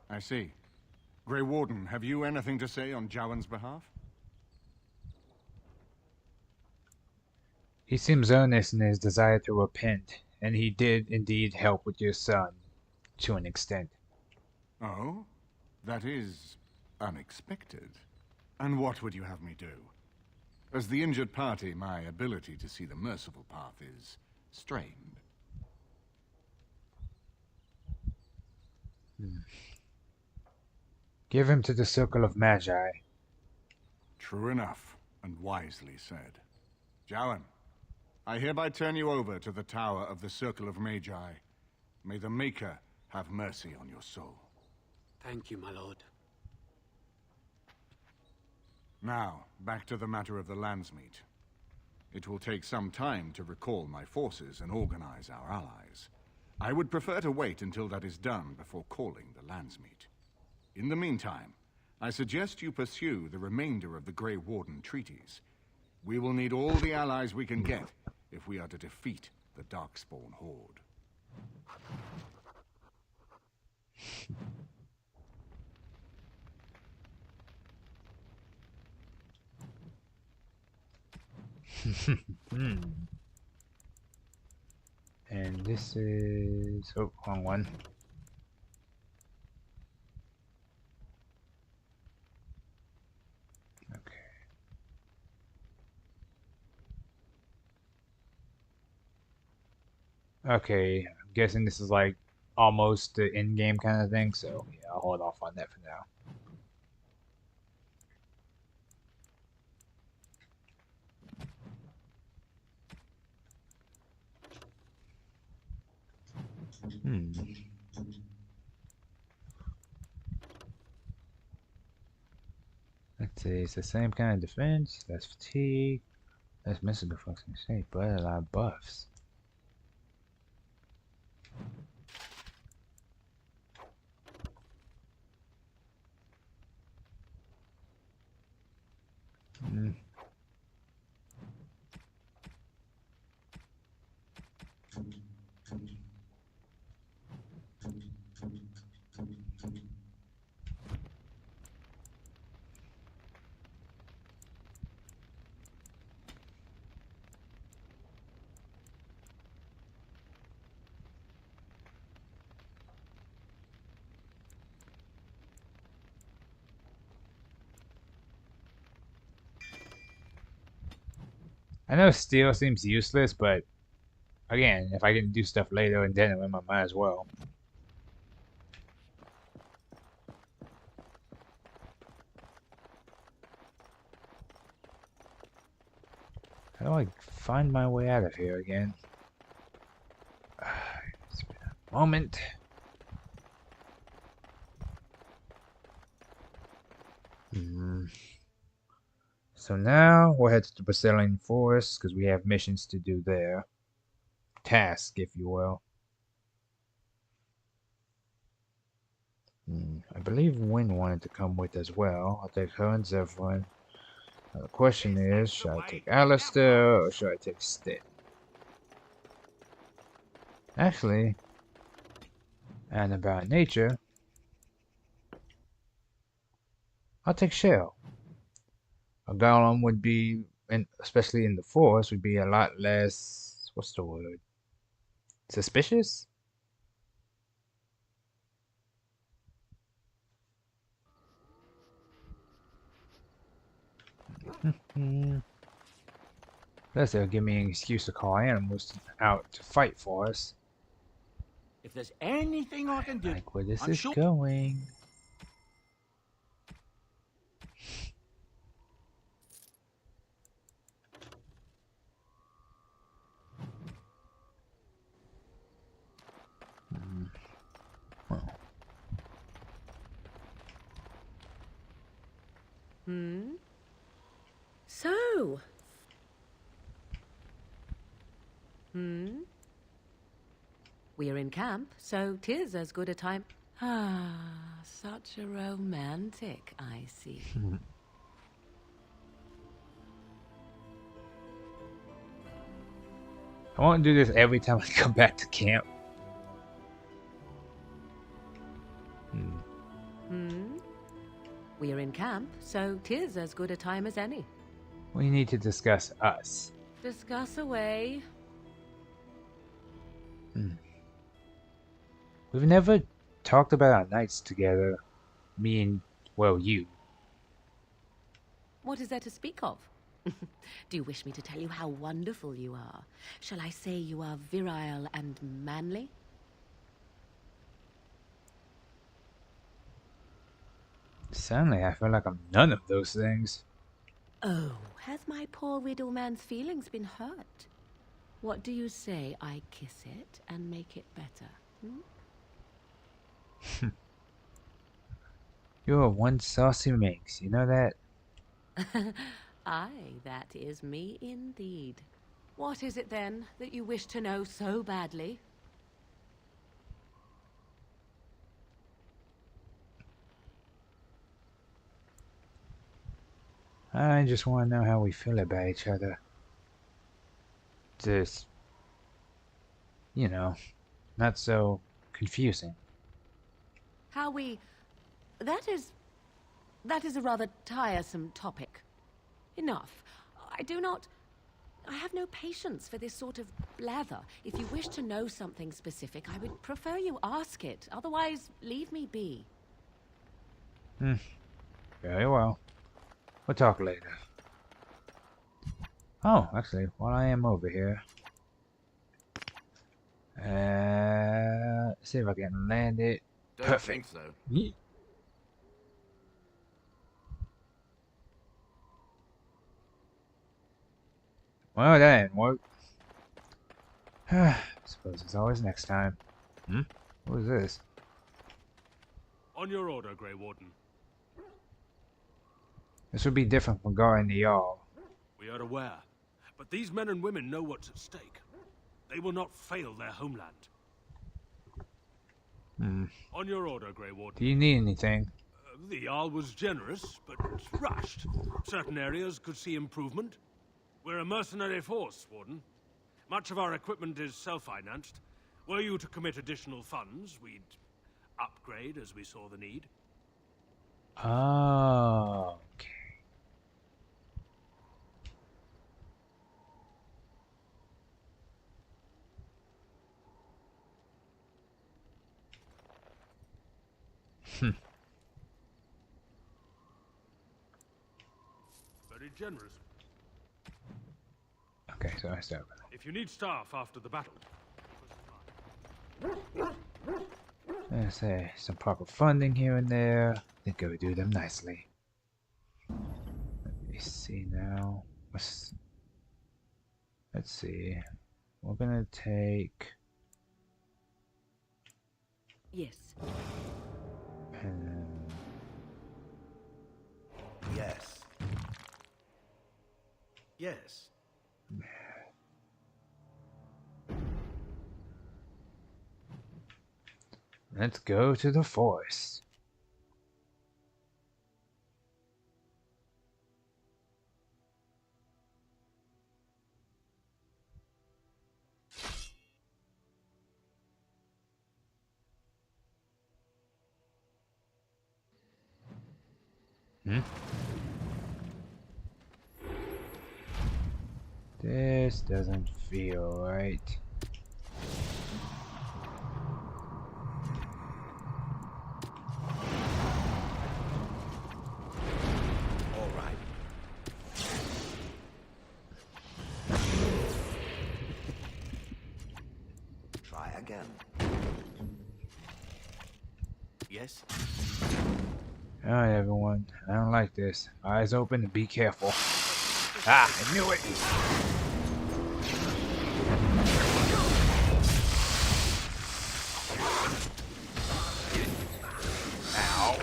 I see. Grey Warden, have you anything to say on Jowan's behalf? He seems earnest in his desire to repent, and he did indeed help with your son, to an extent. Oh? That is unexpected. And what would you have me do? As the injured party, my ability to see the merciful path is strained. Give him to the Circle of Magi. True enough, and wisely said. Jowan, I hereby turn you over to the Tower of the Circle of Magi. May the Maker have mercy on your soul. Thank you, my lord. Now, back to the matter of the landsmeet. It will take some time to recall my forces and organize our allies. I would prefer to wait until that is done before calling the landsmeet. In the meantime, I suggest you pursue the remainder of the Grey Warden treaties. We will need all the allies we can get if we are to defeat the Darkspawn Horde. And this is... oh, wrong one. Okay, I'm guessing this is like almost the end game kind of thing, so yeah, I'll hold off on that for now. Let's see, it's the same kind of defense. That's fatigue. That's missing the fucking shape, but a lot of buffs. I know steel seems useless, but again, if I can do stuff later and then I might as well. How do I find my way out of here again? It's been a moment. So now we'll head to the Brazilian Forest because we have missions to do there. Task, if you will. I believe Wynn wanted to come with as well. I'll take her and Zevran. Now the question is, should I take Alistair or should I take Stitt? Actually, and about nature, I'll take Shell. A golem would be, and especially in the forest, would be a lot less, what's the word? Suspicious? Plus, they'll give me an excuse to call animals out to fight for us. If there's anything I can do, like where this I'm is sure... going. So. We're in camp, so 'tis as good a time. Ah, such a romantic, I see. I won't do this every time I come back to camp. We're in camp, so 'tis as good a time as any. We need to discuss us. Discuss away. We've never talked about our nights together. Me and, well, you. What is there to speak of? Do you wish me to tell you how wonderful you are? Shall I say you are virile and manly? Suddenly, I feel like I'm none of those things. Oh, has my poor widow man's feelings been hurt? What do you say I kiss it and make it better? You're one saucy minx, you know that? Aye, that is me indeed. What is it then that you wish to know so badly? I just want to know how we feel about each other. Just, you know, not so confusing. How we... That is a rather tiresome topic. Enough. I have no patience for this sort of blather. If you wish to know something specific, I would prefer you ask it. Otherwise, leave me be. Very well. We'll talk later. Oh, actually, while I am over here, see if I can land it. Don't think so. Well, that didn't work. Suppose it's always next time. Hmm? What is this? On your order, Grey Warden. This would be different from guarding the Jarl. We are aware, but these men and women know what's at stake. They will not fail their homeland. Hmm. On your order, Grey Warden. Do you need anything? The Jarl was generous, but rushed. Certain areas could see improvement. We're a mercenary force, Warden. Much of our equipment is self-financed. Were you to commit additional funds, we'd upgrade as we saw the need. Oh, okay. Very generous. Okay, so I start. If you need staff after the battle. Let's say some proper funding here and there. I think I would do them nicely. Let me see now. Let's see. We're gonna take. Yes. Yes. Yes. Let's go to the forest. Hmm? This doesn't feel right. All right. Try again. Yes? Alright, everyone. I don't like this. Eyes open and be careful. Ah, I knew it! Ow.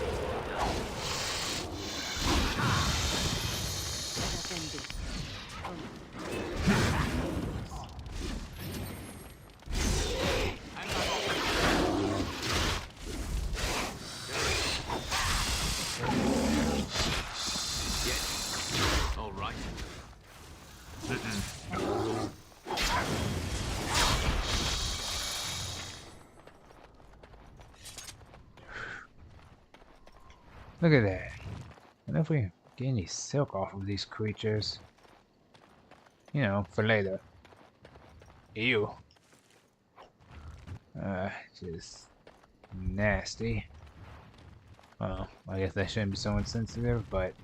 All right. Look at that. I wonder if we can get any silk off of these creatures. You know, for later. Ew. Just nasty. Well, I guess that shouldn't be so insensitive, but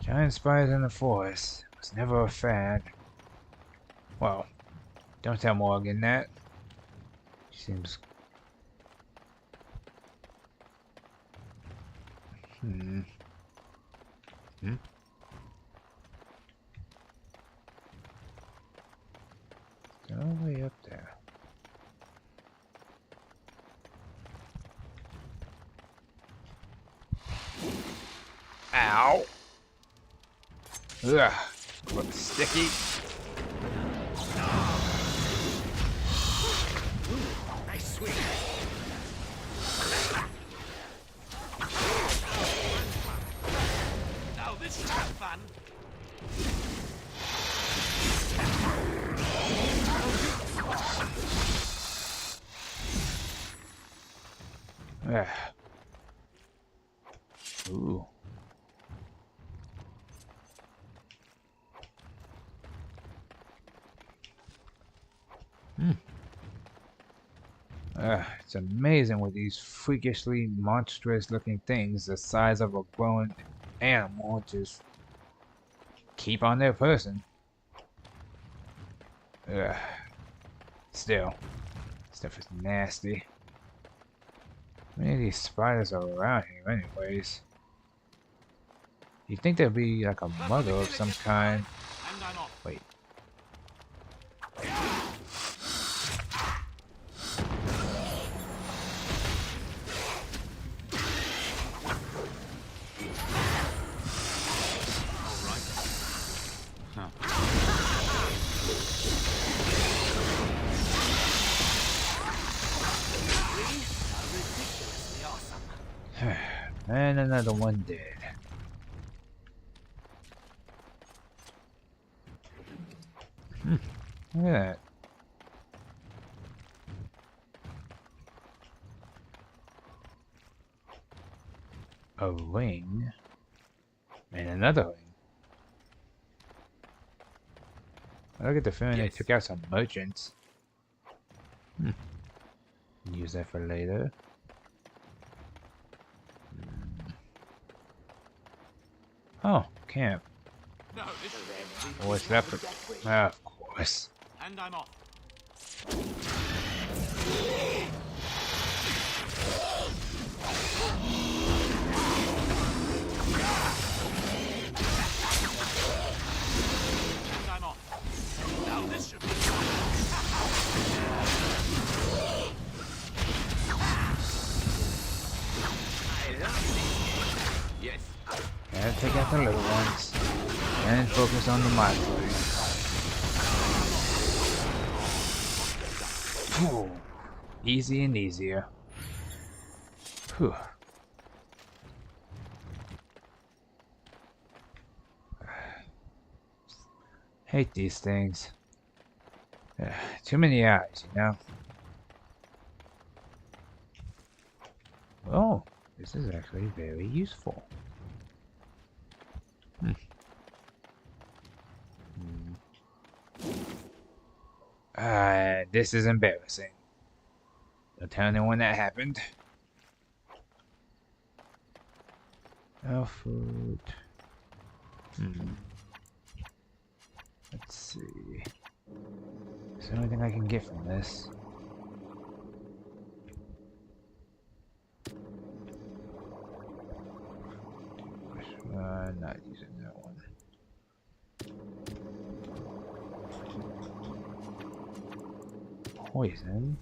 giant spiders in the forest was never a fad. Well, don't tell Morgan that. She seems... Hmm. All the way up there. Ow! Ugh, looks sticky. Nice swing. Now this is fun. Ugh. Ooh. It's amazing what these freakishly monstrous looking things the size of a grown animal just keep on their person. Still, stuff is nasty. How many of these spiders are around here anyways? You'd think there'd be like a mother of some kind. Wait. And another one dead. Look at that. A ring. And another ring. I get the feeling they took out some merchants. Use that for later. Oh, camp. No, this is What's that for? Of course. And I'm off. And I'm off. Now this should be Yes. Gotta take out the little ones. And focus on the micro. Easy and easier. Whew. Hate these things. Too many eyes, you know? Oh, this is actually very useful. This is embarrassing. Don't tell anyone that happened. Oh, food. Let's see. Is there anything I can get from this? Not using that one. Poison.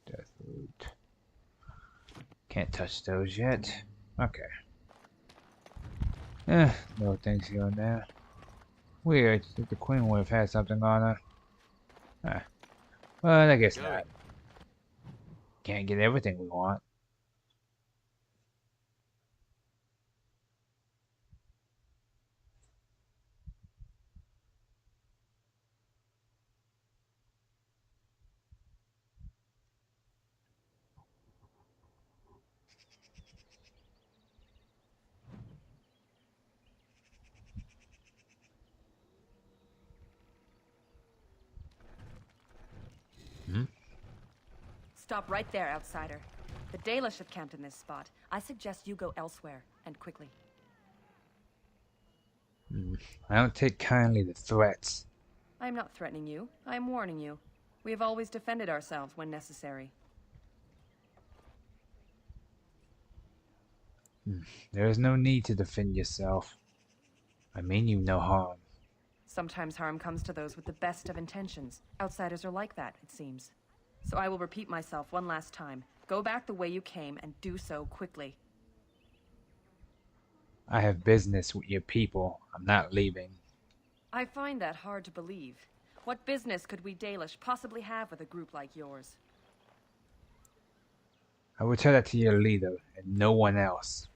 Death root. Can't touch those yet. Okay. No things here and there. Weird. I think the queen would have had something on her. Well, I guess not. Can't get everything we want. Stop right there, outsider. The Dalish have camped in this spot. I suggest you go elsewhere, and quickly. I don't take kindly to threats. I am not threatening you. I am warning you. We have always defended ourselves when necessary. There is no need to defend yourself. I mean you no harm. Sometimes harm comes to those with the best of intentions. Outsiders are like that, it seems. So I will repeat myself one last time. Go back the way you came, and do so quickly. I have business with your people. I'm not leaving. I find that hard to believe. What business could we Dalish possibly have with a group like yours? I will tell that to your leader, and no one else.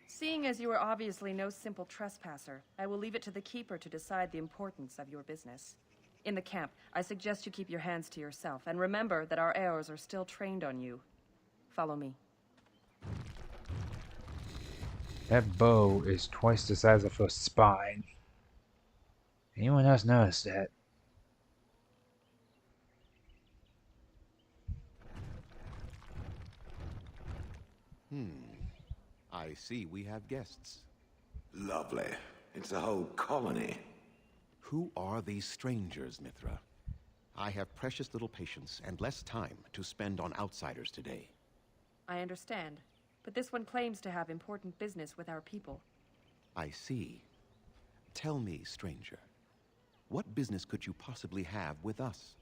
Seeing as you are obviously no simple trespasser, I will leave it to the Keeper to decide the importance of your business. In the camp, I suggest you keep your hands to yourself, and remember that our arrows are still trained on you. Follow me. That bow is twice the size of her spine. Anyone else notice that? I see we have guests. Lovely. It's a whole colony. Who are these strangers, Mithra? I have precious little patience and less time to spend on outsiders today. I understand, but this one claims to have important business with our people. I see. Tell me, stranger, what business could you possibly have with us?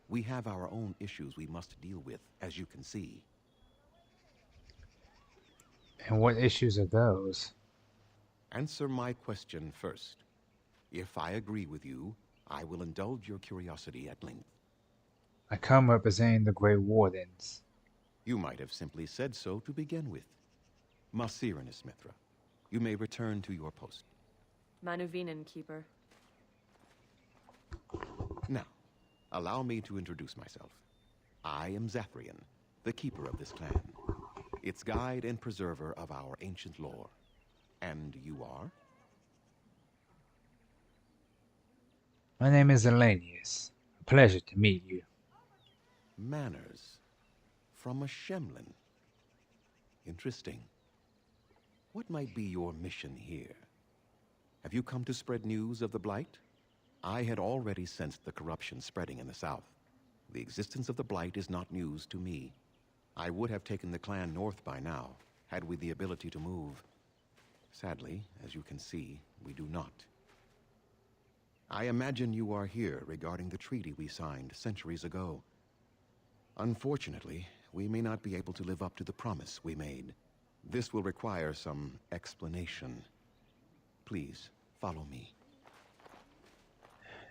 We have our own issues we must deal with, as you can see. And what issues are those? Answer my question first. If I agree with you, I will indulge your curiosity at length. I come representing the Grey Wardens. You might have simply said so to begin with. Masirinus Mithra, you may return to your post. Manuvinen, Keeper. Now, allow me to introduce myself. I am Zafrian, the keeper of this clan, its guide and preserver of our ancient lore. And you are? My name is Elenius. A pleasure to meet you. Manners. From a Shemlin. Interesting. What might be your mission here? Have you come to spread news of the Blight? I had already sensed the corruption spreading in the south. The existence of the Blight is not news to me. I would have taken the clan north by now, had we the ability to move. Sadly, as you can see, we do not. I imagine you are here regarding the treaty we signed centuries ago. Unfortunately, we may not be able to live up to the promise we made. This will require some explanation. Please, follow me.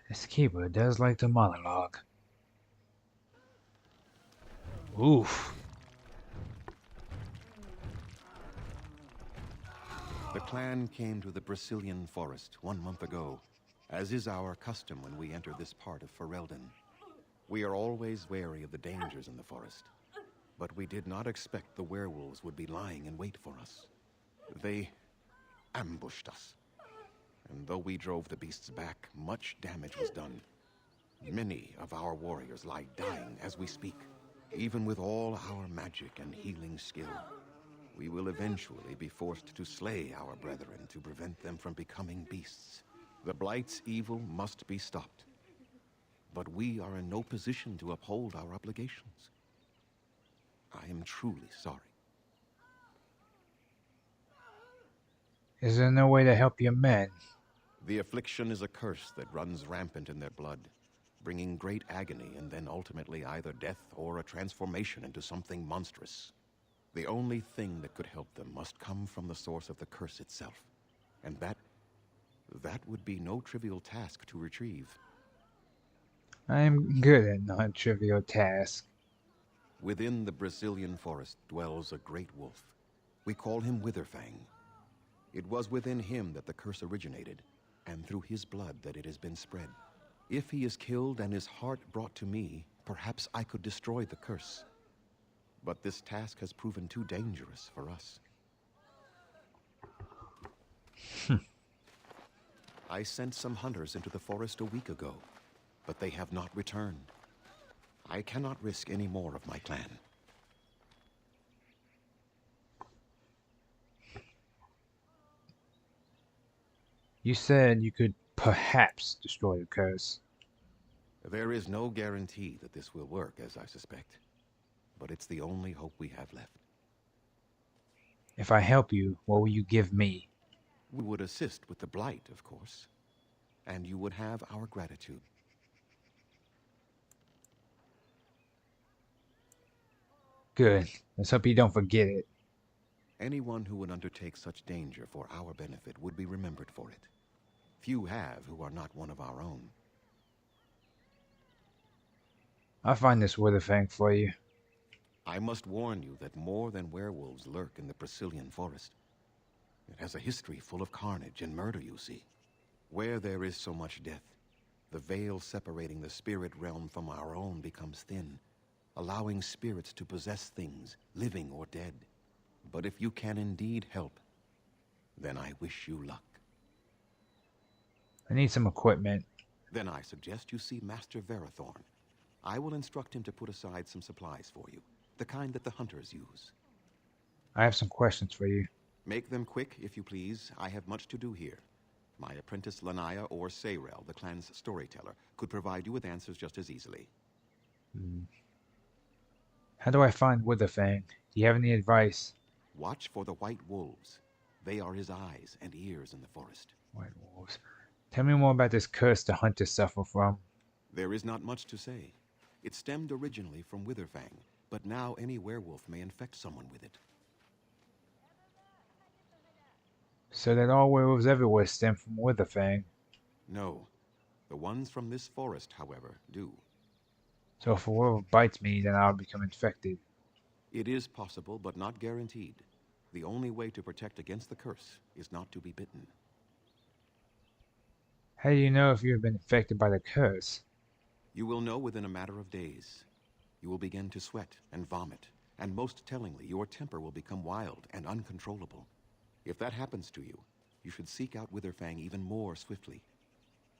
This keeper does like to monologue. Oof. The clan came to the Brazilian forest 1 month ago, as is our custom when we enter this part of Ferelden. We are always wary of the dangers in the forest, but we did not expect the werewolves would be lying in wait for us. They ambushed us, and though we drove the beasts back, much damage was done. Many of our warriors lie dying as we speak. Even with all our magic and healing skill, we will eventually be forced to slay our brethren to prevent them from becoming beasts. The Blight's evil must be stopped. But we are in no position to uphold our obligations. I am truly sorry. Is there no way to help your men? The affliction is a curse that runs rampant in their blood, bringing great agony and then ultimately either death or a transformation into something monstrous. The only thing that could help them must come from the source of the curse itself. And that would be no trivial task to retrieve. I am good at non-trivial tasks. Within the Brazilian forest dwells a great wolf. We call him Witherfang. It was within him that the curse originated, and through his blood that it has been spread. If he is killed and his heart brought to me, perhaps I could destroy the curse. But this task has proven too dangerous for us. I sent some hunters into the forest a week ago, but they have not returned. I cannot risk any more of my clan. You said you could perhaps destroy the curse. There is no guarantee that this will work, as I suspect. But it's the only hope we have left. If I help you, what will you give me? We would assist with the Blight, of course. And you would have our gratitude. Good. Let's hope you don't forget it. Anyone who would undertake such danger for our benefit would be remembered for it. Few have who are not one of our own. I'll find this Witherfang for you. I must warn you that more than werewolves lurk in the Brazilian forest. It has a history full of carnage and murder, you see. Where there is so much death, the veil separating the spirit realm from our own becomes thin, allowing spirits to possess things, living or dead. But if you can indeed help, then I wish you luck. I need some equipment. Then I suggest you see Master Verathorn. I will instruct him to put aside some supplies for you, the kind that the hunters use. I have some questions for you. Make them quick, if you please. I have much to do here. My apprentice Lanaya or Sayrel, the clan's storyteller, could provide you with answers just as easily. How do I find Witherfang? Do you have any advice? Watch for the white wolves. They are his eyes and ears in the forest. White wolves. Tell me more about this curse the hunters suffer from. There is not much to say. It stemmed originally from Witherfang, but now any werewolf may infect someone with it. So that all werewolves everywhere stem from Witherfang. No. The ones from this forest, however, do. So if a werewolf bites me, then I'll become infected. It is possible, but not guaranteed. The only way to protect against the curse is not to be bitten. How do you know if you have been affected by the curse? You will know within a matter of days. You will begin to sweat and vomit, and most tellingly, your temper will become wild and uncontrollable. If that happens to you, you should seek out Witherfang even more swiftly.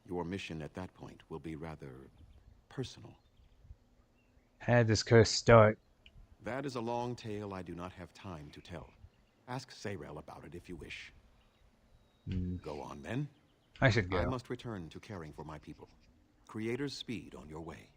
Your mission at that point will be rather personal. How did this curse start? That is a long tale I do not have time to tell. Ask Sayrel about it if you wish. Go on, then. I should go. I must return to caring for my people. Creator's speed on your way.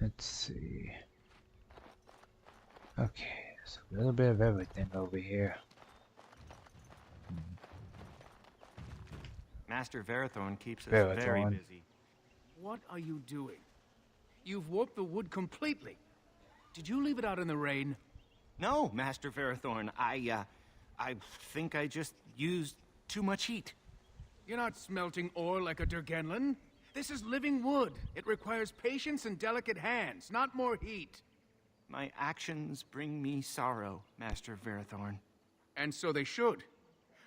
Let's see. Okay, there's a little bit of everything over here. Master Varathorn keeps us Varathorn. very busy. What are you doing? You've warped the wood completely. Did you leave it out in the rain? No, Master Varathorn. I think I just used too much heat. You're not smelting ore like a Durgenlin. This is living wood. It requires patience and delicate hands, not more heat. My actions bring me sorrow, Master Varathorn. And so they should.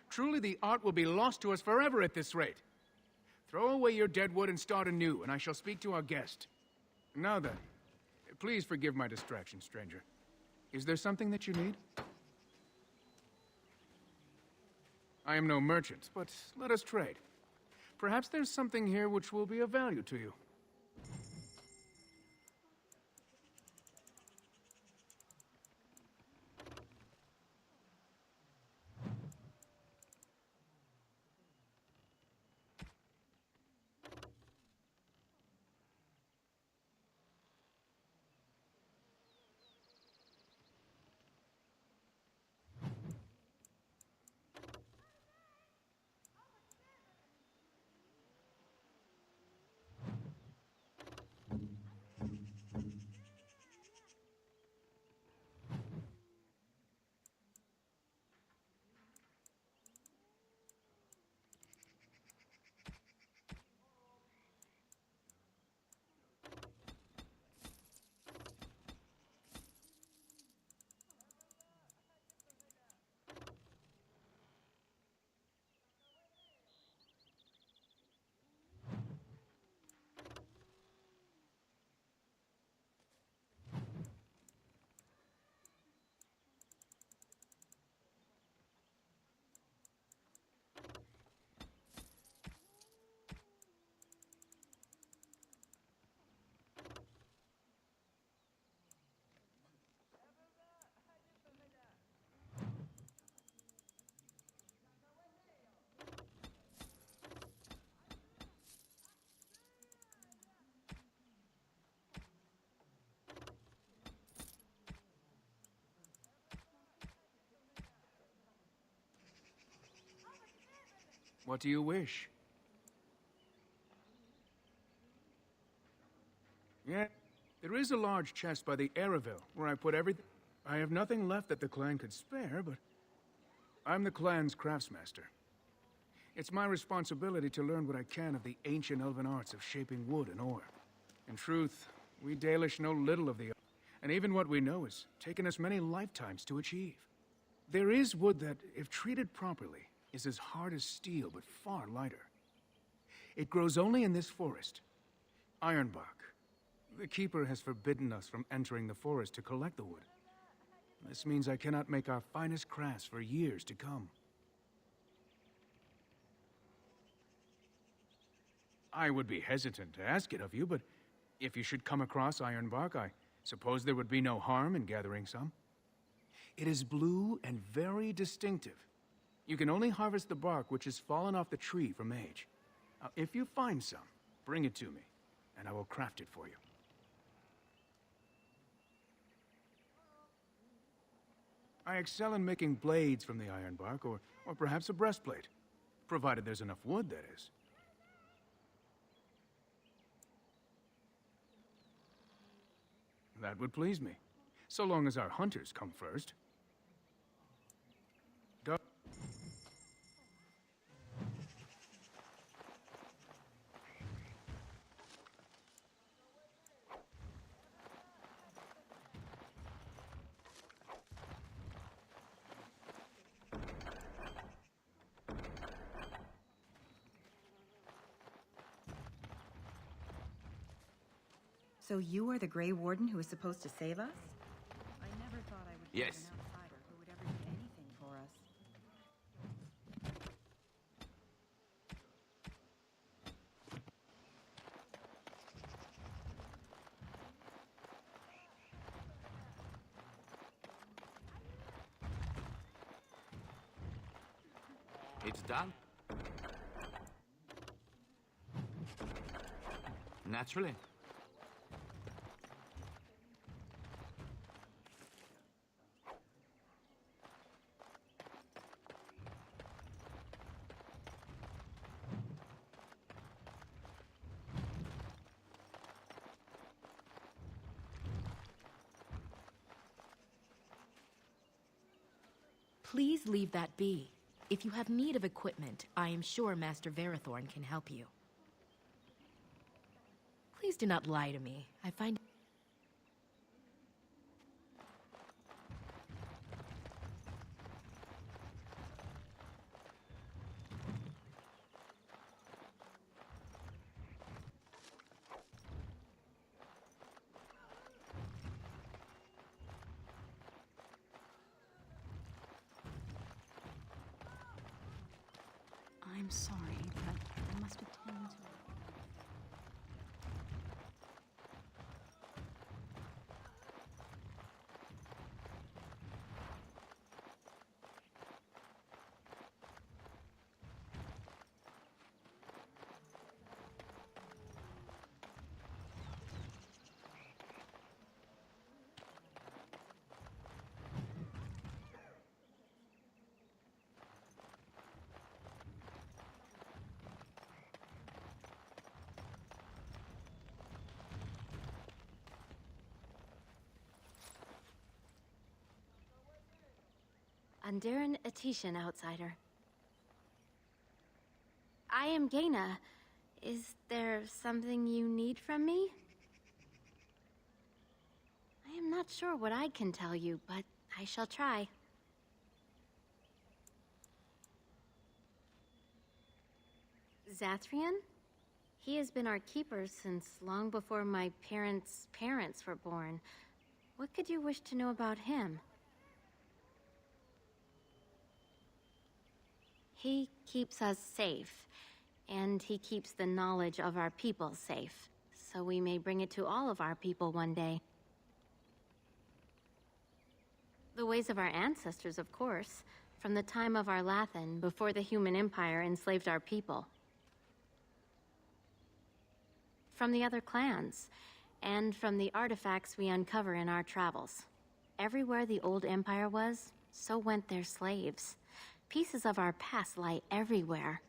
Truly, the art will be lost to us forever at this rate. Throw away your dead wood and start anew, and I shall speak to our guest. Now then, please forgive my distraction, stranger. Is there something that you need? I am no merchant, but let us trade. Perhaps there's something here which will be of value to you. What do you wish? Yeah, there is a large chest by the Araville, where I put everything. I have nothing left that the clan could spare, but I'm the clan's craftsmaster. It's my responsibility to learn what I can of the ancient elven arts of shaping wood and ore. In truth, we Dalish know little of the art, and even what we know has taken us many lifetimes to achieve. There is wood that, if treated properly, is as hard as steel, but far lighter. It grows only in this forest, Ironbark. The Keeper has forbidden us from entering the forest to collect the wood. This means I cannot make our finest crafts for years to come. I would be hesitant to ask it of you, but if you should come across Ironbark, I suppose there would be no harm in gathering some. It is blue and very distinctive. You can only harvest the bark which has fallen off the tree from age. Now, if you find some, bring it to me, and I will craft it for you. I excel in making blades from the ironbark, or perhaps a breastplate. Provided there's enough wood, that is. That would please me, so long as our hunters come first. So you are the Grey Warden who is supposed to save us? I never thought I would find Yes. an outsider who would ever do anything for us. It's done. Naturally. Please leave that be. If you have need of equipment, I am sure Master Verathorn can help you. Please do not lie to me. I find... I'm sorry, but I must attend to it. Andaran Atishan, outsider. I am Gaina. Is there something you need from me? I am not sure what I can tell you, but I shall try. Zathrian? He has been our keeper since long before my parents' parents were born. What could you wish to know about him? He keeps us safe, and he keeps the knowledge of our people safe, so we may bring it to all of our people one day. The ways of our ancestors, of course, from the time of our Lathan, before the human empire enslaved our people. From the other clans, and from the artifacts we uncover in our travels. Everywhere the old empire was, so went their slaves. Pieces of our past lie everywhere.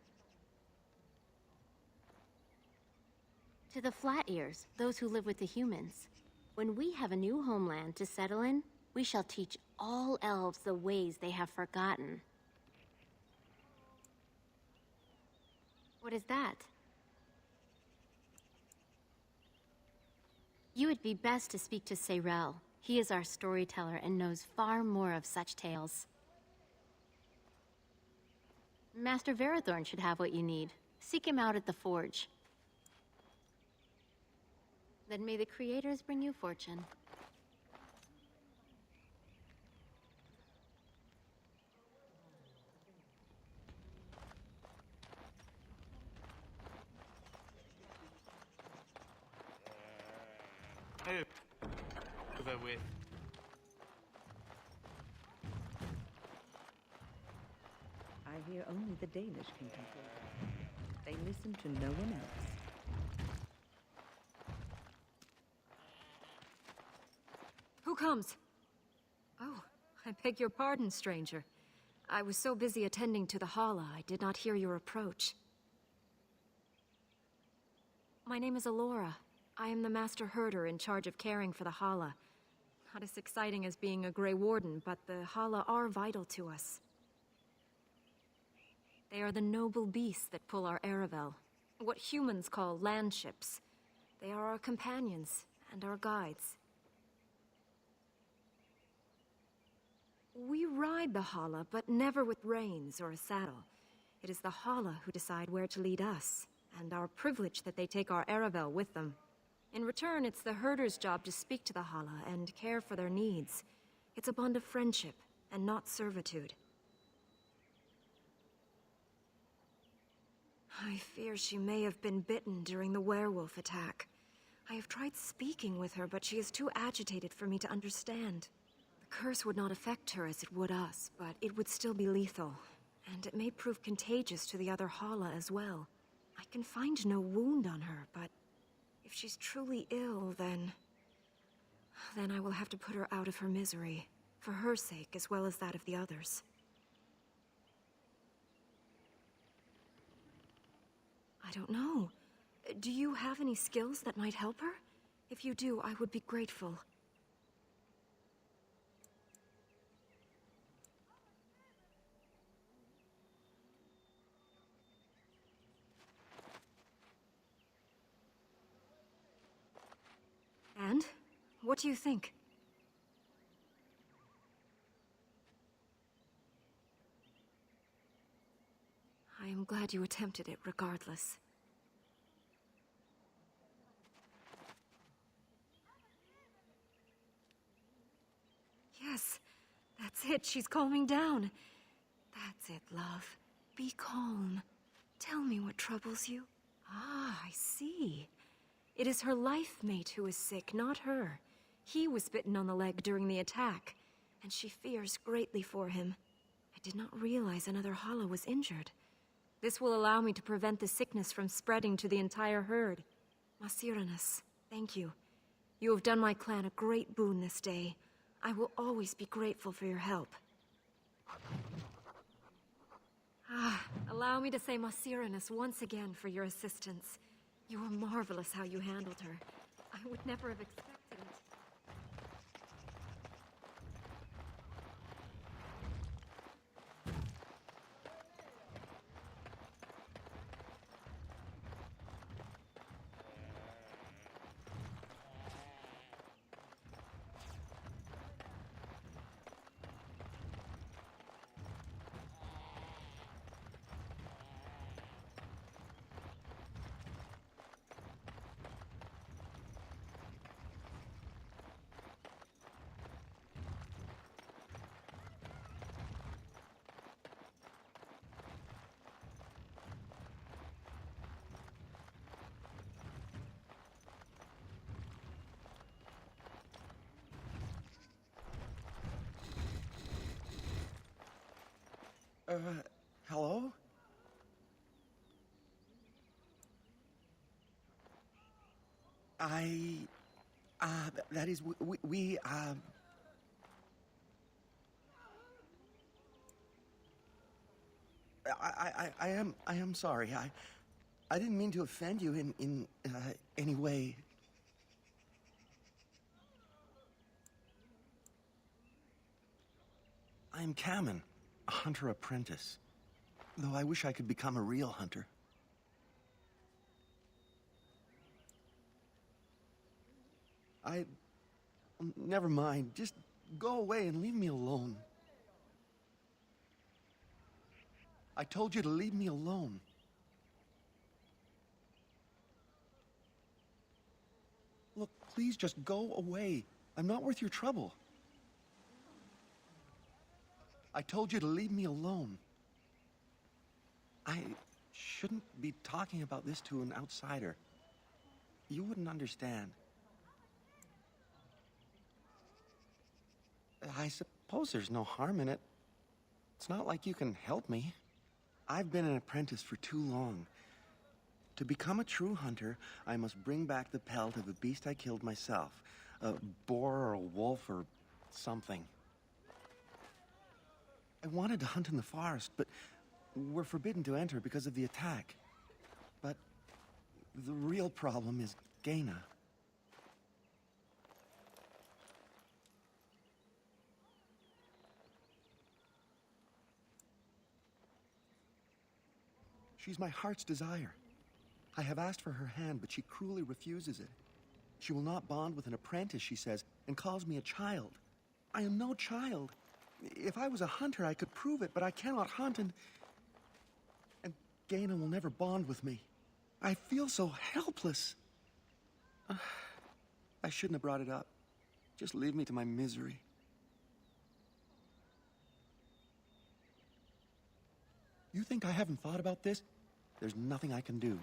To the Flat Ears, those who live with the humans, when we have a new homeland to settle in, we shall teach all elves the ways they have forgotten. What is that? You would be best to speak to Seyrel. He is our storyteller and knows far more of such tales. Master Verathorn should have what you need. Seek him out at the forge. Then may the creators bring you fortune. Over with. I hear only the Danish can control them. They listen to no one else. Who comes? Oh, I beg your pardon, stranger. I was so busy attending to the Hala, I did not hear your approach. My name is Alora. I am the Master Herder in charge of caring for the Hala. Not as exciting as being a Grey Warden, but the Hala are vital to us. They are the noble beasts that pull our Aravel, what humans call landships. They are our companions and our guides. We ride the Hala, but never with reins or a saddle. It is the Hala who decide where to lead us, and our privilege that they take our Aravel with them. In return, it's the herder's job to speak to the Hala and care for their needs. It's a bond of friendship, and not servitude. I fear she may have been bitten during the werewolf attack. I have tried speaking with her, but she is too agitated for me to understand. The curse would not affect her as it would us, but it would still be lethal. And it may prove contagious to the other Hala as well. I can find no wound on her, but if she's truly ill, then I will have to put her out of her misery, for her sake as well as that of the others. I don't know. Do you have any skills that might help her? If you do, I would be grateful. And? What do you think? I am glad you attempted it regardless. Yes, that's it. She's calming down. That's it, love. Be calm. Tell me what troubles you. Ah, I see. It is her life mate who is sick, not her. He was bitten on the leg during the attack, and she fears greatly for him. I did not realize another Hala was injured. This will allow me to prevent the sickness from spreading to the entire herd. Masiranus, thank you. You have done my clan a great boon this day. I will always be grateful for your help. Allow me to say Masiranus once again for your assistance. You were marvelous how you handled her. I would never have expected it. Hello? That is, I am sorry. I didn't mean to offend you in any way. I am Kamen, a hunter apprentice. Though I wish I could become a real hunter. Never mind. Just go away and leave me alone. I told you to leave me alone. Look, please just go away. I'm not worth your trouble. I told you to leave me alone. I shouldn't be talking about this to an outsider. You wouldn't understand. I suppose there's no harm in it. It's not like you can help me. I've been an apprentice for too long. To become a true hunter, I must bring back the pelt of a beast I killed myself. A boar or a wolf or something. I wanted to hunt in the forest, but we're forbidden to enter because of the attack. But the real problem is Gaina. She's my heart's desire. I have asked for her hand, but she cruelly refuses it. She will not bond with an apprentice, she says, and calls me a child. I am no child. If I was a hunter, I could prove it, but I cannot hunt, and Gaina will never bond with me. I feel so helpless. I shouldn't have brought it up. Just leave me to my misery. You think I haven't thought about this? There's nothing I can do.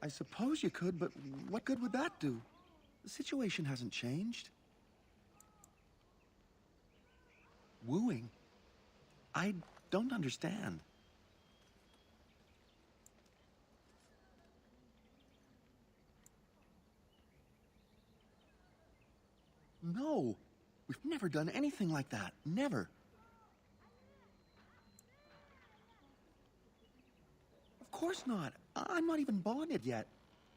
I suppose you could, but what good would that do? The situation hasn't changed. Wooing? I don't understand. No, we've never done anything like that. Never. Of course not. I'm not even bonded yet.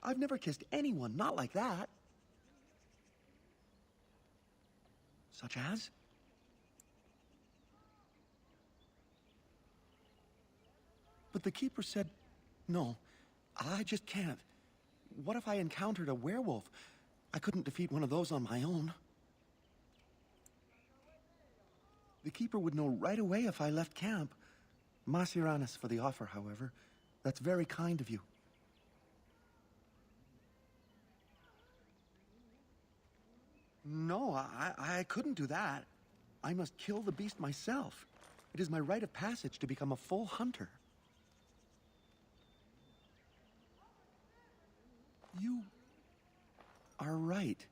I've never kissed anyone, not like that. Such as? But the Keeper said, no, I just can't. What if I encountered a werewolf? I couldn't defeat one of those on my own. The Keeper would know right away if I left camp. Masiranis for the offer, however. That's very kind of you. No, I couldn't do that. I must kill the beast myself. It is my rite of passage to become a full hunter. You are right.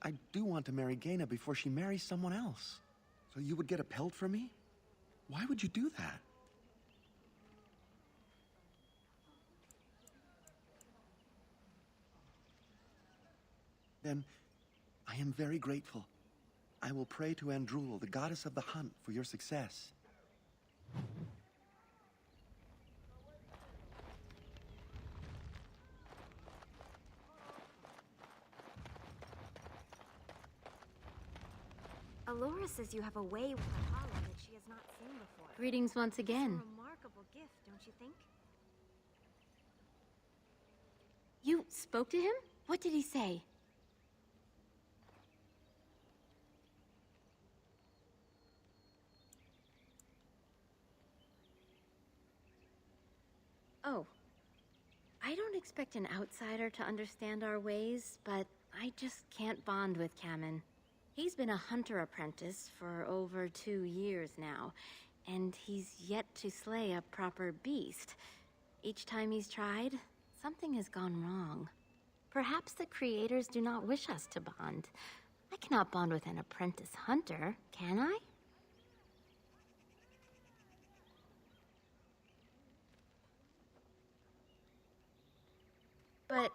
I do want to marry Gaina before she marries someone else. So you would get a pelt for me? Why would you do that? Then, I am very grateful. I will pray to Andrul, the goddess of the hunt, for your success. Alora says you have a way with the hollow that she has not seen before. Greetings once again. It's a remarkable gift, don't you think? You spoke to him? What did he say? Oh. I don't expect an outsider to understand our ways, but I just can't bond with Kamen. He's been a hunter apprentice for over 2 years now, and he's yet to slay a proper beast. Each time he's tried, something has gone wrong. Perhaps the creators do not wish us to bond. I cannot bond with an apprentice hunter, can I? But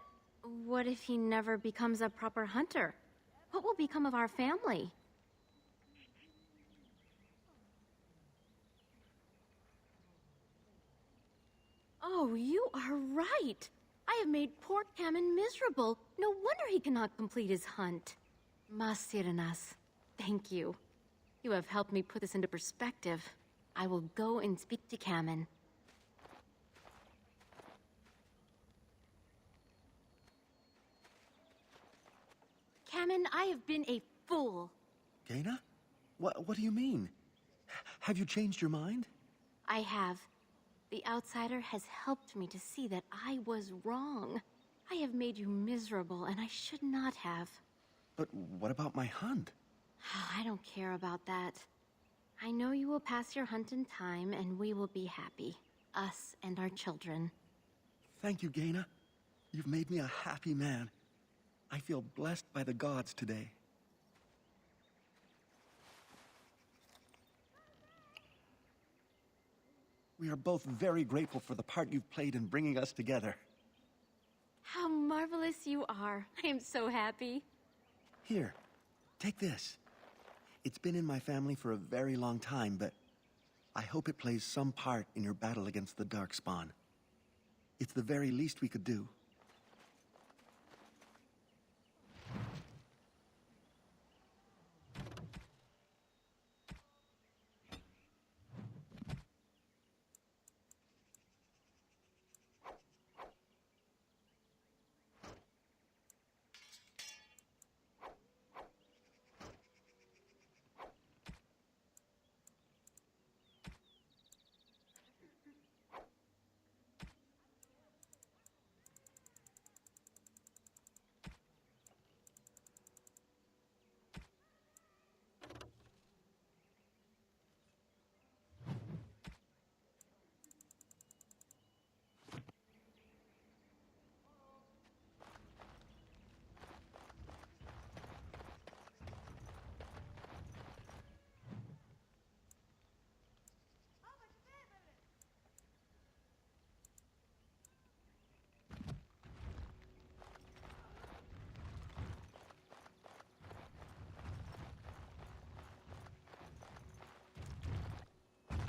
what if he never becomes a proper hunter? What will become of our family? Oh, you are right. I have made poor Kamen miserable. No wonder he cannot complete his hunt. Masiranas, thank you. You have helped me put this into perspective. I will go and speak to Kamen. Kamen, I have been a fool. Gaina? What do you mean? Have you changed your mind? I have. The outsider has helped me to see that I was wrong. I have made you miserable, and I should not have. But what about my hunt? I don't care about that. I know you will pass your hunt in time, and we will be happy. Us and our children. Thank you, Gaina. You've made me a happy man. I feel blessed by the gods today. We are both very grateful for the part you've played in bringing us together. How marvelous you are. I am so happy. Here, take this. It's been in my family for a very long time, but I hope it plays some part in your battle against the Darkspawn. It's the very least we could do.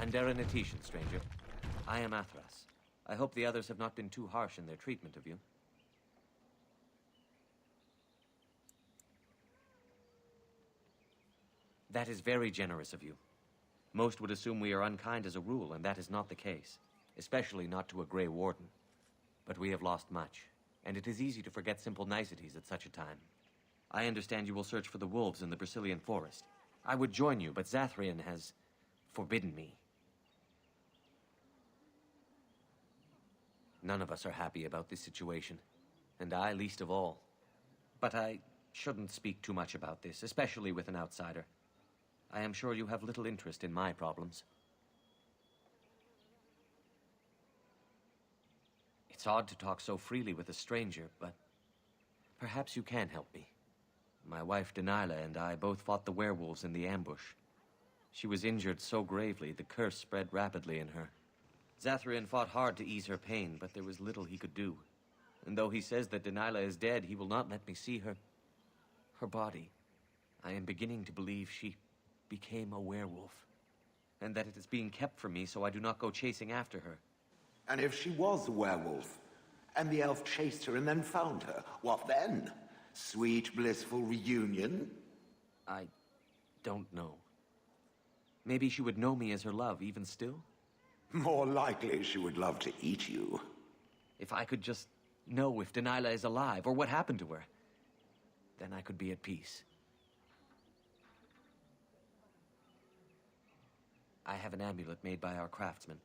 Andera Natishan, stranger. I am Athras. I hope the others have not been too harsh in their treatment of you. That is very generous of you. Most would assume we are unkind as a rule, and that is not the case. Especially not to a Grey Warden. But we have lost much, and it is easy to forget simple niceties at such a time. I understand you will search for the wolves in the Brazilian forest. I would join you, but Zathrian has forbidden me. None of us are happy about this situation, and I least of all. But I shouldn't speak too much about this, especially with an outsider. I am sure you have little interest in my problems. It's odd to talk so freely with a stranger, but perhaps you can help me. My wife Denilah and I both fought the werewolves in the ambush. She was injured so gravely, the curse spread rapidly in her. Zathrian fought hard to ease her pain, but there was little he could do. And though he says that Denilah is dead, he will not let me see her body. I am beginning to believe she became a werewolf, and that it is being kept from me so I do not go chasing after her. And if she was a werewolf, and the elf chased her and then found her, what then? Sweet, blissful reunion? I don't know. Maybe she would know me as her love, even still? More likely she would love to eat you. If I could just know if Denilah is alive, or what happened to her, then I could be at peace. I have an amulet made by our craftsman.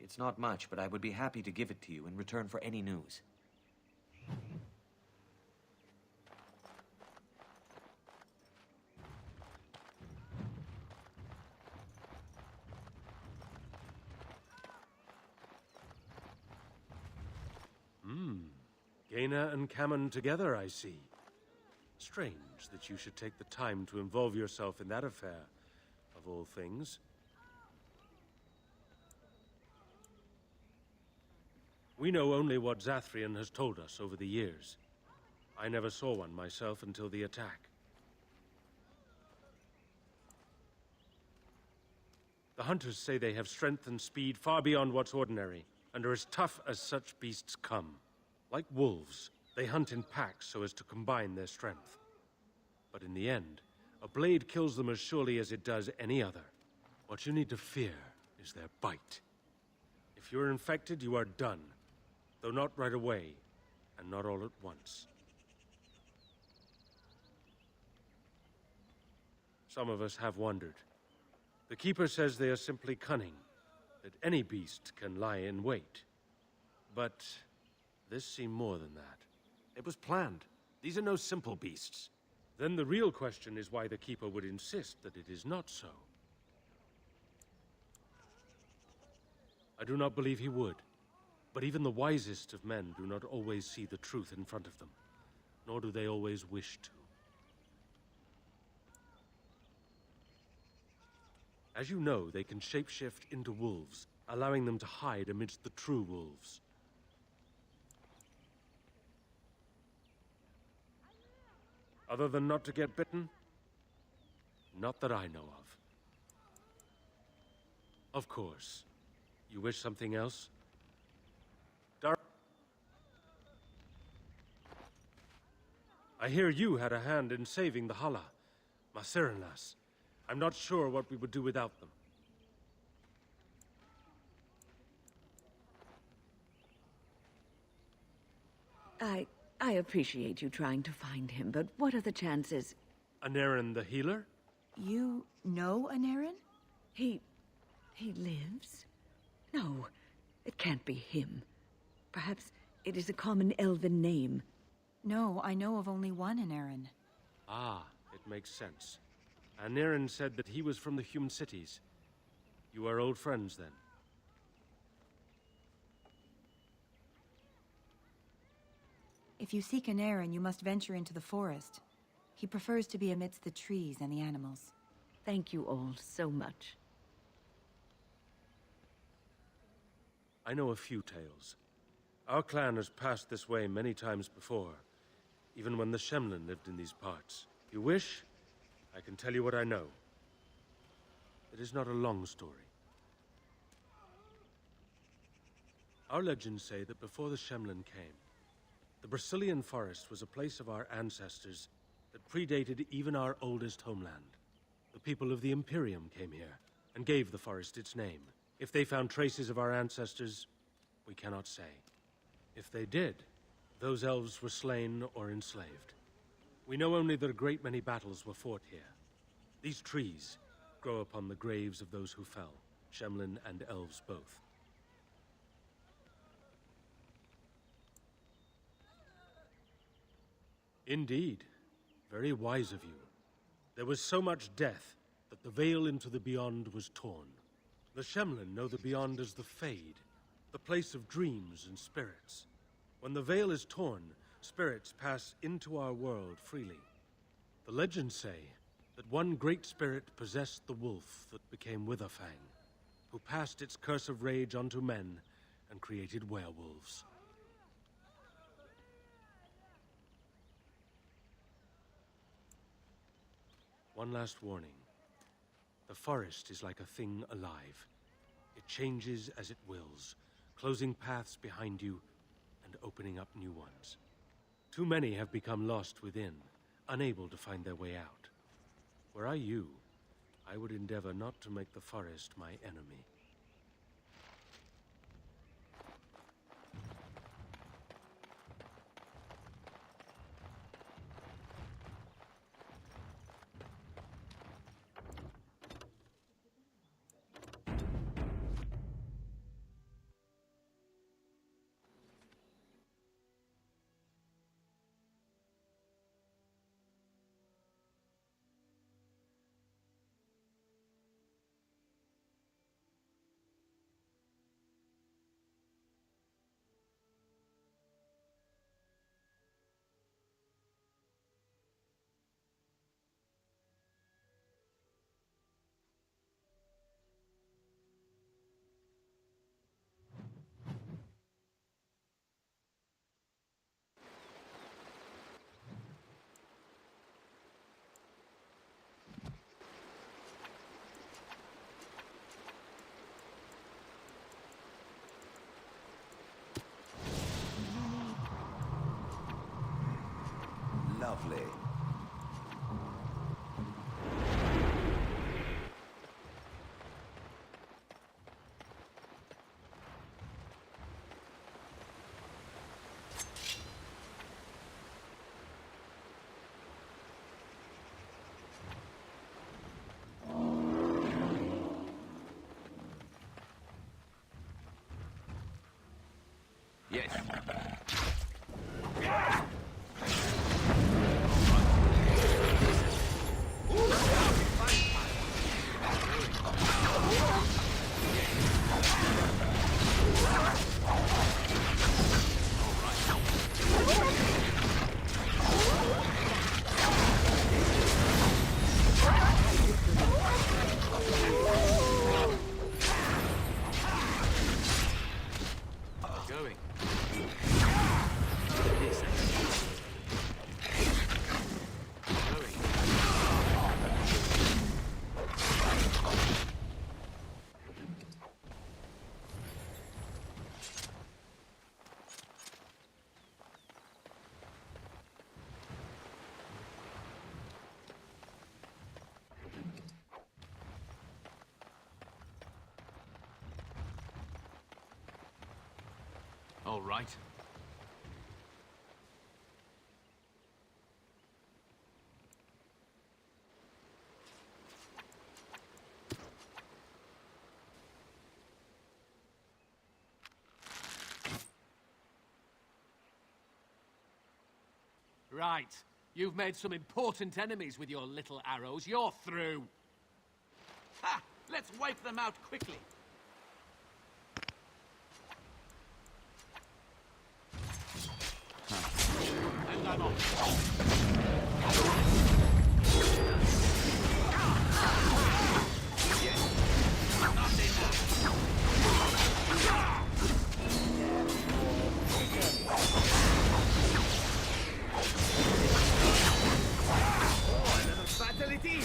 It's not much, but I would be happy to give it to you in return for any news. Gaina and Cammon together, I see. Strange that you should take the time to involve yourself in that affair, of all things. We know only what Zathrian has told us over the years. I never saw one myself until the attack. The hunters say they have strength and speed far beyond what's ordinary, and are as tough as such beasts come. Like wolves, they hunt in packs so as to combine their strength. But in the end, a blade kills them as surely as it does any other. What you need to fear is their bite. If you're infected, you are done. Though not right away, and not all at once. Some of us have wondered. The Keeper says they are simply cunning, that any beast can lie in wait. But this seemed more than that. It was planned. These are no simple beasts. Then the real question is why the Keeper would insist that it is not so. I do not believe he would. But even the wisest of men do not always see the truth in front of them, nor do they always wish to. As you know, they can shapeshift into wolves, allowing them to hide amidst the true wolves. Other than not to get bitten? Not that I know of. Of course. You wish something else? I hear you had a hand in saving the Hala, Masirinas. I'm not sure what we would do without them. I appreciate you trying to find him, but what are the chances? Anarin the healer? You know Anarin? He lives? No, it can't be him. Perhaps it is a common elven name. No, I know of only one Anarin. Ah, it makes sense. Anarin said that he was from the human cities. You are old friends, then? If you seek Anarin, you must venture into the forest. He prefers to be amidst the trees and the animals. Thank you all so much. I know a few tales. Our clan has passed this way many times before, even when the Shemlin lived in these parts. If you wish, I can tell you what I know. It is not a long story. Our legends say that before the Shemlin came, the Brazilian forest was a place of our ancestors that predated even our oldest homeland. The people of the Imperium came here and gave the forest its name. If they found traces of our ancestors, we cannot say. If they did, those elves were slain or enslaved. We know only that a great many battles were fought here. These trees grow upon the graves of those who fell, Shemlin and elves both. Indeed. Very wise of you. There was so much death that the veil into the Beyond was torn. The Shemlin know the Beyond as the Fade, the place of dreams and spirits. When the veil is torn, spirits pass into our world freely. The legends say that one great spirit possessed the wolf that became Witherfang, who passed its curse of rage onto men and created werewolves. One last warning. The forest is like a thing alive. It changes as it wills, closing paths behind you and opening up new ones. Too many have become lost within, unable to find their way out. Were I you, I would endeavor not to make the forest my enemy. Lovely. Yes. Going. All right. Right. You've made some important enemies with your little arrows. You're through. Ha! Let's wipe them out quickly. And I'm off. Fatality!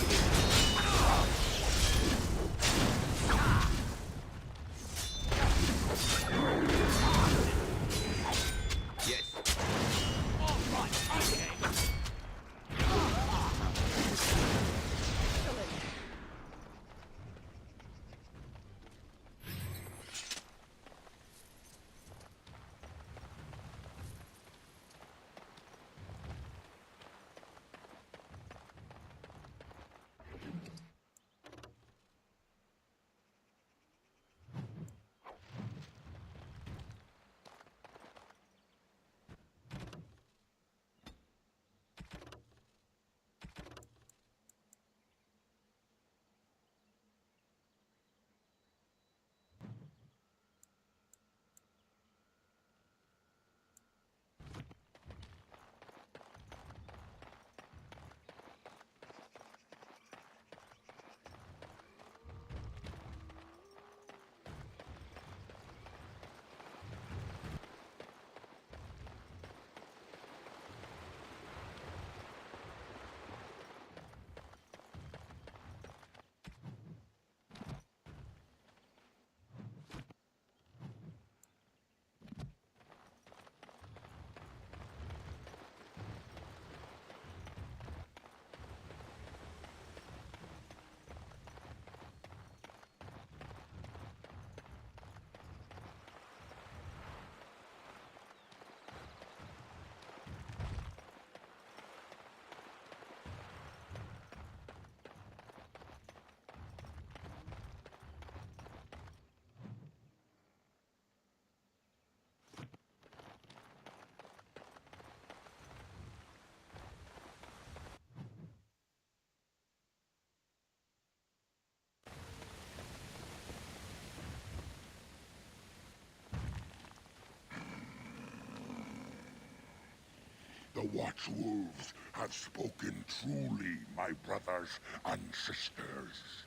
The Watchwolves have spoken truly, my brothers and sisters.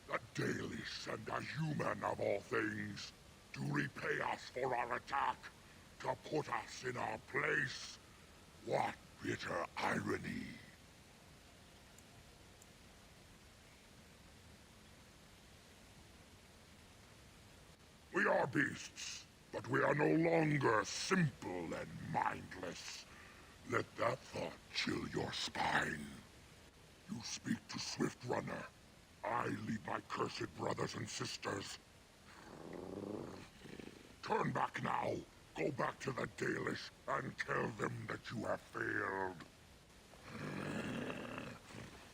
The Dalish send a human of all things to repay us for our attack, to put us in our place. What bitter irony. We are beasts, but we are no longer simple and mindless. Let that thought chill your spine. You speak to Swift Runner. I lead my cursed brothers and sisters. Turn back now. Go back to the Dalish and tell them that you have failed.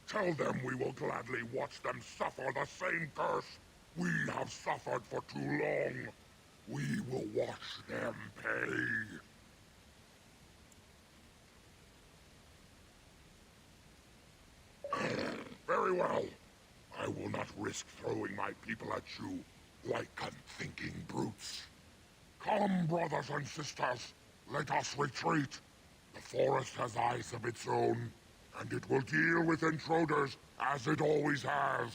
Tell them we will gladly watch them suffer the same curse we have suffered for too long. We will watch them pay. Very well. I will not risk throwing my people at you like unthinking brutes. Come, brothers and sisters. Let us retreat. The forest has eyes of its own, and it will deal with intruders as it always has.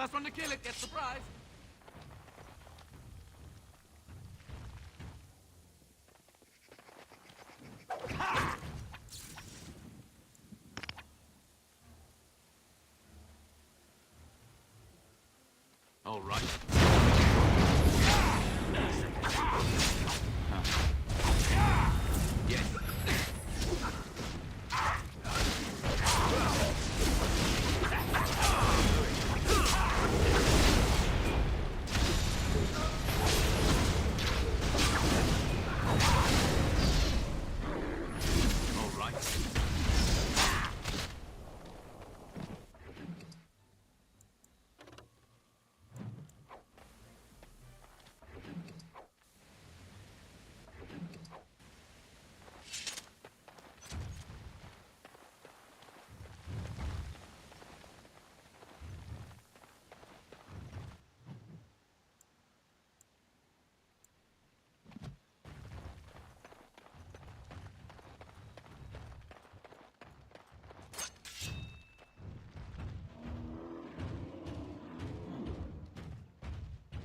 First one to kill it gets the prize. All right. Yes.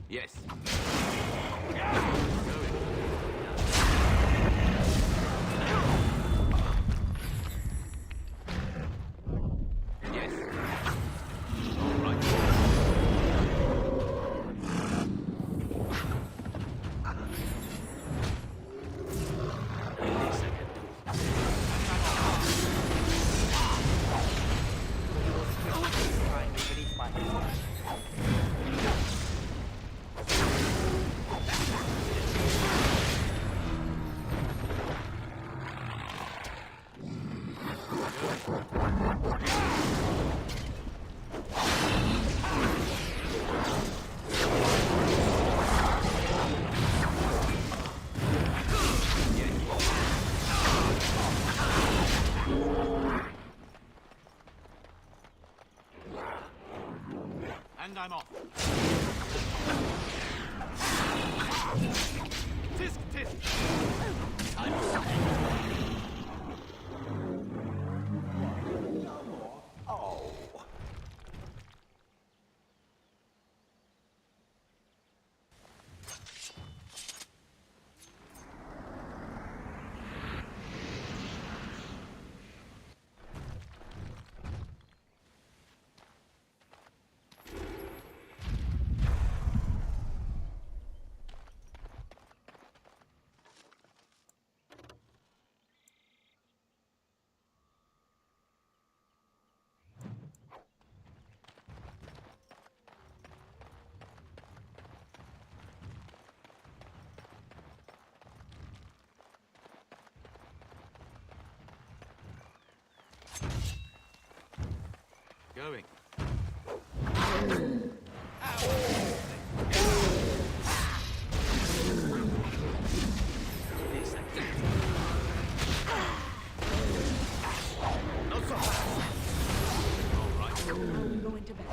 Yes. Yes. All right. And I'm off. Tisk, tisk! Oh. Going. Not so fast. All right. I'm going to bed.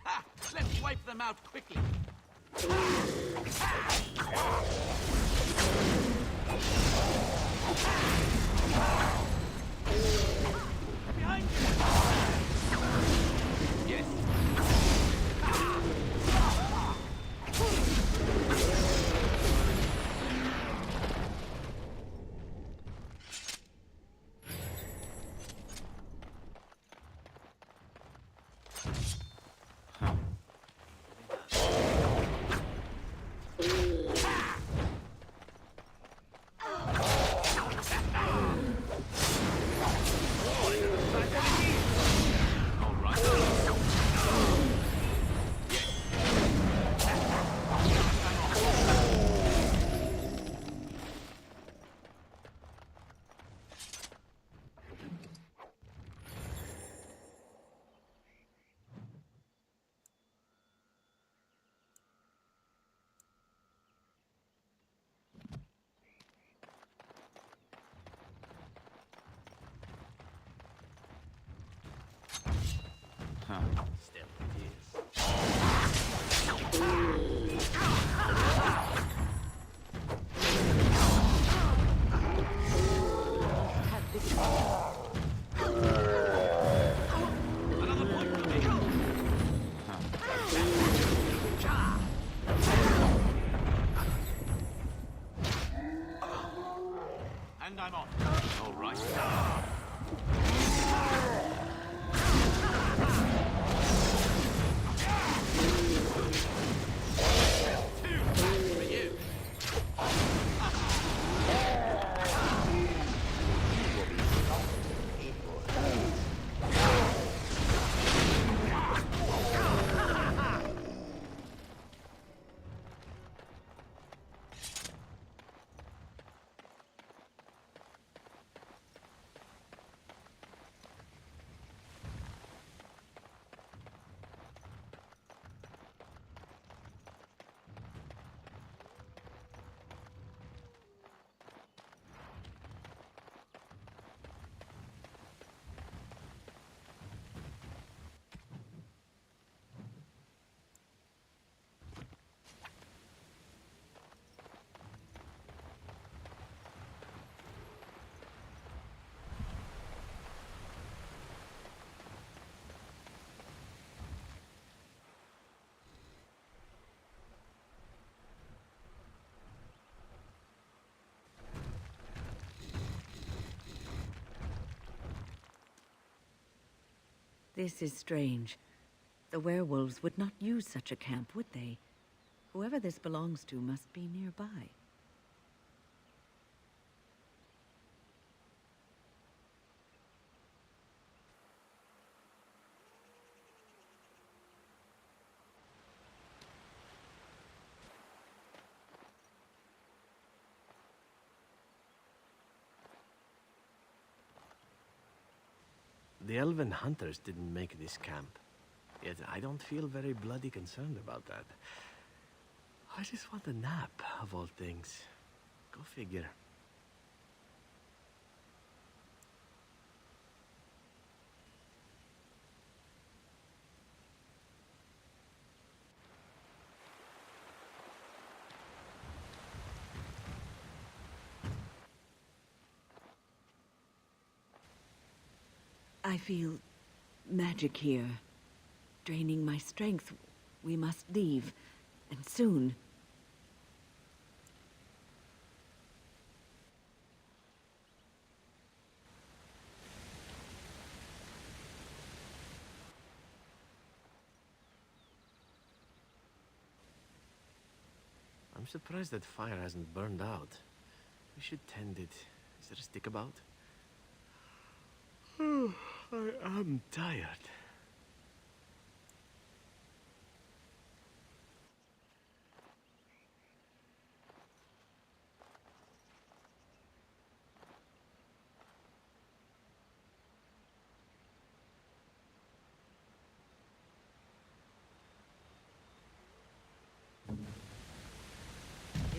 Ha! Let's wipe them out quickly. Behind you! Yes. Still it is. Another point for me. And I'm off. All right. For you. This is strange. The werewolves would not use such a camp, would they? Whoever this belongs to must be nearby. The elven hunters didn't make this camp. Yet I don't feel very bloody concerned about that. I just want a nap, of all things. Go figure. I feel magic here, draining my strength. We must leave, and soon. I'm surprised that fire hasn't burned out. We should tend it. Is there a stick about? I am tired.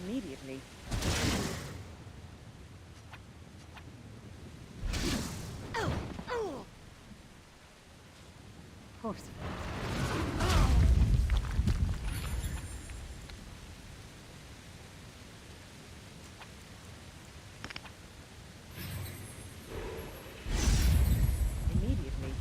Immediately. Horse. Immediately.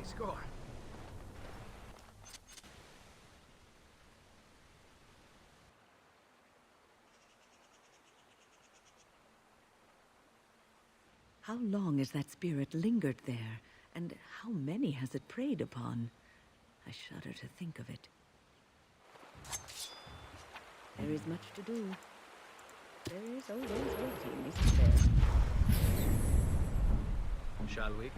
Score. How long has that spirit lingered there, and how many has it preyed upon? I shudder to think of it. There is much to do. There is always waiting, isn't there? Shall we?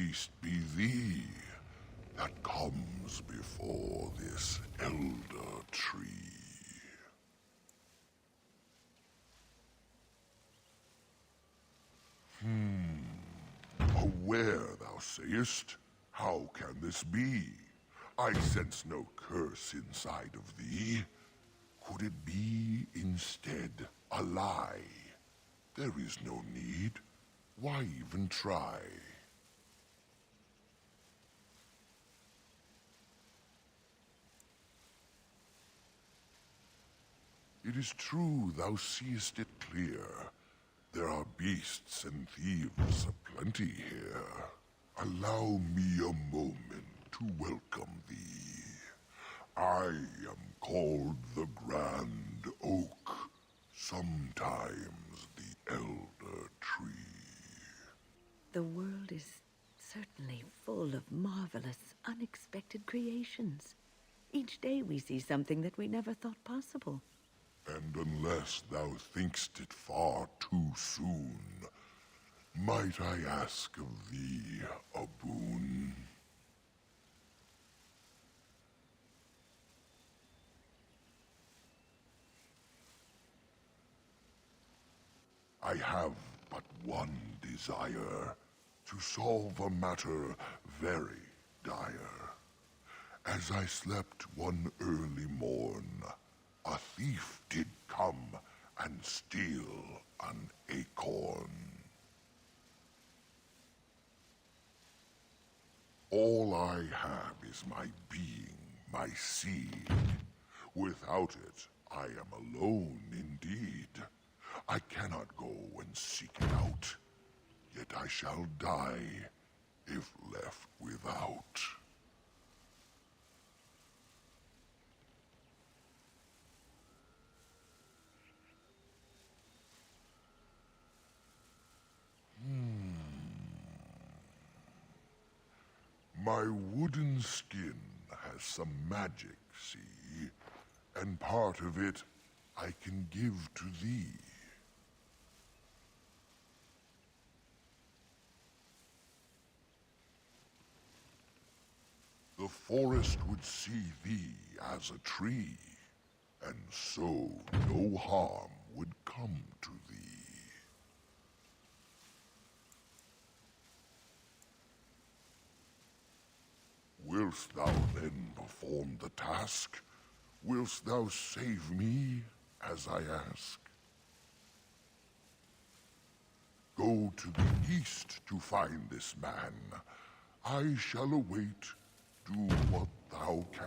beast be thee that comes before this elder tree? Aware, thou sayest? How can this be? I sense no curse inside of thee. Could it be instead a lie? There is no need. Why even try? It is true thou seest it clear. There are beasts and thieves aplenty here. Allow me a moment to welcome thee. I am called the Grand Oak, sometimes the Elder Tree. The world is certainly full of marvelous, unexpected creations. Each day we see something that we never thought possible. And unless thou think'st it far too soon, might I ask of thee a boon? I have but one desire, to solve a matter very dire. As I slept one early morn, a thief did come and steal an acorn. All I have is my being, my seed. Without it, I am alone indeed. I cannot go and seek it out, yet I shall die if left without. My wooden skin has some magic, see? And part of it I can give to thee. The forest would see thee as a tree, and so no harm would come to thee. Wilt thou then perform the task? Wilt thou save me, as I ask? Go to the east to find this man. I shall await. Do what thou can.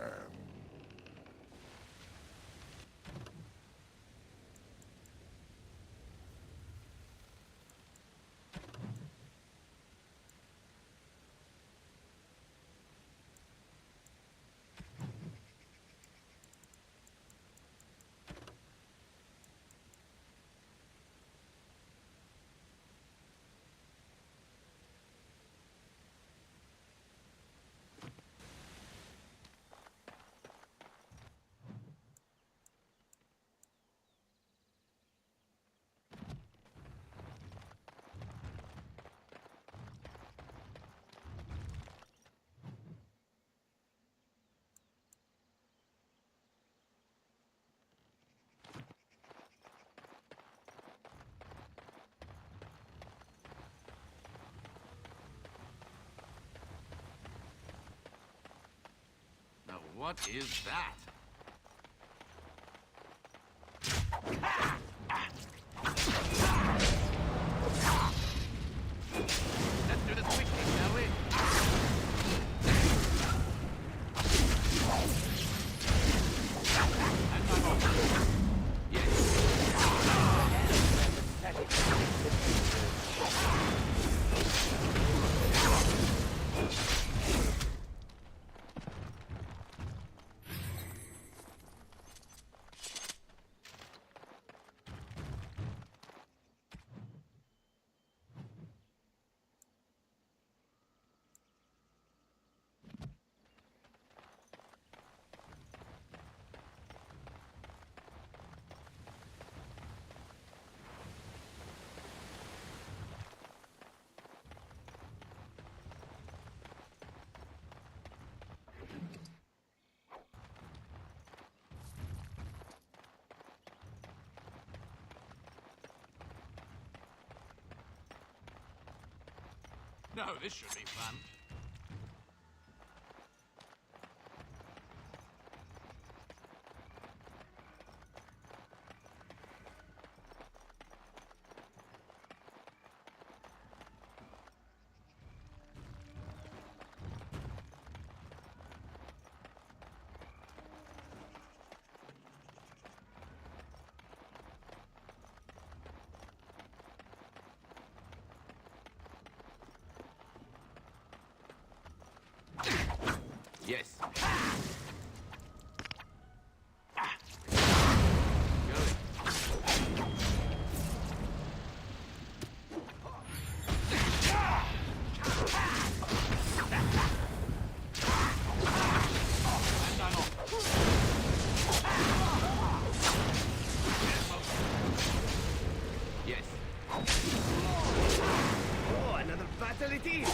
Now what is that? Let's do this quickly, shall we? No, this should be fun. Yes. Yes. Oh, another battle it is!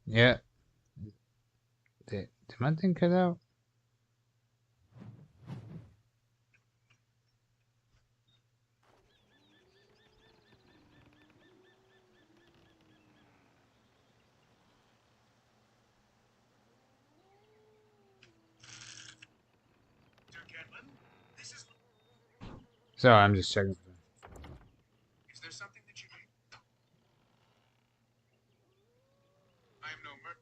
Yeah. Did my thing cut out? Sorry, I'm just checking. Is there something that you need? I am no mer-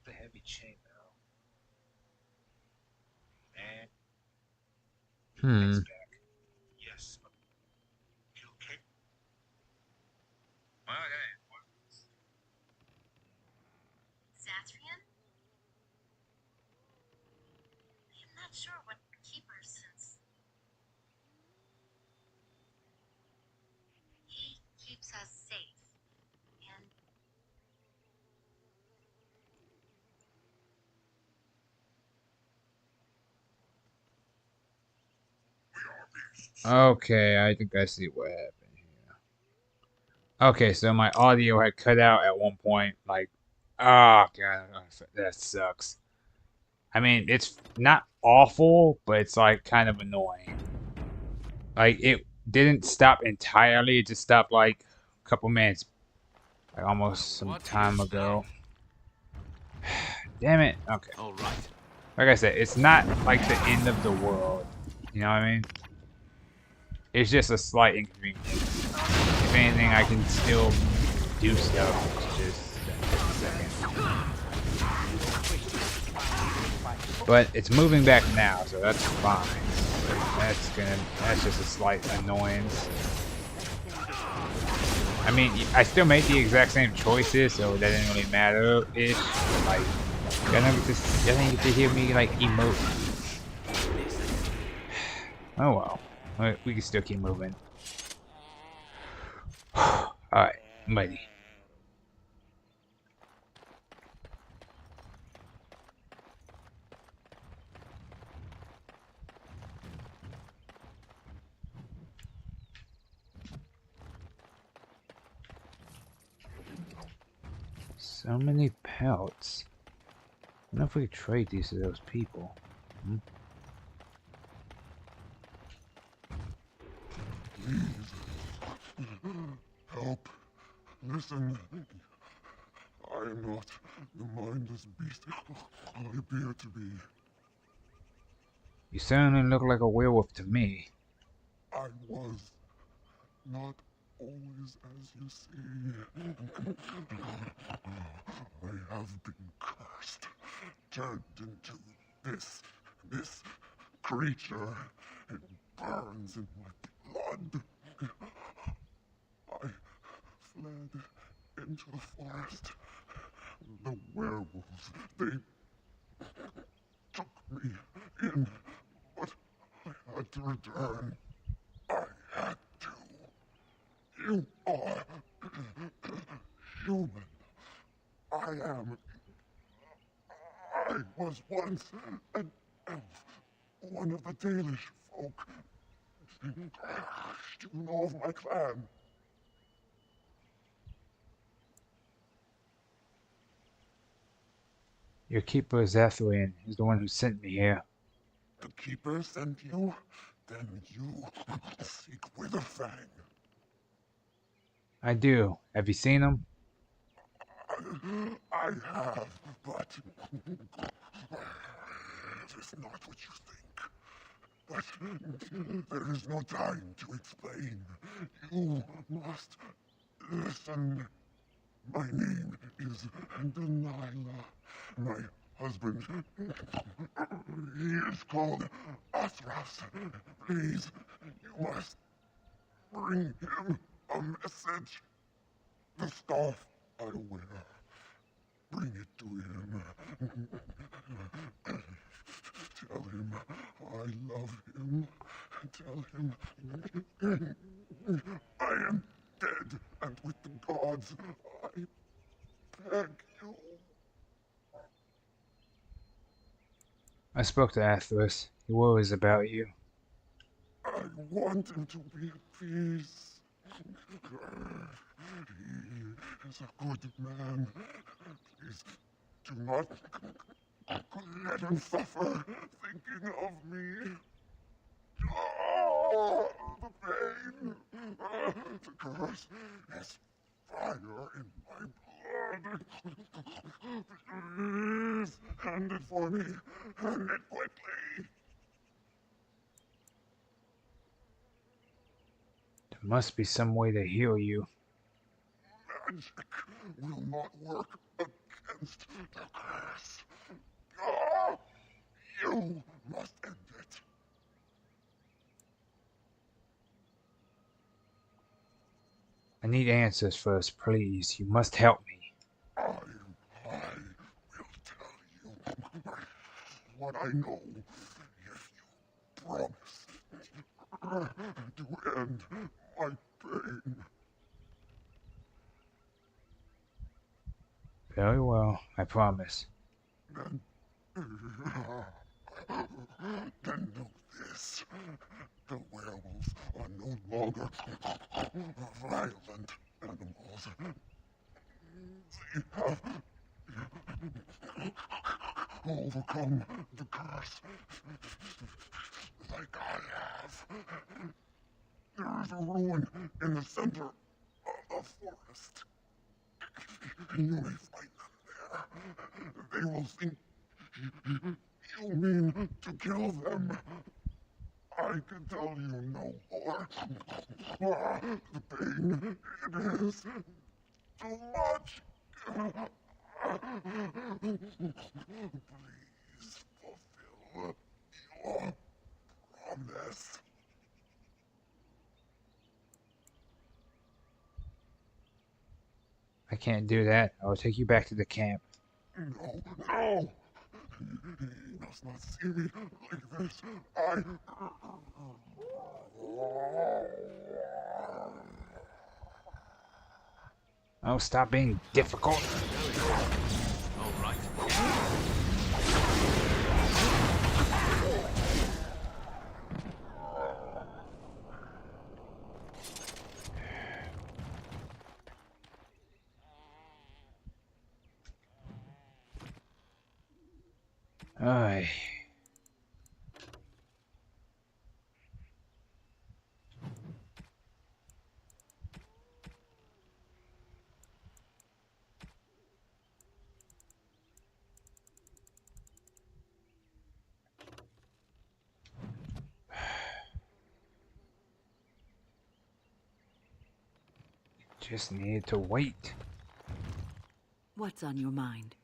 The heavy chainmail. And Yes. Okay. Okay. Zatrian? I'm not sure what keepers since he keeps us safe. And okay, I think I see what happened here. Okay, so my audio had cut out at one point. Like, oh god, that sucks. I mean, it's not awful, but it's like kind of annoying. Like, it didn't stop entirely, it just stopped like a couple minutes, like almost some time ago. Damn it. Okay. All right. Like I said, it's not like the end of the world. You know what I mean? It's just a slight inconvenience. If anything, I can still do stuff. Just a second. But it's moving back now, so that's fine. That's just a slight annoyance. I mean, I still made the exact same choices, so that didn't really matter-ish. Like, y'all didn't get to hear me, like, emote. Oh well. We can still keep moving. Alright, I'm ready. So many pelts. I wonder if we could trade these to those people. Please. Help. Listen. I am not the mindless beast I appear to be. You certainly look like a werewolf to me. I was not always as you see. I have been cursed, turned into this creature. It burns in my blood. I fled into the forest. The werewolves, they took me in, but I had to return. I had to. You are human. I am. I was once an elf, one of the Dalish folk. You know of my clan. Your keeper Zathrian is the one who sent me here. The Keeper sent you? Then you seek Witherfang. I do. Have you seen him? I have, but it is not what you think. But there is no time to explain. You must listen. My name is Delilah. My husband, he is called Athras. Please, you must bring him a message. The staff I wear. Bring it to him. Tell him I love him. Tell him I am dead, and with the gods, I beg you. I spoke to Athras. He worries about you. I want him to be at peace. He is a good man. Please do not let him suffer thinking of me. Oh, the pain. The curse is fire in my blood. Please, hand it for me. Hand it quickly. There must be some way to heal you. Magic will not work against the curse. Oh, you must end it. I need answers first, please. You must help me. I will tell you what I know if you promise to end my pain. Very well, I promise. Then know this. The werewolves are no longer violent animals. They have overcome the curse like I have. There is a ruin in the center of the forest. You may find them there. They will think you mean to kill them. I can tell you no more. The pain, it is too much. Please fulfill your promise. I can't do that. I will take you back to the camp. No, no! He must not see me like this. Oh, stop being difficult. All right. Aye. Just needed to wait. What's on your mind?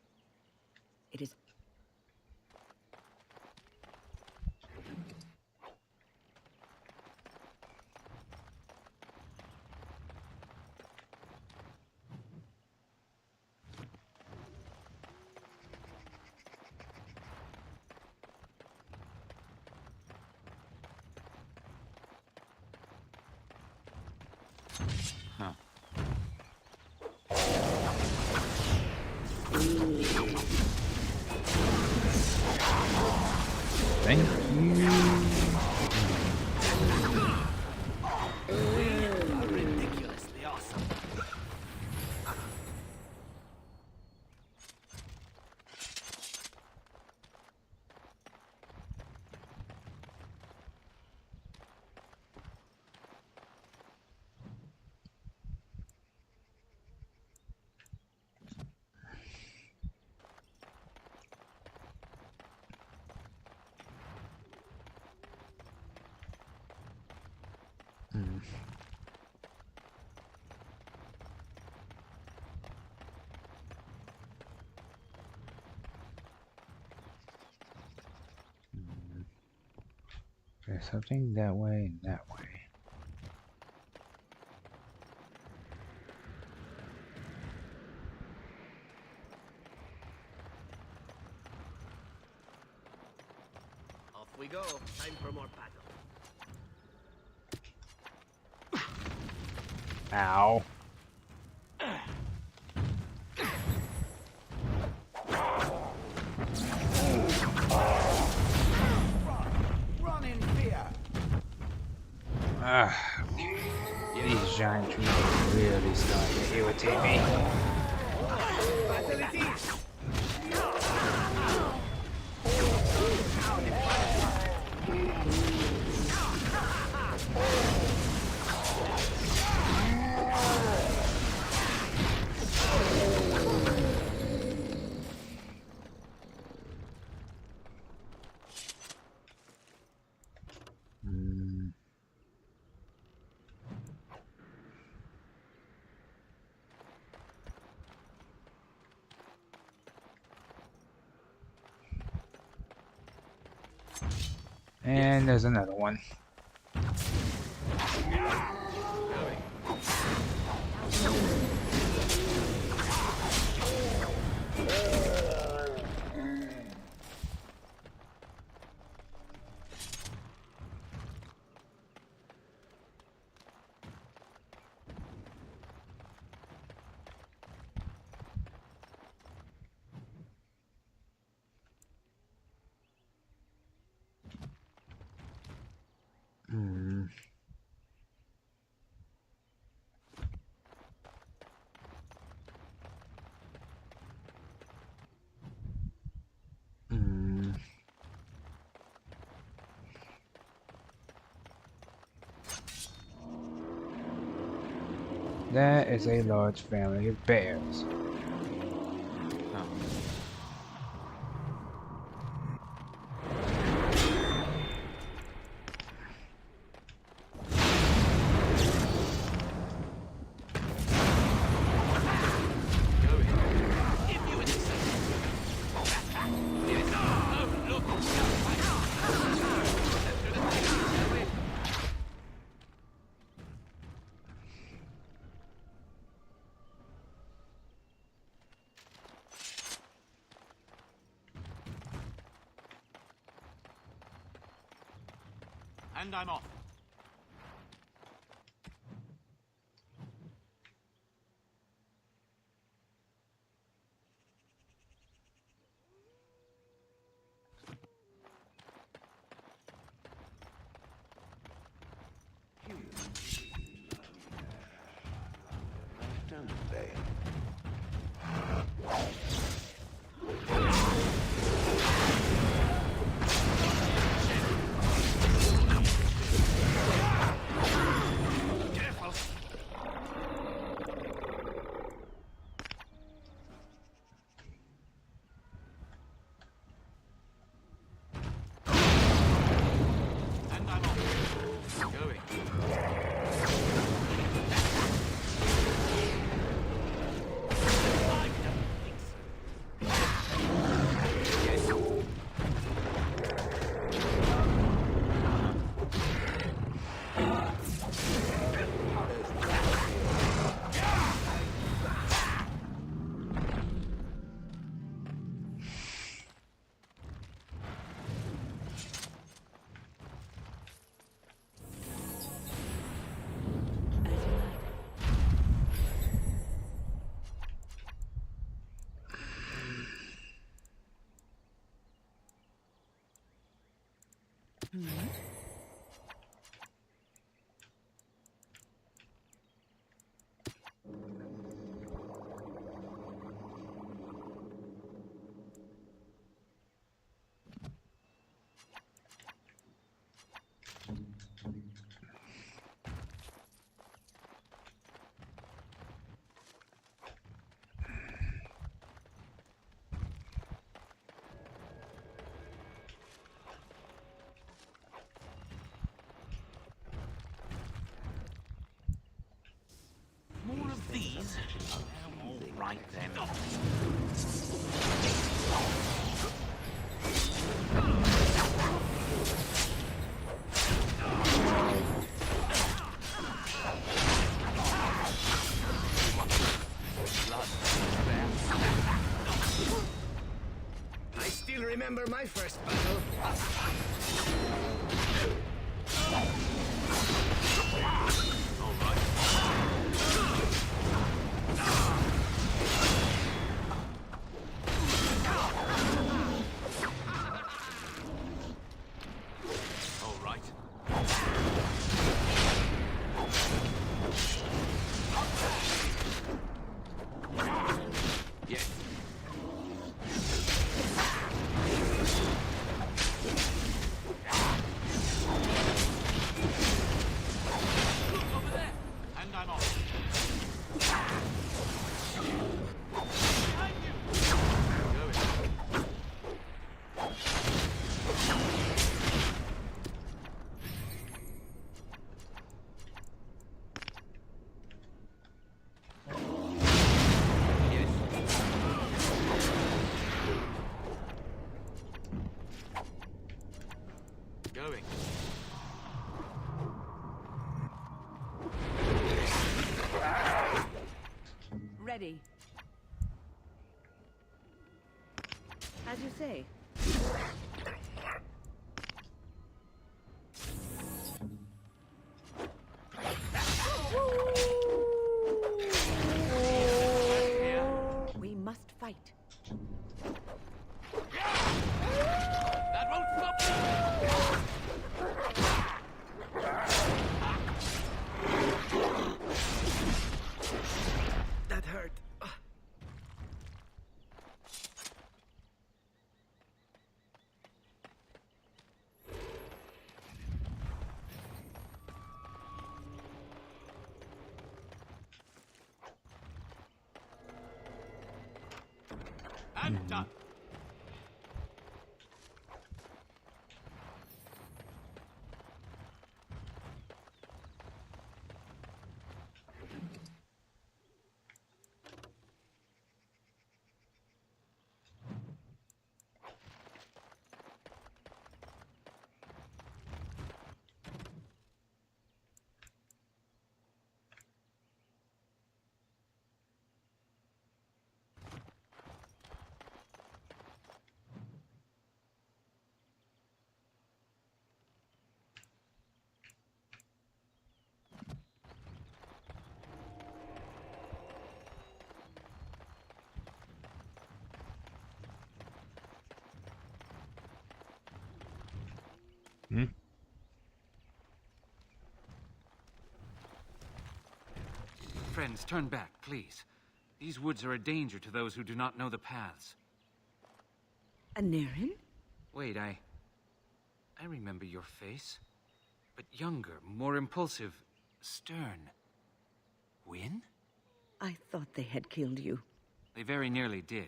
It is... Thank you. Ridiculously awesome. There's something that way and that way. Off we go. Time for more battle. Ow. Run in fear. These giant trees are really starting to irritate me. And there's another one. That is a large family of bears. And I'm off. Don't they? More of these? All right then. I still remember my first battle. All right. Yes. Look over there, and I'm off. Behind you. Going. Going. Ready. As you say. We must fight. That won't stop That hurt. and done. Friends, turn back, please. These woods are a danger to those who do not know the paths. A Naren? Wait, I remember your face. But younger, more impulsive, stern. Win? I thought they had killed you. They very nearly did.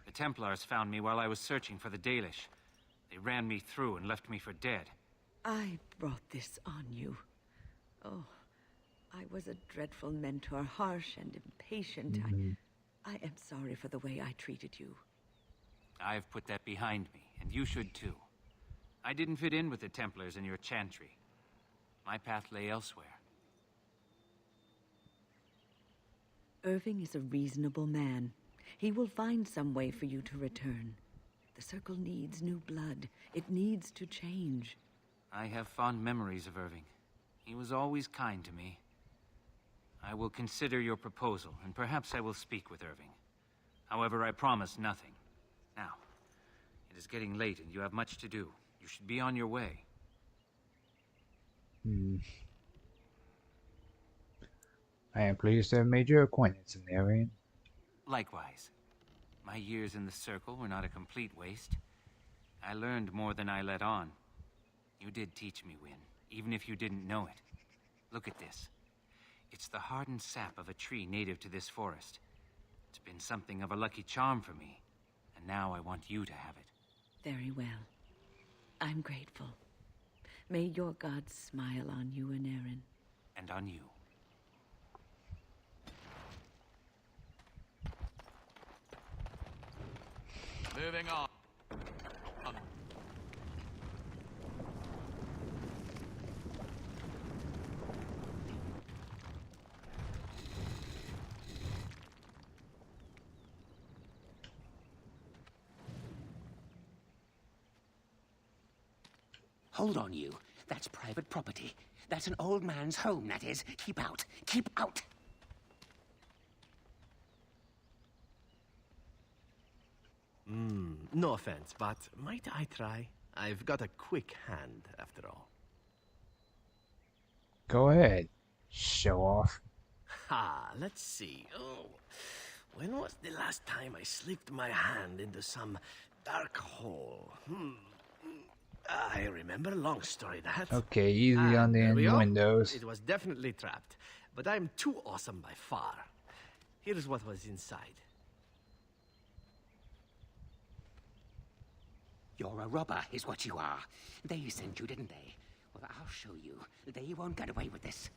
The Templars found me while I was searching for the Dalish. They ran me through and left me for dead. I brought this on you. Oh, I was a dreadful mentor, harsh and impatient. I am sorry for the way I treated you. I've put that behind me, and you should too. I didn't fit in with the Templars in your chantry. My path lay elsewhere. Irving is a reasonable man. He will find some way for you to return. The Circle needs new blood. It needs to change. I have fond memories of Irving. He was always kind to me. I will consider your proposal, and perhaps I will speak with Irving. However, I promise nothing. Now, it is getting late and you have much to do. You should be on your way. Hmm. I am pleased to have made your acquaintance, Anarian. Likewise. My years in the Circle were not a complete waste. I learned more than I let on. You did teach me, Wynne, even if you didn't know it. Look at this. It's the hardened sap of a tree native to this forest. It's been something of a lucky charm for me, and now I want you to have it. Very well. I'm grateful. May your gods smile on you, Anarin. And on you. Moving on. Hold on, you. That's private property. That's an old man's home, that is. Keep out. Keep out. No offense, but might I try? I've got a quick hand, after all. Go ahead. Show off. Ha, let's see. Oh, when was the last time I slipped my hand into some dark hole? I remember a long story, that. Okay, easy on the There we go. innuendos. It was definitely trapped, but I'm too awesome by far. Here's what was inside. You're a robber, is what you are. They sent you, didn't they? Well, I'll show you. They won't get away with this.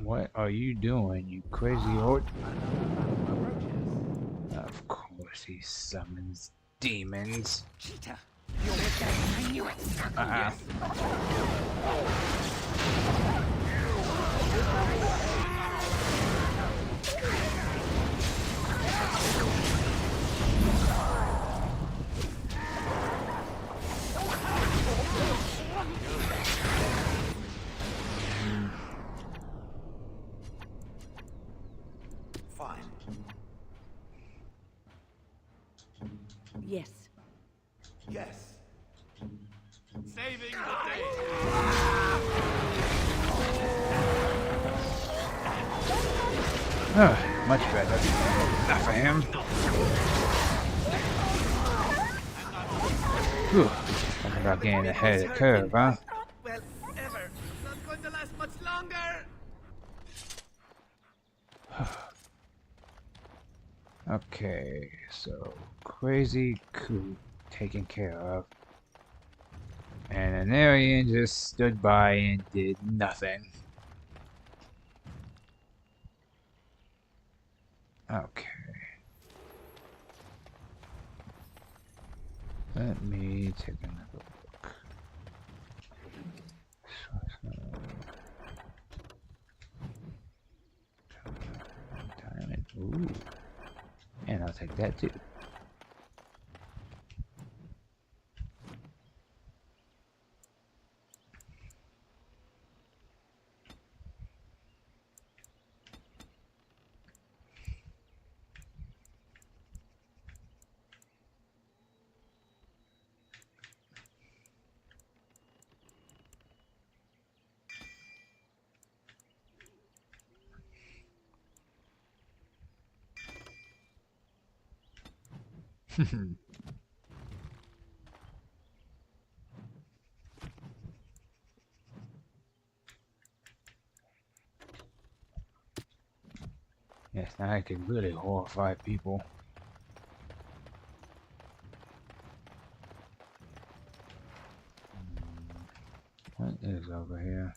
What are you doing, you crazy orc? Of course he summons demons. Cheetah! You're with them. I knew it. Fine. Yes. Yes. Saving the day. Oh, much better. Not for him. Whew. Talking about getting ahead of the curve, huh? Well, ever. Not going to last much longer. Okay, so crazy coup taken care of. And Anarian just stood by and did nothing. Okay. Let me take another look. Diamond. Ooh. And I'll take that too. Yes, now I can really horrify people. What is over here?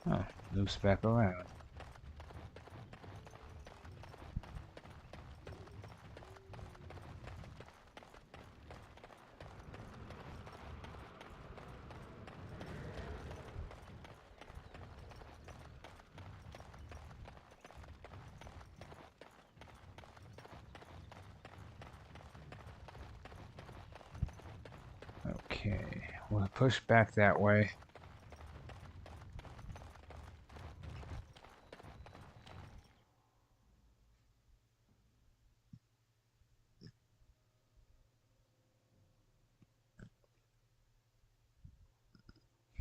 Oh, loops back around. Okay, we'll push back that way.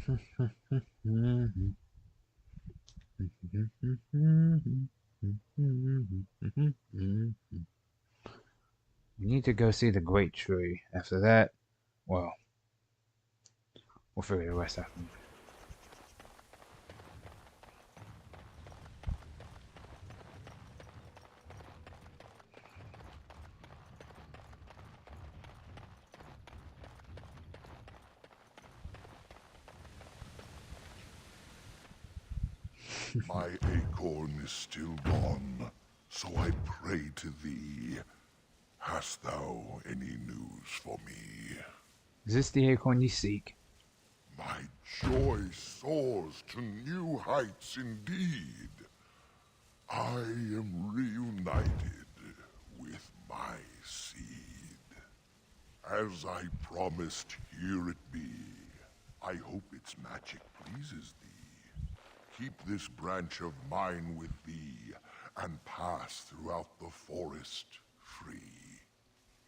We need to go see the great tree. After that, well, we'll figure the rest out. My acorn is still gone, so I pray to thee. Hast thou any news for me? Is this the acorn you seek? My joy soars to new heights indeed. I am reunited with my seed. As I promised, here it be. I hope its magic pleases thee. Keep this branch of mine with thee, and pass throughout the forest free.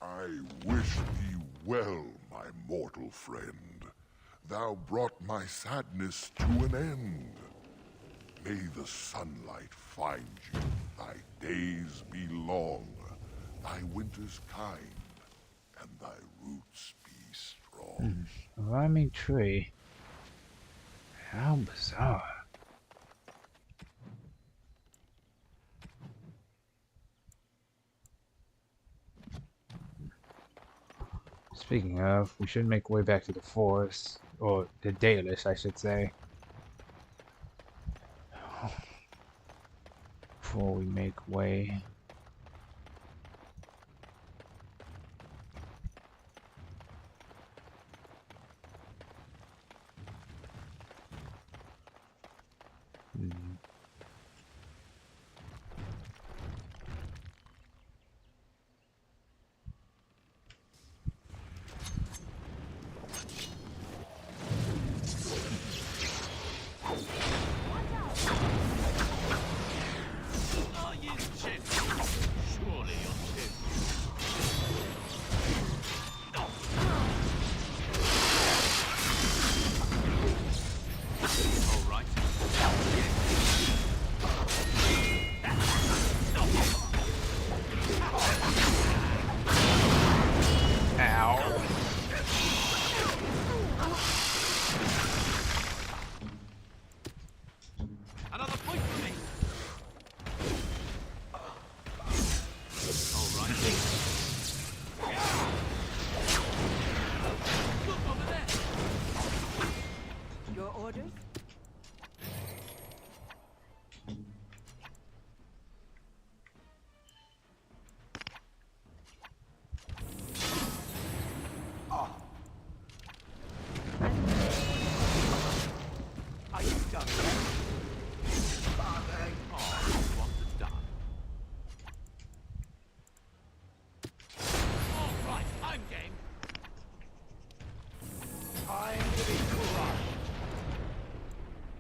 I wish thee well, my mortal friend. Thou brought my sadness to an end. May the sunlight find you, thy days be long, thy winters kind, and thy roots be strong. A rhyming tree. How bizarre. Speaking of, we should make way back to the forest, or the Dailish, I should say, before we make way.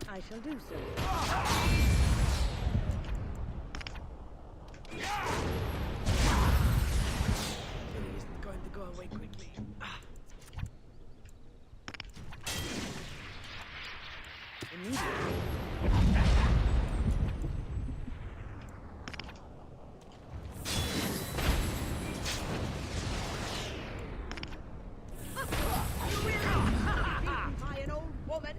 I shall do so. Billy isn't going to go away quickly. Immediately. By an old woman.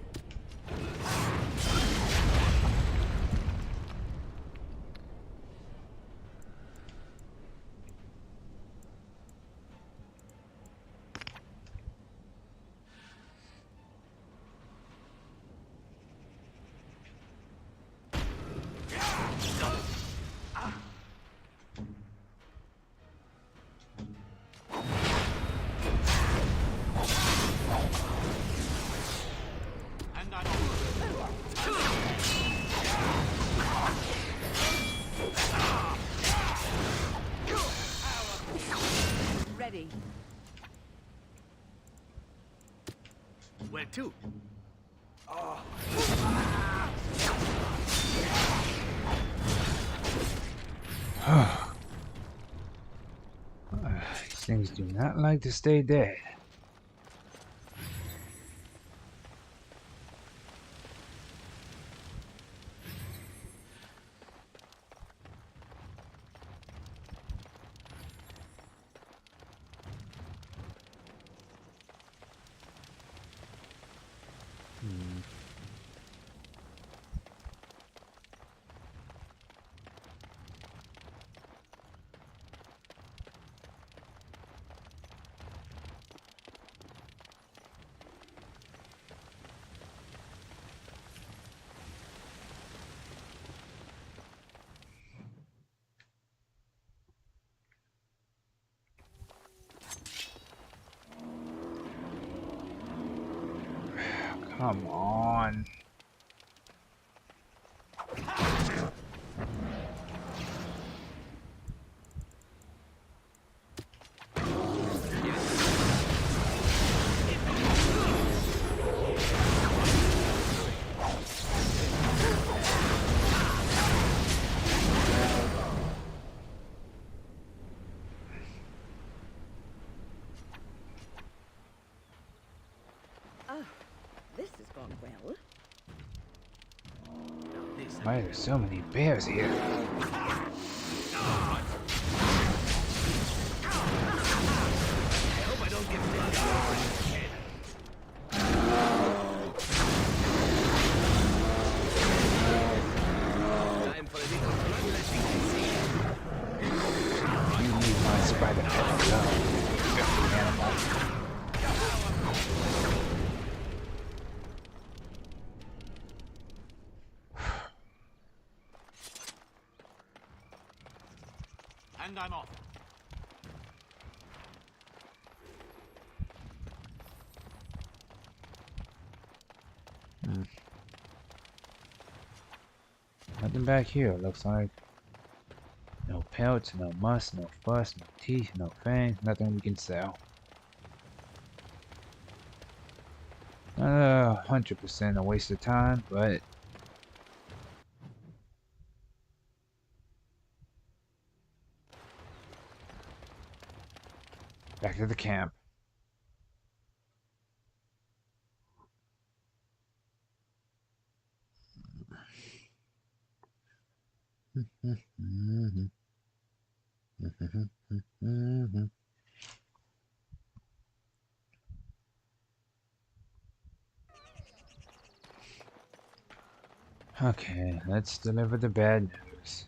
Ready. Where to? These things do not like to stay dead. Come on. Ah, this has gone well. Why are there so many bears here? You leave my spider pet alone, you filthy animal. And I'm off. Nothing back here, looks like. No pelts, no musk, no fuss, no teeth, no fangs, nothing we can sell. 100% a waste of time, but back to the camp. Okay, let's deliver the bad news.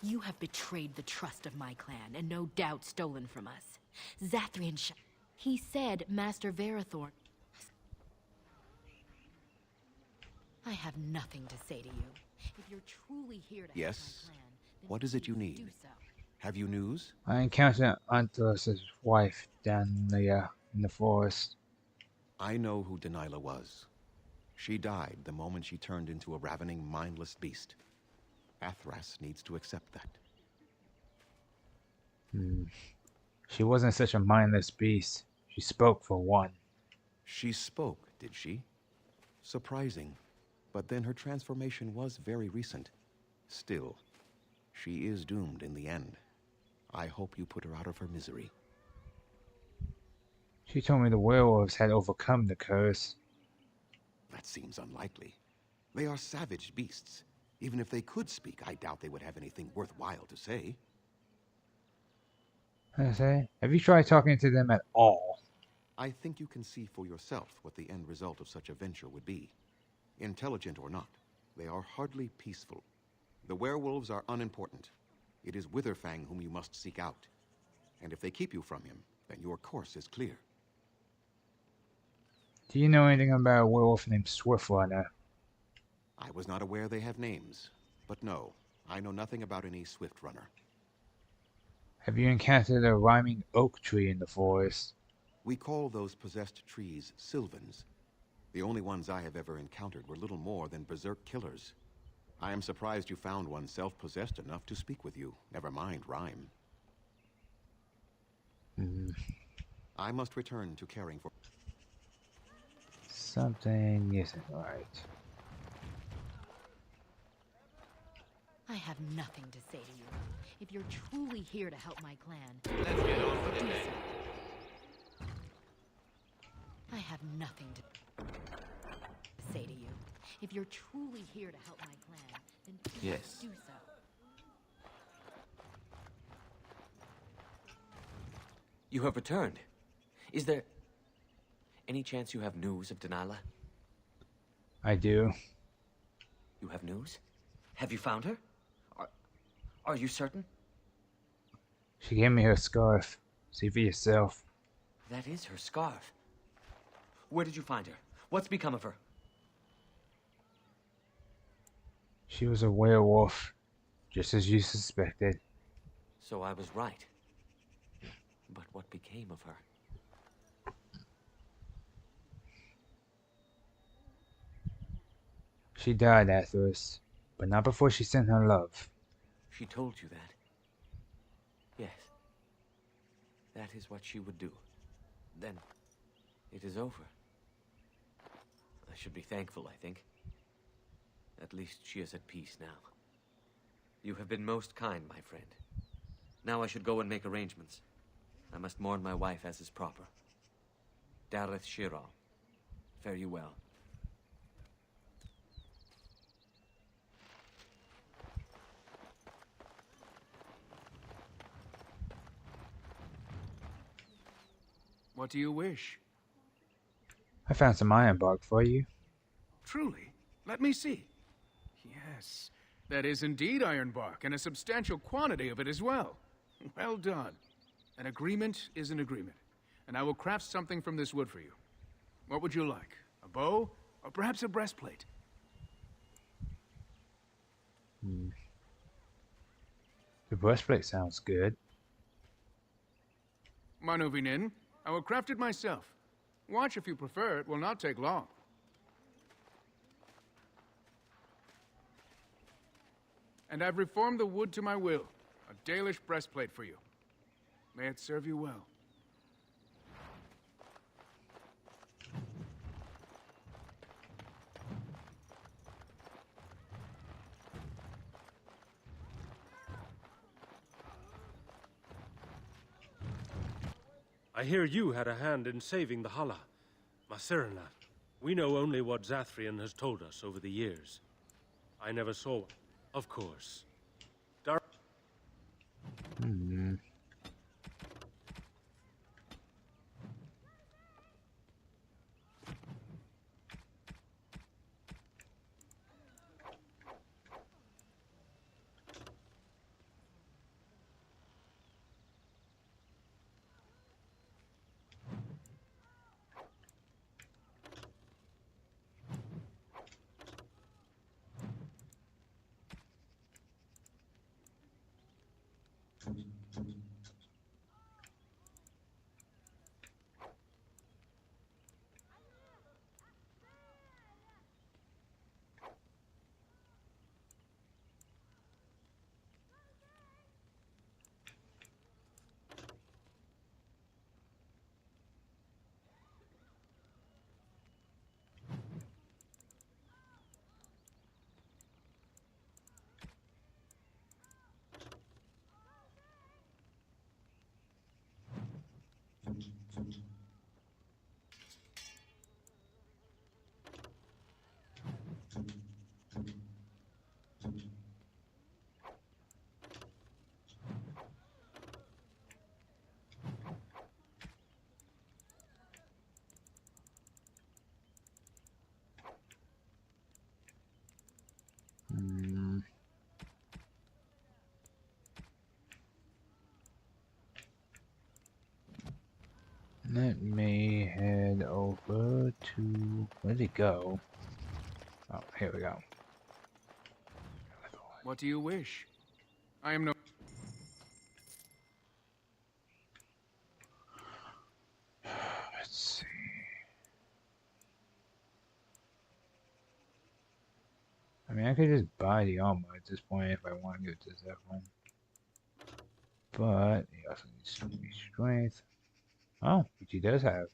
You have betrayed the trust of my clan, and no doubt stolen from us. Zathrian he said Master Verathorn. I have nothing to say to you. If you're truly here to Yes? help my clan, then What is it you please do need? so. Have you news? I encountered Antos' wife down in the forest. I know who Denilah was. She died the moment she turned into a ravening, mindless beast. Athras needs to accept that. She wasn't such a mindless beast. She spoke for one. She spoke, did she? Surprising. But then her transformation was very recent. Still, she is doomed in the end. I hope you put her out of her misery. She told me the werewolves had overcome the curse. That seems unlikely. They are savage beasts. Even if they could speak, I doubt they would have anything worthwhile to say. I say, have you tried talking to them at all? I think you can see for yourself what the end result of such a venture would be. Intelligent or not, they are hardly peaceful. The werewolves are unimportant. It is Witherfang whom you must seek out. And if they keep you from him, then your course is clear. Do you know anything about a werewolf named Swiftrunner? I was not aware they have names. But no, I know nothing about any swift runner. Have you encountered a rhyming oak tree in the forest? We call those possessed trees Sylvans. The only ones I have ever encountered were little more than berserk killers. I am surprised you found one self-possessed enough to speak with you, never mind rhyme. I must return to caring for... Something isn't right. I have nothing to say to you. If you're truly here to help my clan, Let's get on for the do day. so. I have nothing to say to you. If you're truly here to help my clan, then please Yes. do so. You have returned. Is there any chance you have news of Denilah? I do. You have news? Have you found her? Are you certain? She gave me her scarf. See for yourself. That is her scarf. Where did you find her? What's become of her? She was a werewolf, just as you suspected. So I was right. But what became of her? She died afterwards, but not before she sent her love. She told you that? Yes. That is what she would do. Then, it is over. I should be thankful, I think. At least she is at peace now. You have been most kind, my friend. Now I should go and make arrangements. I must mourn my wife as is proper. Dareth Shira. Fare you well. What do you wish? I found some iron bark for you. Truly? Let me see. Yes, that is indeed iron bark, and a substantial quantity of it as well. Well done. An agreement is an agreement, and I will craft something from this wood for you. What would you like? A bow? Or perhaps a breastplate? The breastplate sounds good. Manuvinin, I will craft it myself. Watch if you prefer, it will not take long. And I've reformed the wood to my will. A Dalish breastplate for you. May it serve you well. I hear you had a hand in saving the Hala. Maserinat. We know only what Zathrian has told us over the years. I never saw one. Of course. Let me head over to... Where'd it go? Oh, here we go. What do you wish? I am no... Let's see. I mean, I could just buy the armor at this point if I want to give it to Zeppelin. But he also needs to be strength. Oh, which he does have.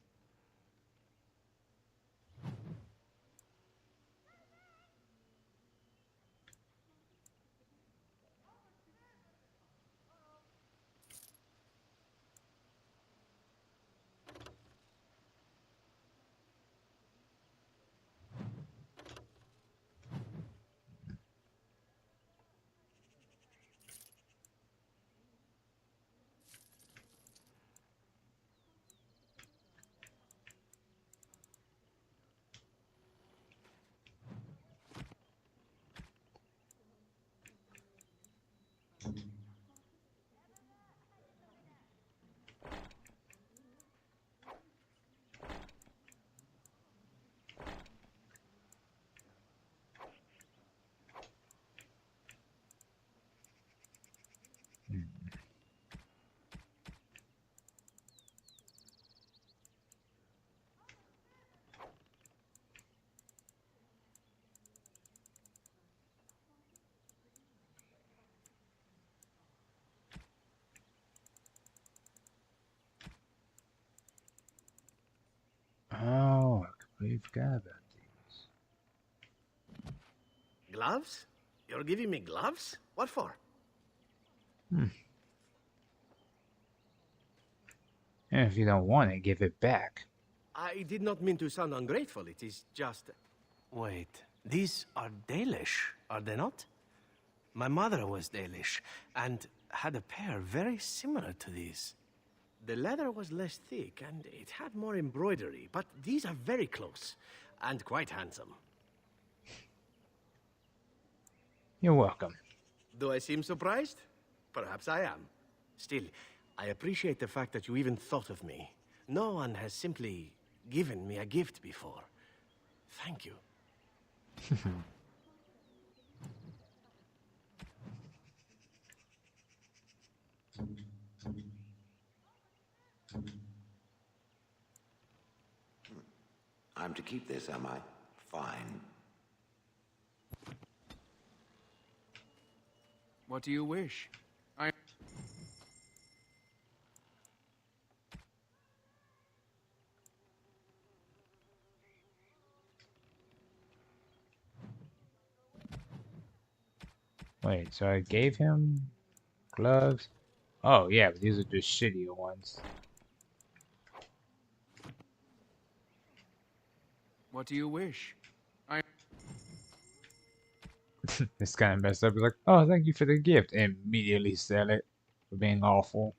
forgot about these. Gloves? You're giving me gloves? What for? And if you don't want it, give it back. I did not mean to sound ungrateful. It is just... Wait, these are Dalish, are they not? My mother was Dalish, and had a pair very similar to these. The leather was less thick, and it had more embroidery, but these are very close, and quite handsome. You're welcome. Do I seem surprised? Perhaps I am. Still, I appreciate the fact that you even thought of me. No one has simply given me a gift before. Thank you. I'm to keep this, am I? Fine. What do you wish? Wait, so I gave him gloves? Oh, yeah, but these are just shittier ones. What do you wish? It's kind of messed up. Like, oh, thank you for the gift. And immediately sell it for being awful.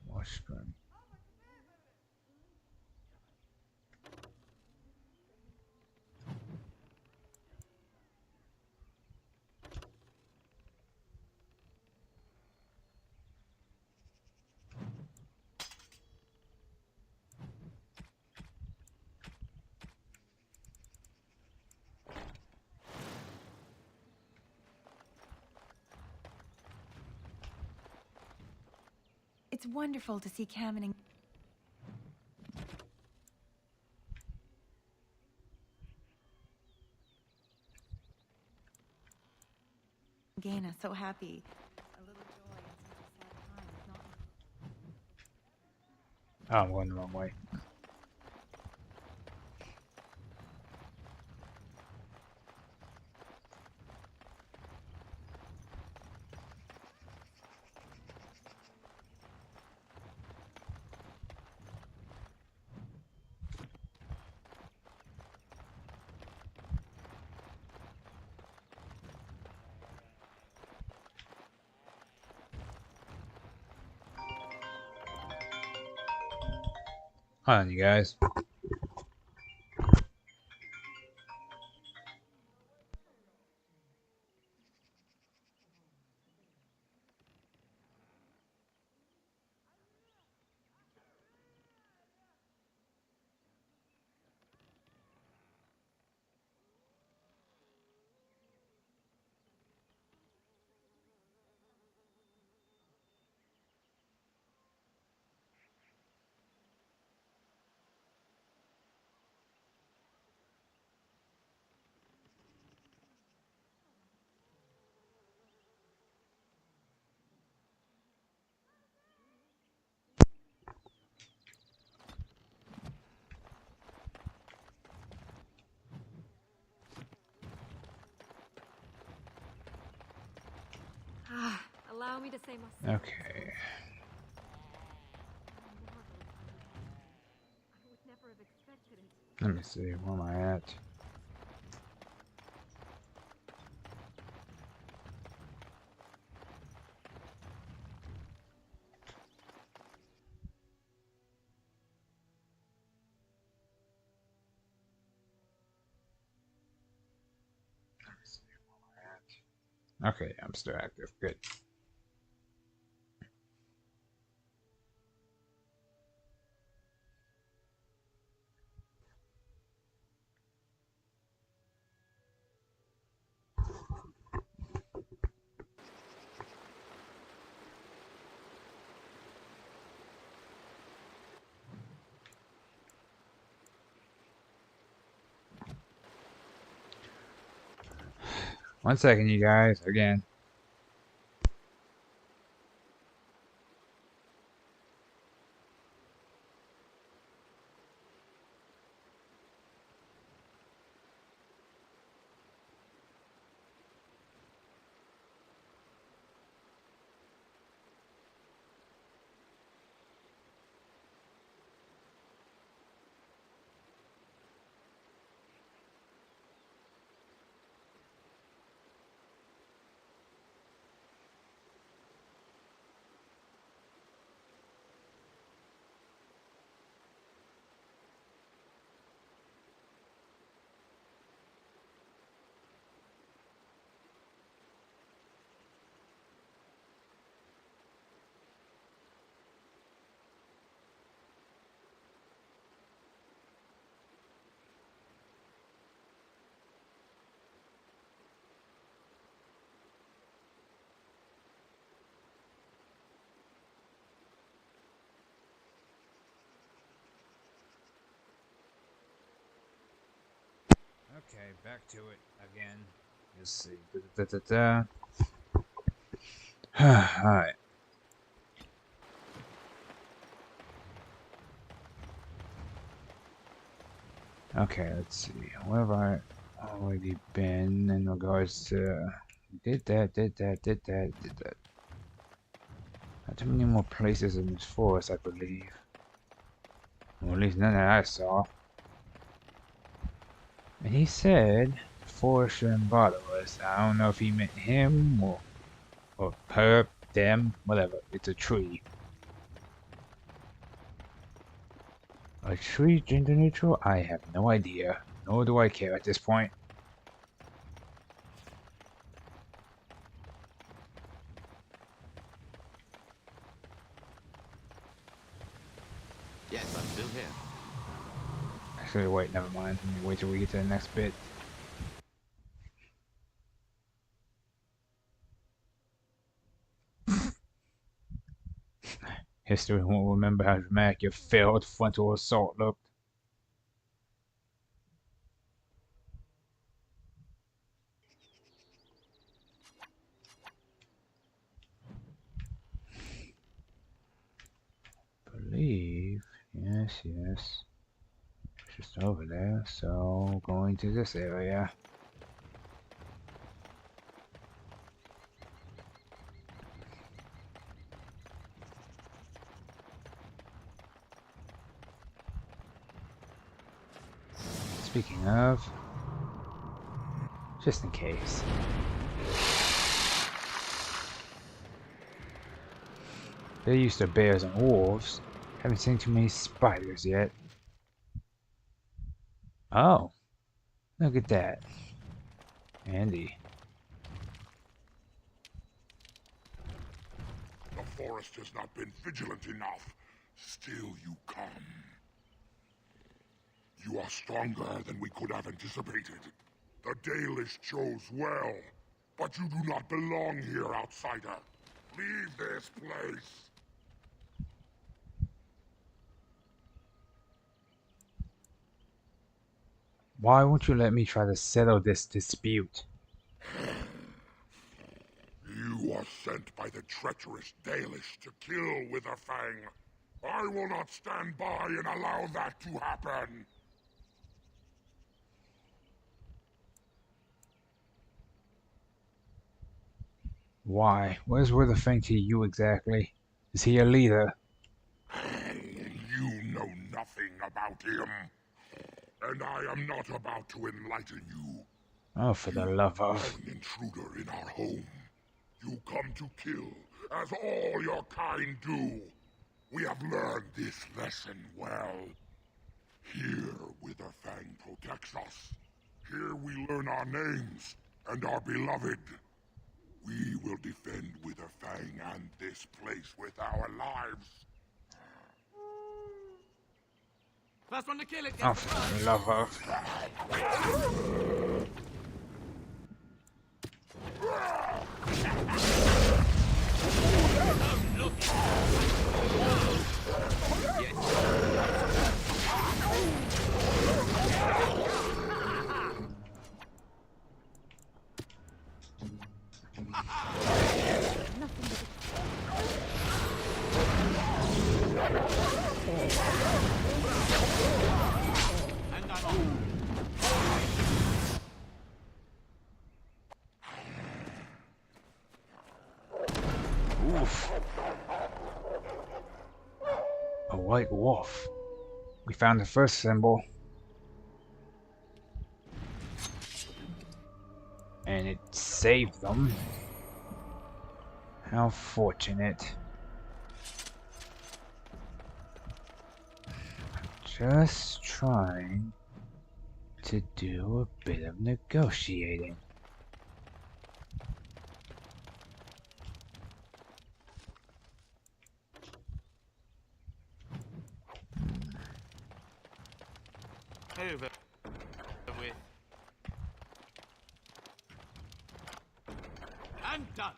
Washburn. It's wonderful to see Cam and Gaina so happy. A little joy in such a sad time is not... Oh, I'm going the wrong way. Hold on, you guys. Allow me to say myself. Okay. see, where am I at? Okay, I'm still active. Good. One second, you guys. Again. Okay, back to it again. Let's see. Alright. Okay, let's see. Where have I already been in regards to... Did that. Not too many more places in this forest, I believe. Well, at least none that I saw. And he said the forest shouldn't bother us. I don't know if he meant him or her, them, whatever. It's a tree. A tree gender neutral? I have no idea. Nor do I care at this point. Yes, I'm still here. Actually, wait, never mind. Let me wait till we get to the next bit. History won't remember how dramatic your failed frontal assault looked. Believe, yes. Just over there, so going to this area. Speaking of, just in case. They're used to bears and wolves. Haven't seen too many spiders yet. Oh, look at that. Andy. The forest has not been vigilant enough. Still you come. You are stronger than we could have anticipated. The Dalish chose well, but you do not belong here, outsider. Leave this place. Why won't you let me try to settle this dispute? You are sent by the treacherous Dalish to kill Witherfang. I will not stand by and allow that to happen. Why? What is Witherfang to you exactly? Is he a leader? You know nothing about him. And I am not about to enlighten you. Oh, for the love of... An intruder in our home. You come to kill, as all your kind do. We have learned this lesson well. Here, Witherfang protects us. Here we learn our names and are beloved. We will defend Witherfang and this place with our lives. First one to kill it Oh, gets the for prize. the love of... And I'm on. Oof. A white wolf. We found the first symbol. And it saved them. How fortunate. Just trying to do a bit of negotiating. Over with. And done.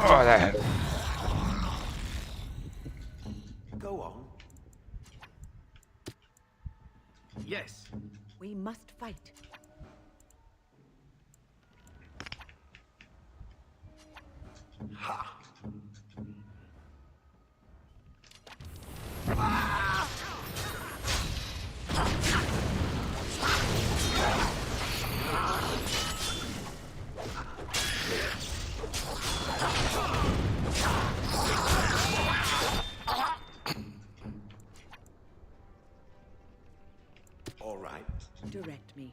Oh, that hurt. Go on. Yes. We must fight. Ha! All right. Direct me.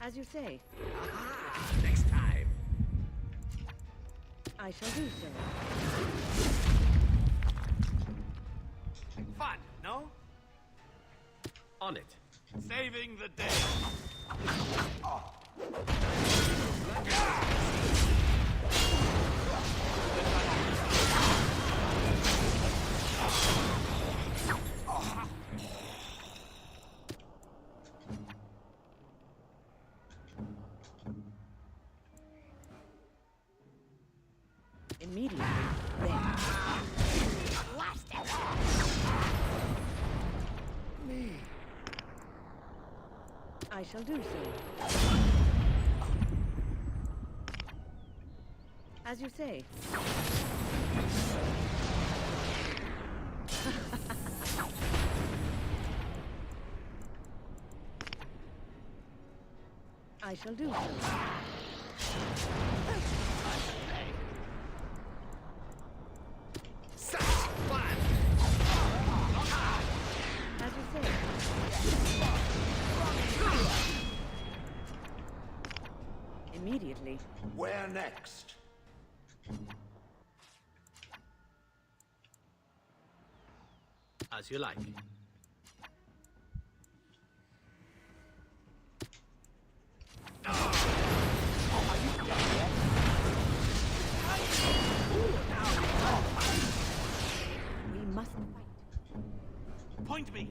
As you say. Next time. I shall do so. Fun, no? On it. Saving the day. Immediately, then. Blast it. Me. I shall do so. As you say. I shall do so. Such fun. As you say. Immediately. Where next? As you like. We must fight. Point me.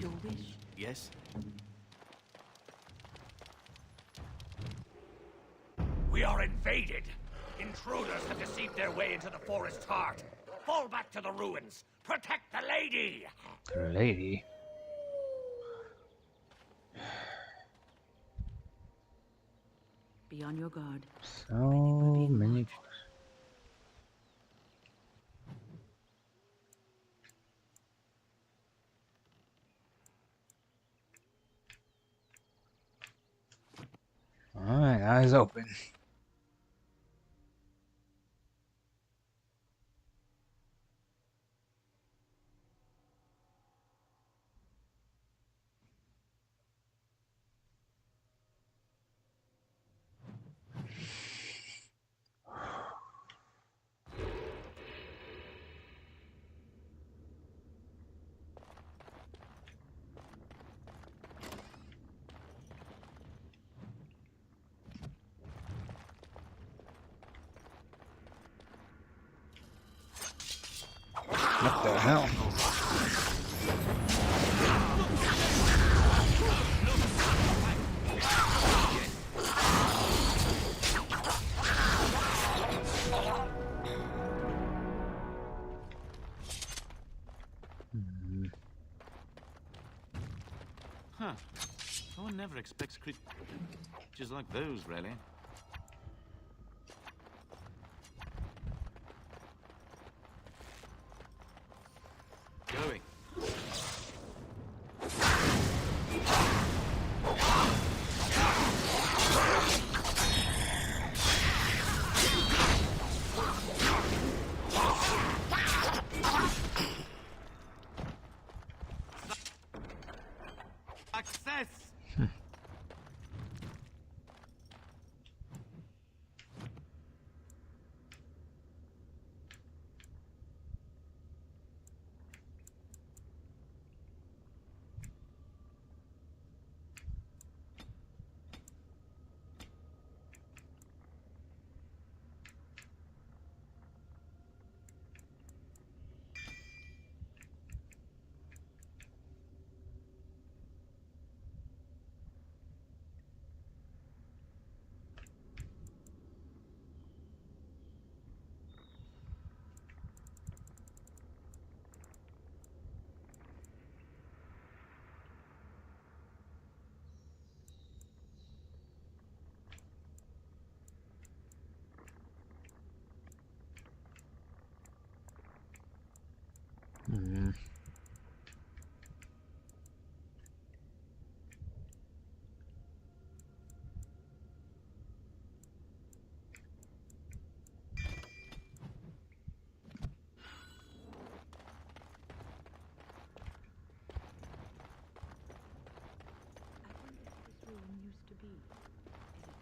your wish? Yes? We are invaded. Intruders have deceived their way into the forest's heart. Fall back to the ruins. Protect the lady. Lady. Be on your guard. So many. All right, eyes open. What the hell? Huh. No one never expects creatures like those, really. Going. Success!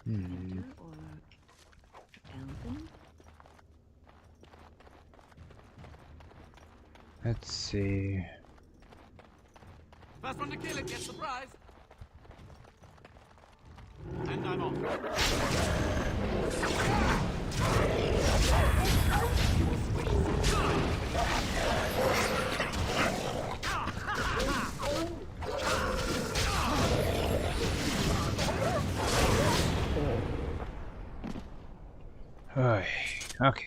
Winter or elven? Let's see. First one to kill it gets the prize. And I'm off. Okay.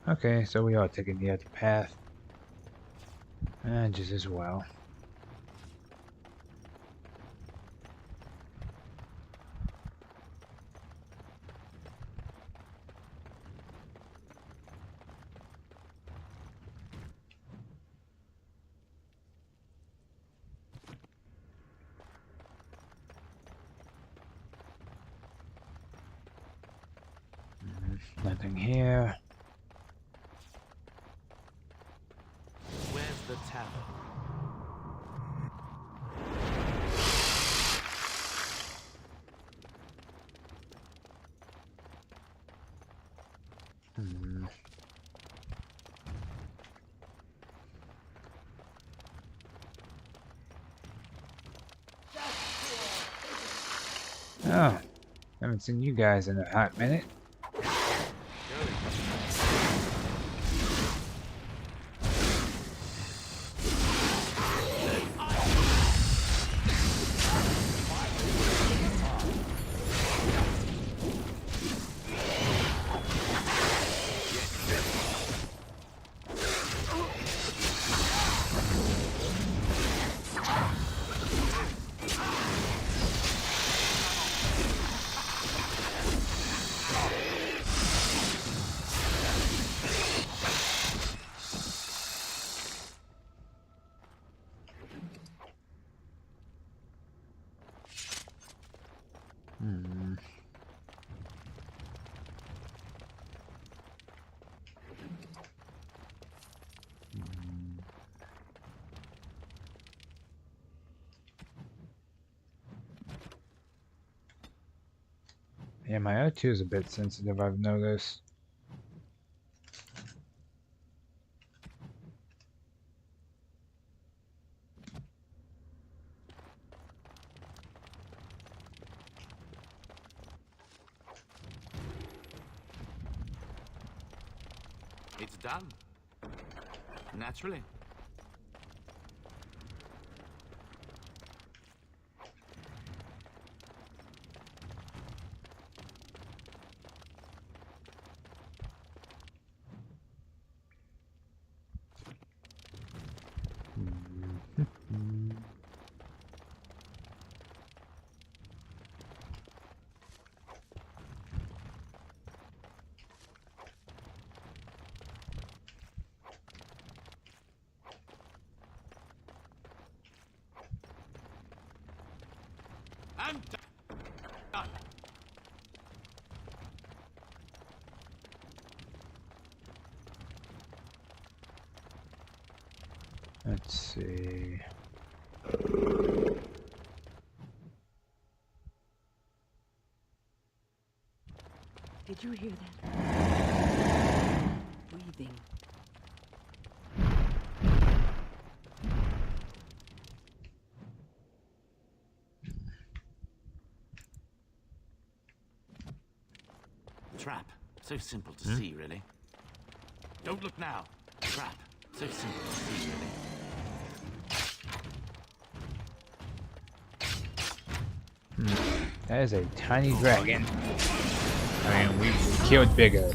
Okay, so we are taking the other path. And just as well. Nothing here. Where's the tavern? Oh, haven't seen you guys in a hot minute. Yeah, my O2 is a bit sensitive, I've noticed. It's done. Naturally. I'm done. Let's see. Did you hear that? Breathing. Trap. So simple to see, really. Don't look now. Trap. So simple to see, really. That is a tiny dragon. I mean, we killed bigger.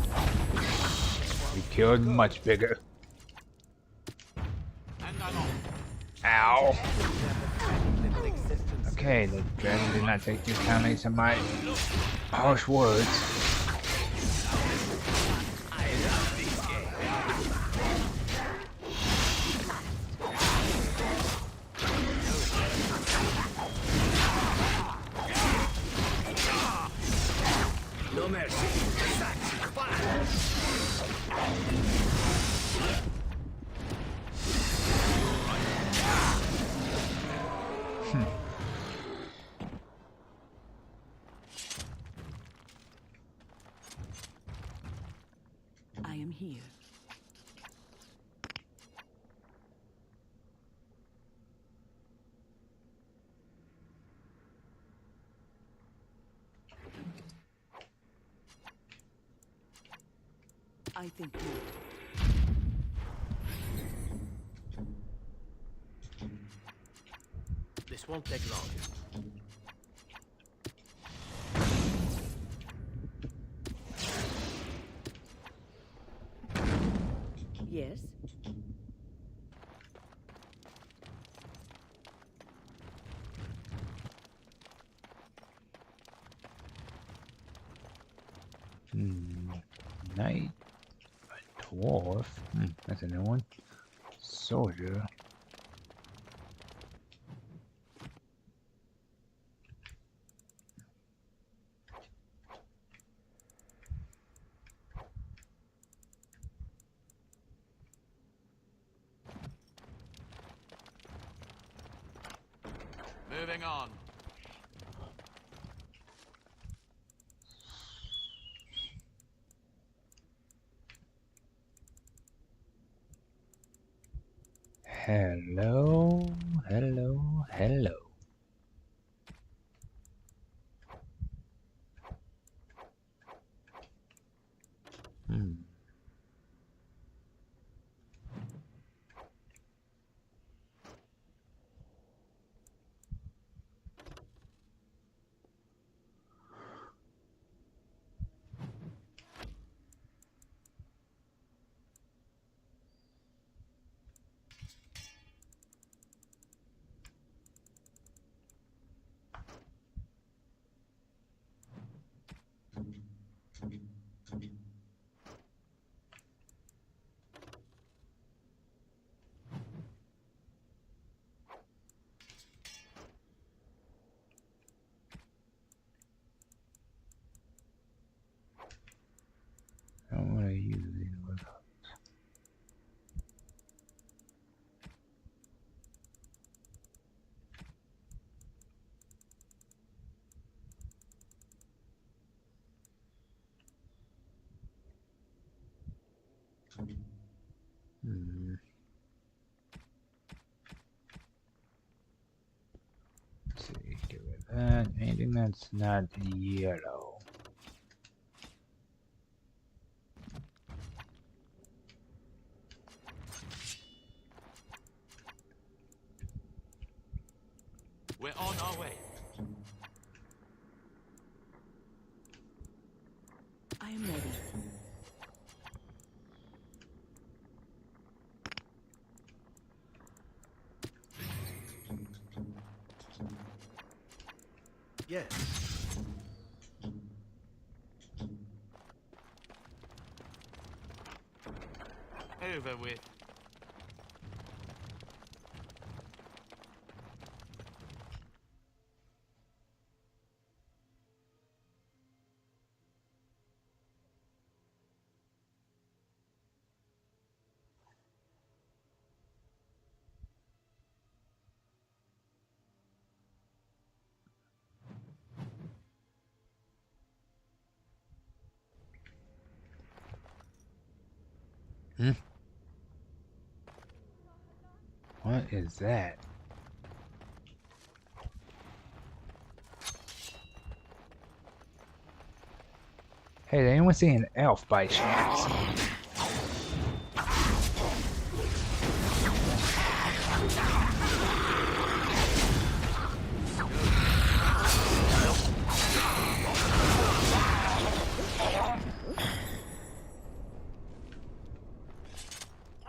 We killed much bigger. Ow. Okay, the dragon did not take too kindly to my harsh words. No mercy. I am here. I think not. This won't take long. Yes? Knight. A dwarf. That's a new one. Soldier. Moving on. Hello, hello, hello. I don't want to use these words. Let's see, get rid of that. Anything that's not yellow. We're on our way. I am ready. Yes. Over with. What is that? Hey, did anyone see an elf by chance?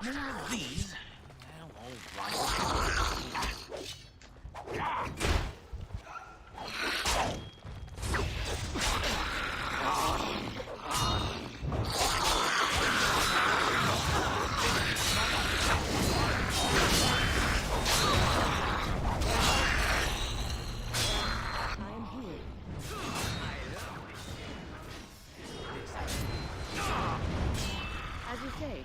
More of these? Well, all right. As you say.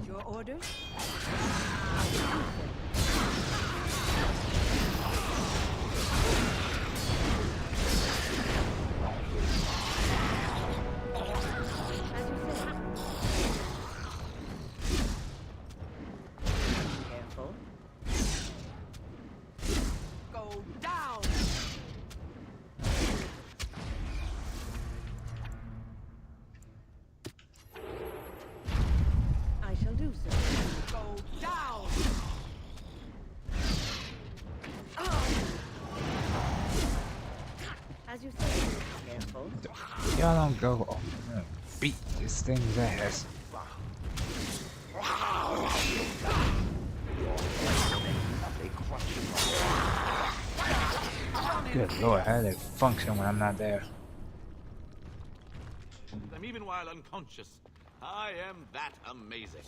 Your orders? Careful. Go down! Y'all don't go. Oh, I'm gonna beat this thing's ass. Good lord, how did it function when I'm not there? Them even while unconscious. I am that amazing.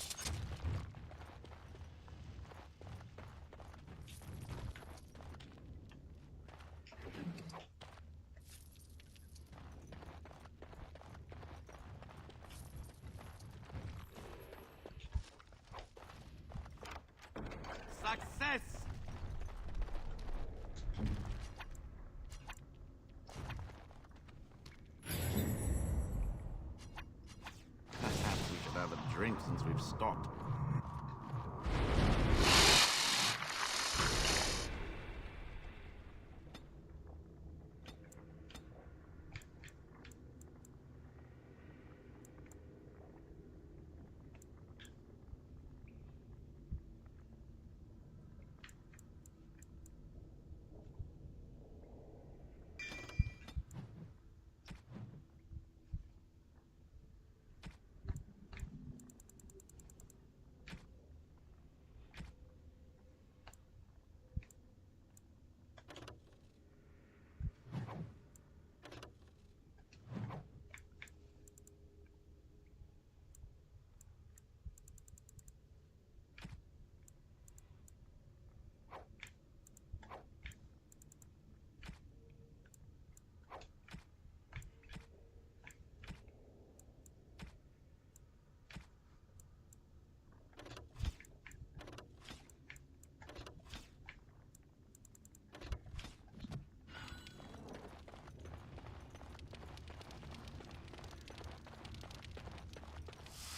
Success! Perhaps we should have a drink since we've stopped.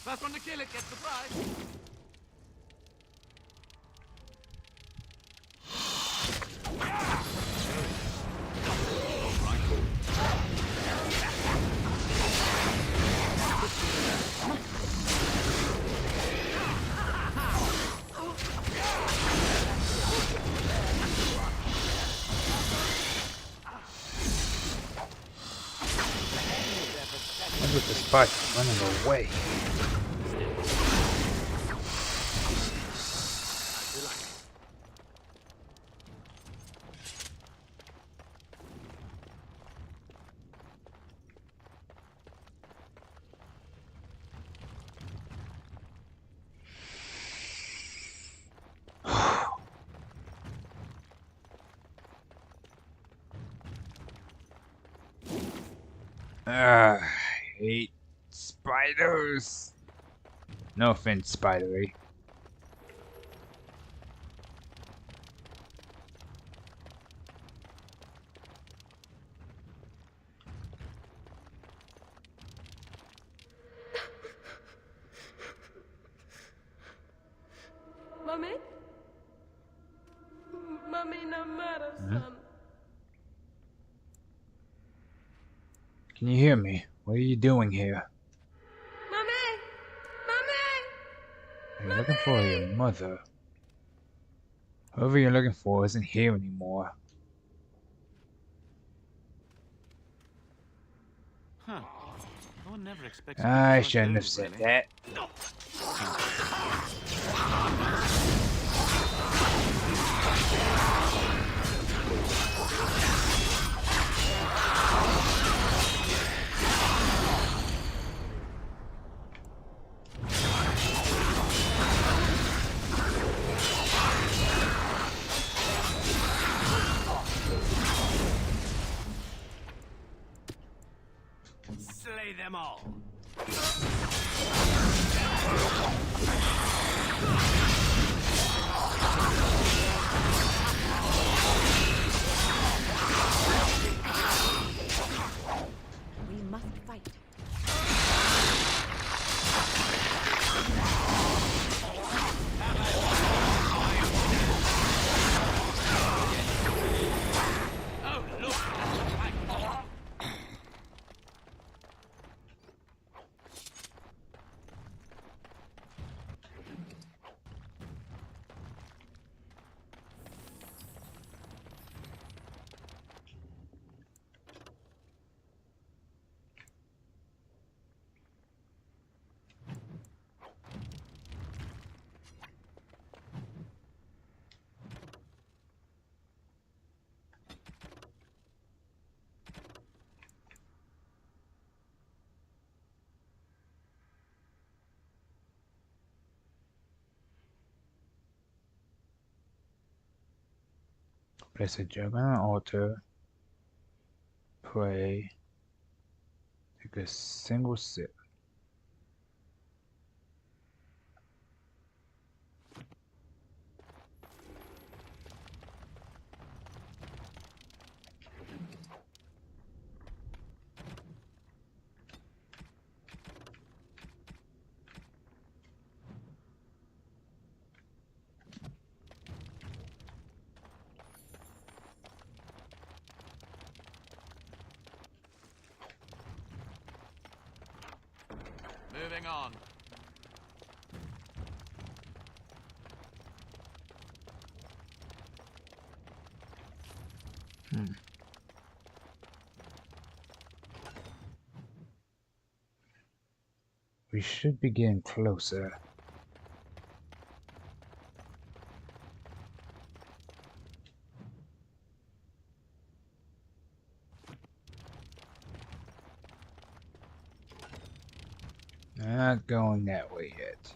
First one to kill it gets the prize. What's with the spike running away? I hate spiders. No offense, spidery. Mami? Mami, no matter, son. Can you hear me? What are you doing here? Mami! Mami! You're looking for your mother. Whoever you're looking for isn't here anymore. Huh. No one never expects I creatures shouldn't like have said those, that. Slay them all. We must fight. Oh, look! Place a jug on an altar. Pray. Take a single sip. Moving on. We should be getting closer. Not going that way yet.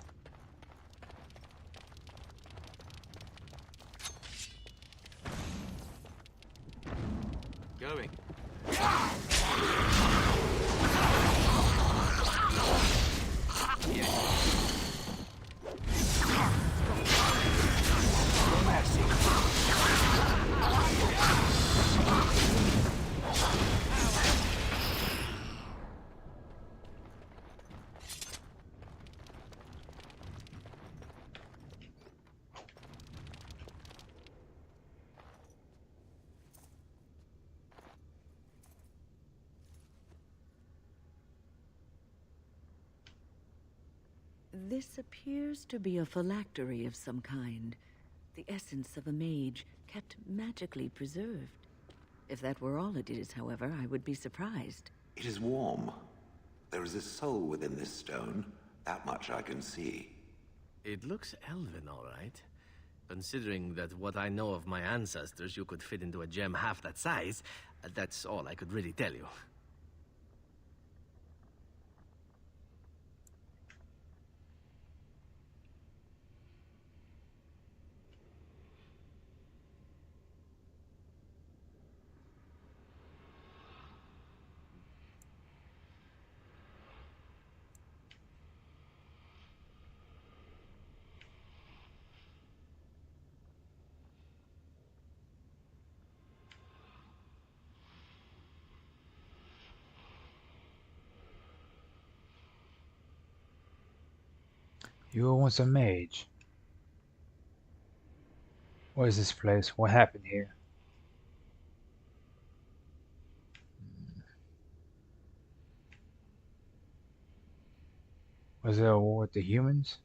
Going. This appears to be a phylactery of some kind. The essence of a mage, kept magically preserved. If that were all it is, however, I would be surprised. It is warm. There is a soul within this stone. That much I can see. It looks elven, all right. Considering that what I know of my ancestors, you could fit into a gem half that size, that's all I could really tell you. You were once a mage. What is this place? What happened here? Was there a war with the humans?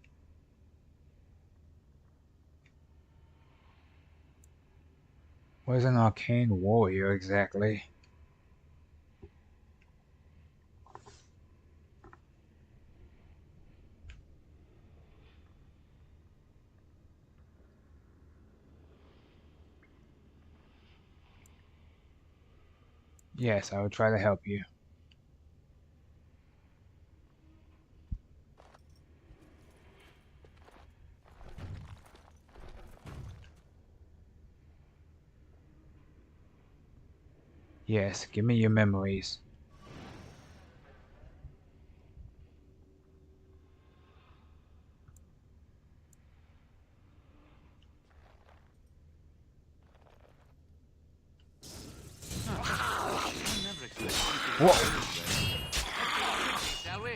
What is an arcane warrior exactly? Yes, I will try to help you. Yes, give me your memories. Whoa! Shall we?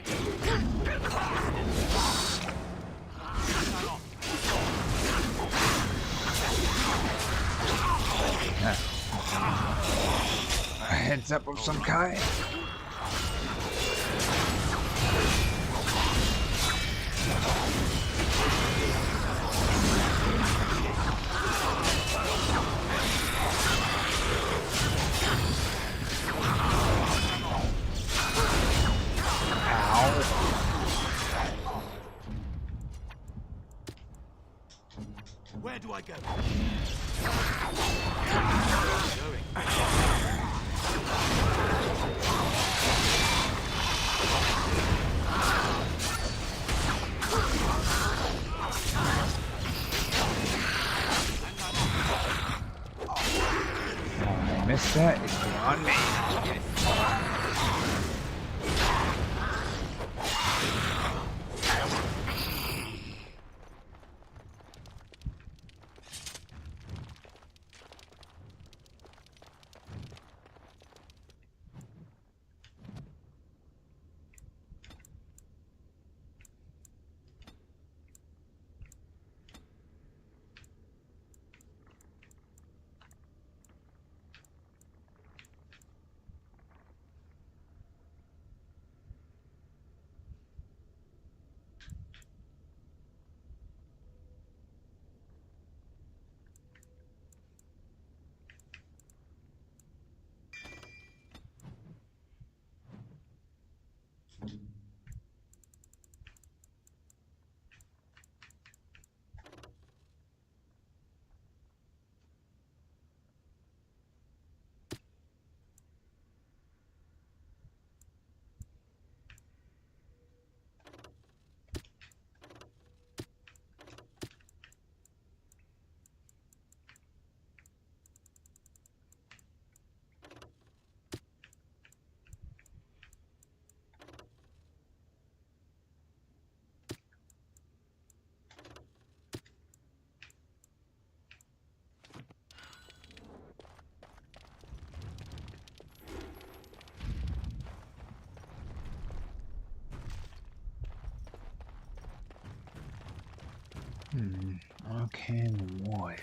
A heads up of some kind. Where do I go? Pressure is on me. Arcane Warrior.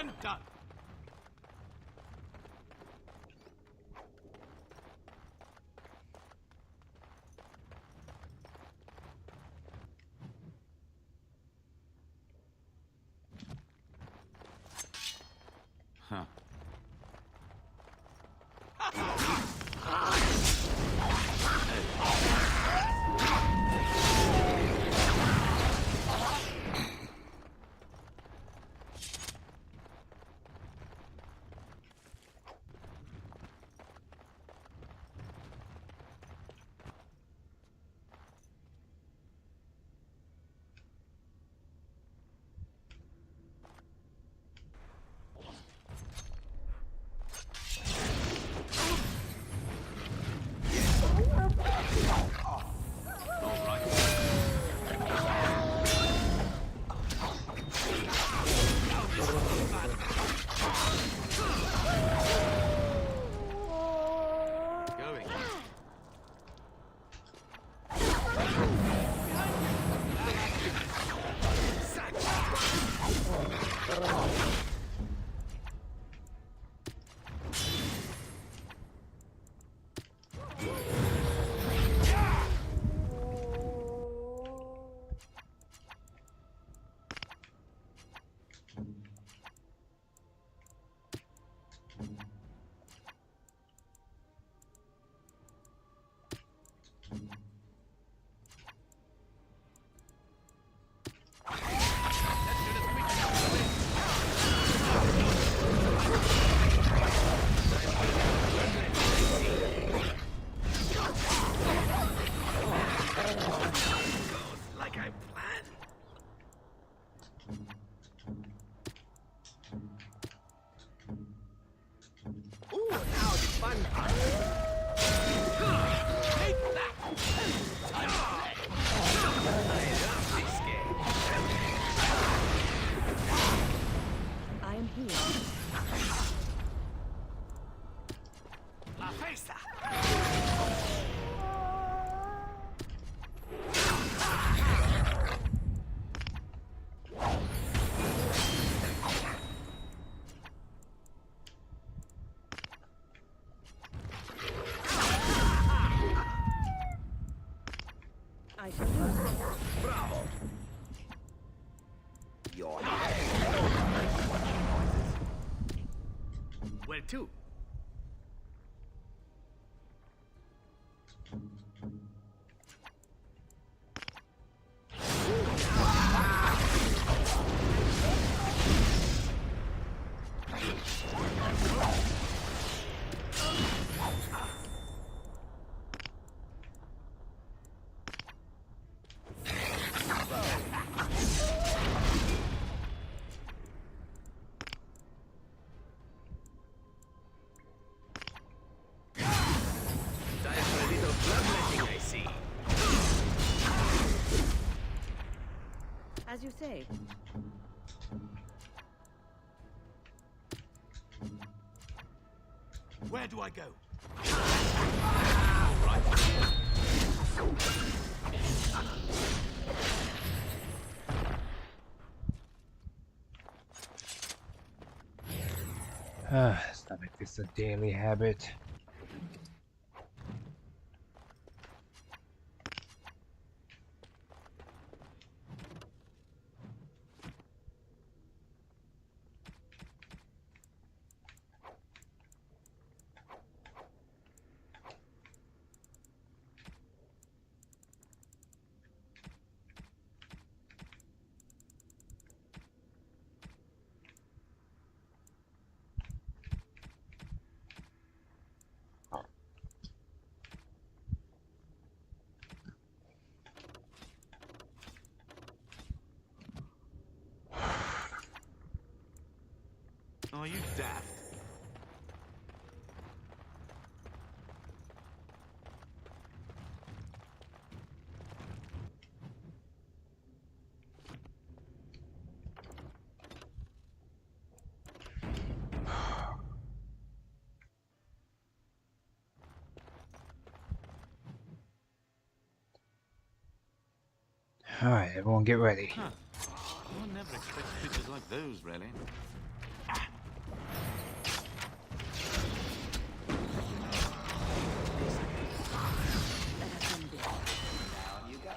And done. Huh. I shall do so. Bravo! Your Where to? As you say. Where do I go? Let's not make this a daily habit. Are you daft? Alright, everyone get ready. Huh. One never expects pictures like those, really. Down you go.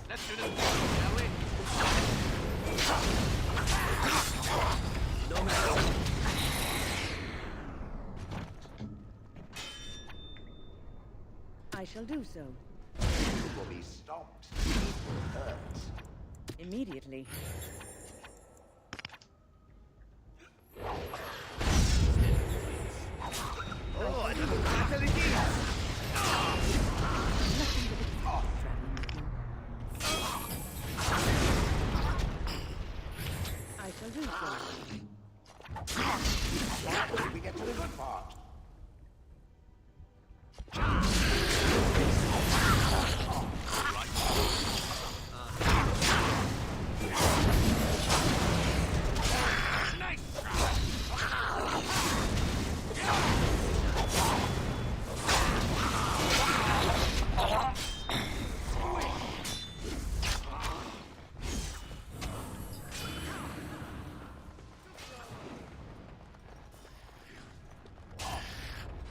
Let's do this, shall we? No matter. I shall do so. You will be stopped. It will hurt. Immediately. Oh, I don't know it is. I shall do so. Wait till we get to the good part.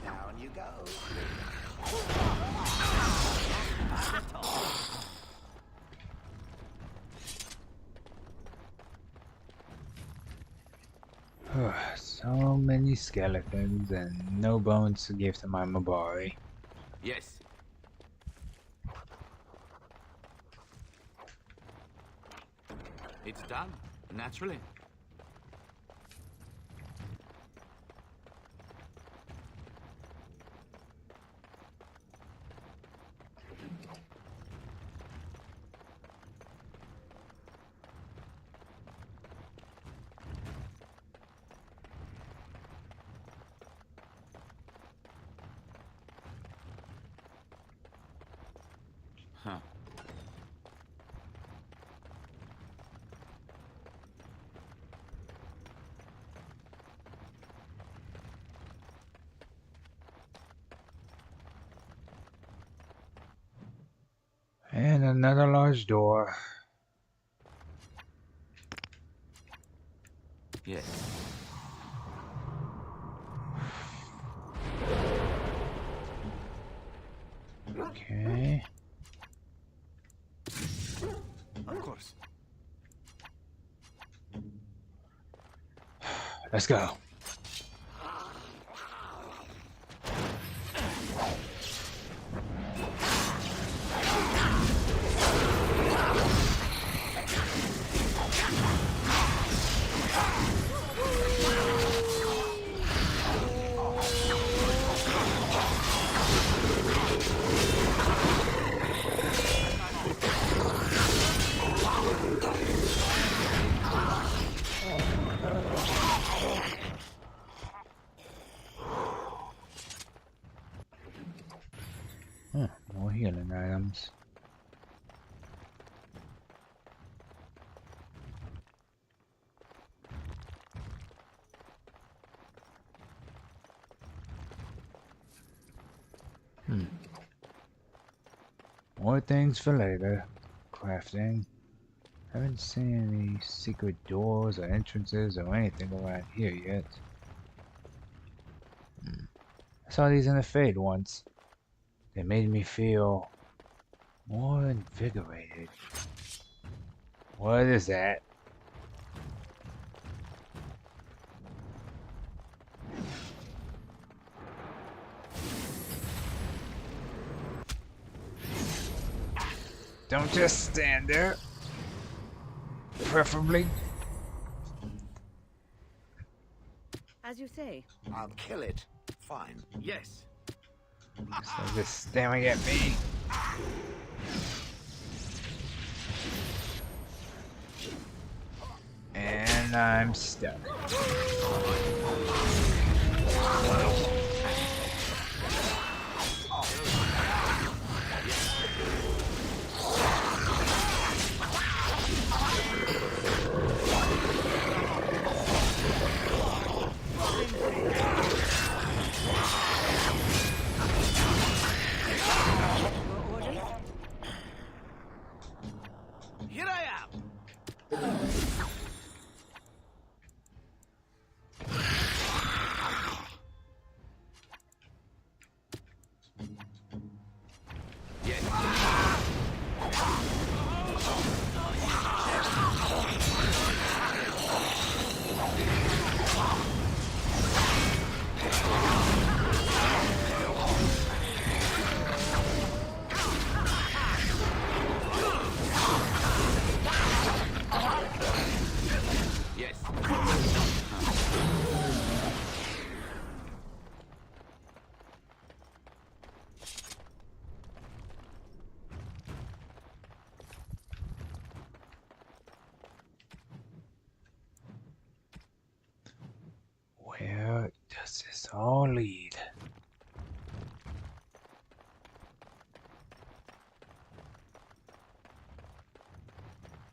Down you go. So many skeletons and no bones to give to my Mabari. Yes. It's done, naturally. Huh. And another large door. Yes. Okay. Of course. Let's go. More healing items. More things for later. Crafting. Haven't seen any secret doors or entrances or anything around here yet. I saw these in the Fade once. They made me feel more invigorated. What is that? Don't just stand there. Preferably. As you say. I'll kill it. Fine. Yes. So just staring at me. And I'm stuck. Here I am. Where does this all lead?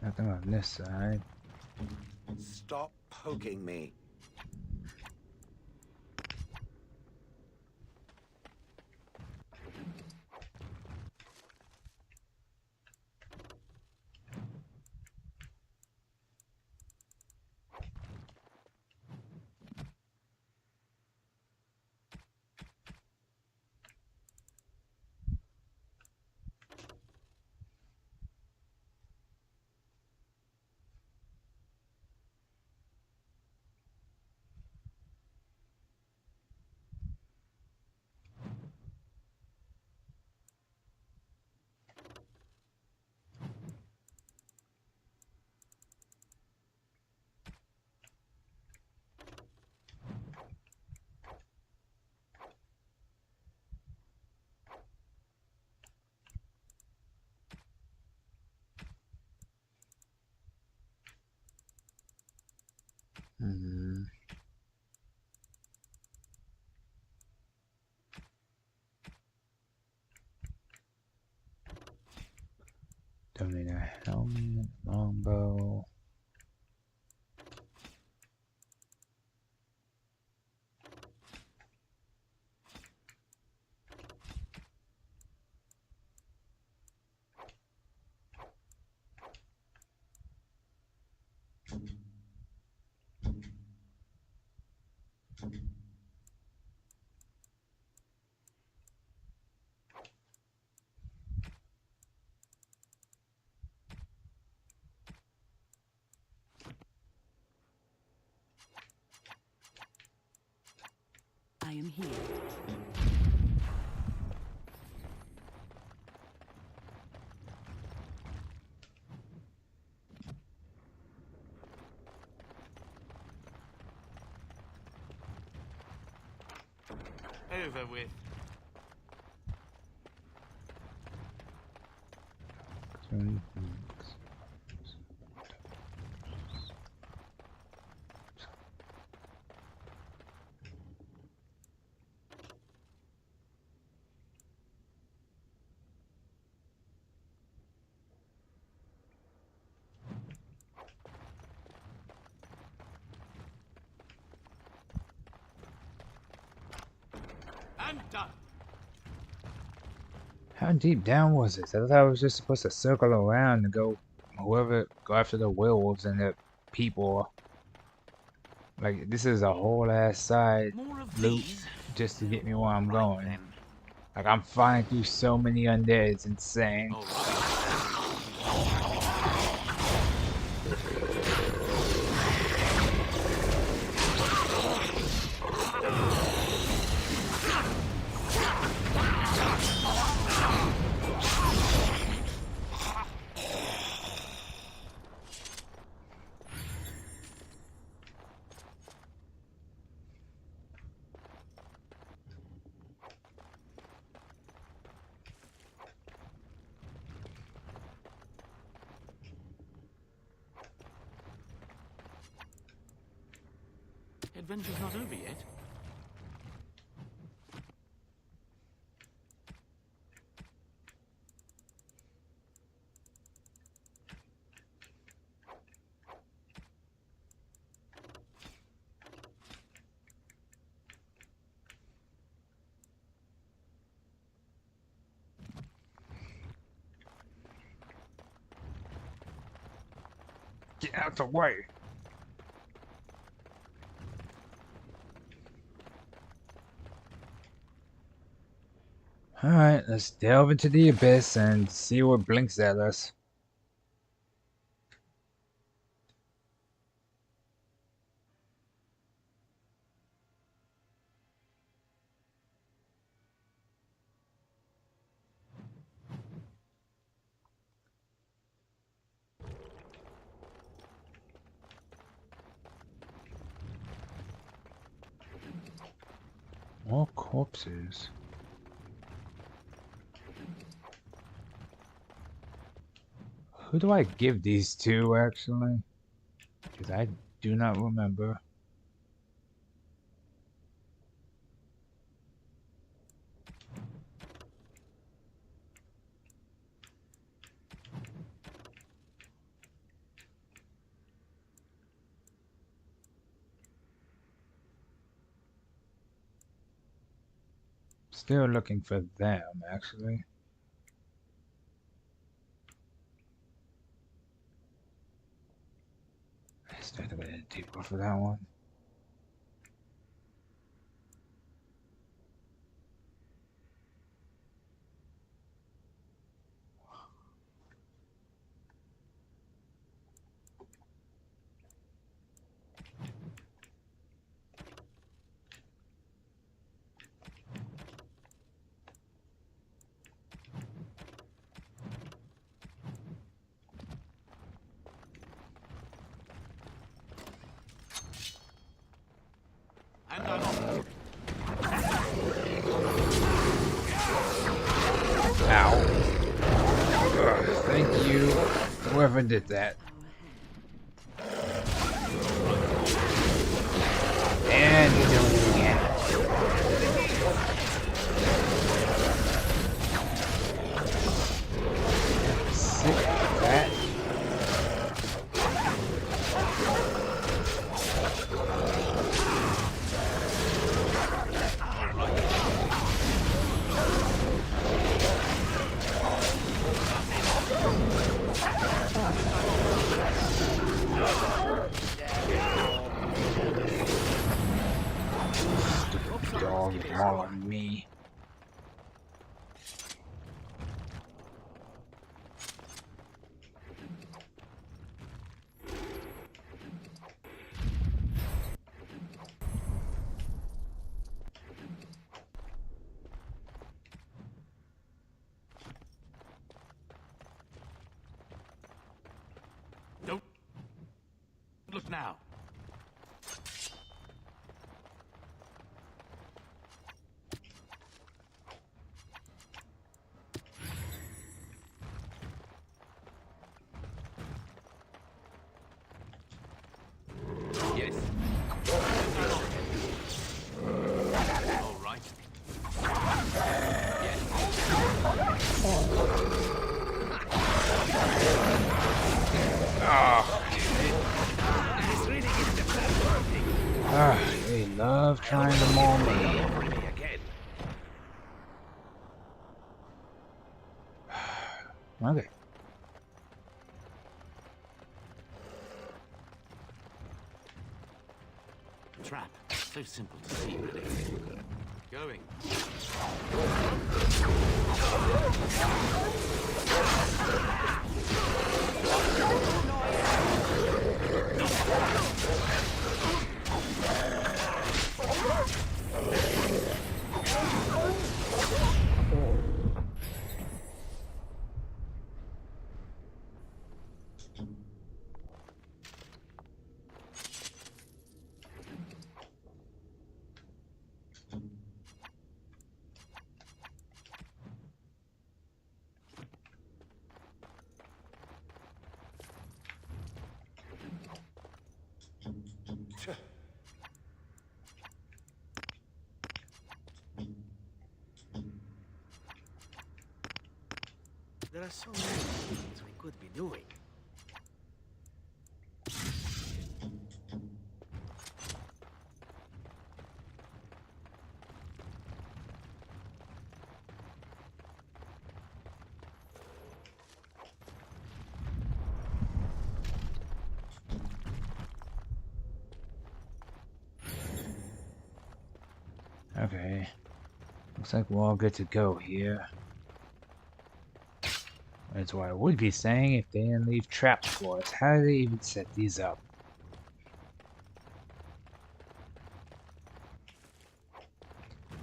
Nothing on this side. Stop poking me. Don't need a helmet, longbow. am here. Over with. And done. How deep down was this? I thought I was just supposed to circle around and go after the werewolves and the people. Like, this is a whole ass side loop just to get me where I'm going. Like, I'm fighting through so many undead, it's insane. Adventure's not over yet. Get out the way. Alright, let's delve into the abyss and see what blinks at us. More corpses. Who do I give these to, actually? Because I do not remember. Still looking for them, actually. I started a bit deeper for that one. Ow. Ugh, thank you, whoever did that. And you're doing it again. Sick of that. Stupid dog mauling me. now. Yes. All right. They love trying to maul me. Okay. Trap. So simple to see, really. Going. There are so many things we could be doing. Okay. Looks like we're all good to go here. That's what I would be saying if they didn't leave traps for us. How do they even set these up?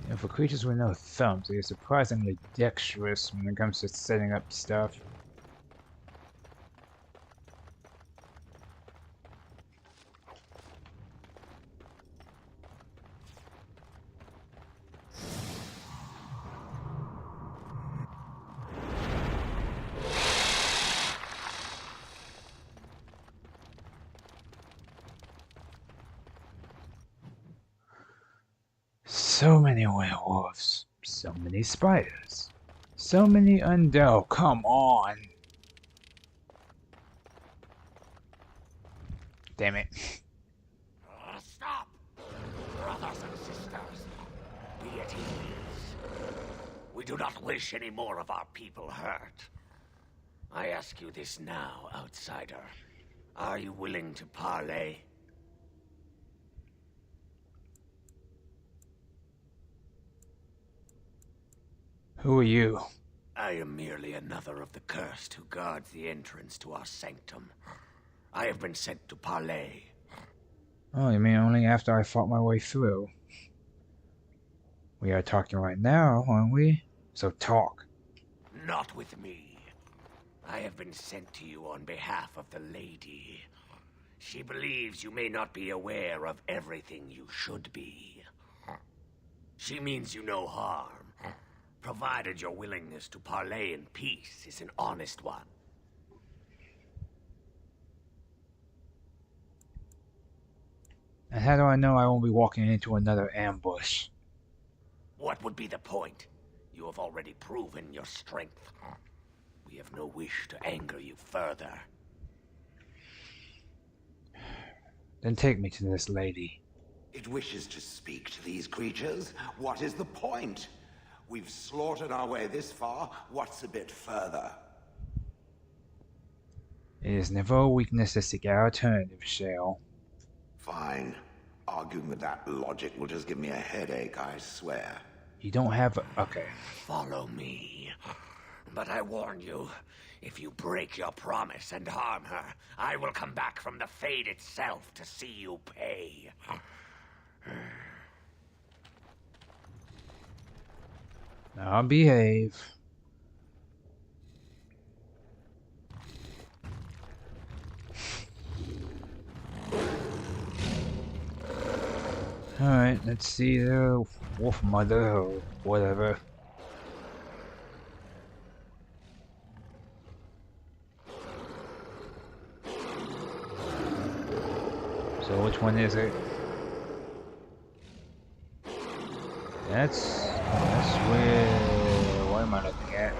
You know, for creatures with no thumbs, they're surprisingly dexterous when it comes to setting up stuff. So many werewolves, so many spiders, so many undead. Come on! Damn it. Stop! Brothers and sisters, be at ease. We do not wish any more of our people hurt. I ask you this now, outsider. Are you willing to parley? Who are you? I am merely another of the cursed who guards the entrance to our sanctum. I have been sent to parley. Oh, you mean only after I fought my way through? We are talking right now, aren't we? So talk. Not with me. I have been sent to you on behalf of the lady. She believes you may not be aware of everything you should be. She means you no harm, provided your willingness to parley in peace is an honest one. And how do I know I won't be walking into another ambush? What would be the point? You have already proven your strength. We have no wish to anger you further. Then take me to this lady. It wishes to speak to these creatures? What is the point? We've slaughtered our way this far. What's a bit further? It is never a weakness to seek our alternative, Shale. Fine. Arguing with that logic will just give me a headache, I swear. You don't have a... Okay. Follow me. But I warn you, if you break your promise and harm her, I will come back from the Fade itself to see you pay. I'll behave. Alright, let's see the wolf mother or whatever. So which one is it? That's where, what am I looking at?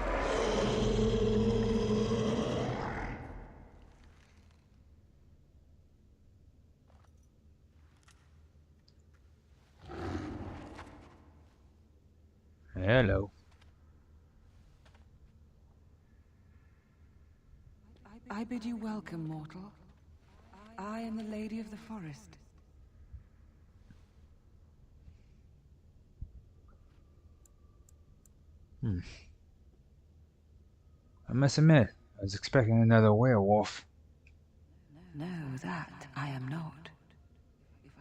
Hello. I bid you welcome, mortal. I am the Lady of the Forest. I must admit, I was expecting another werewolf. No, that I am not.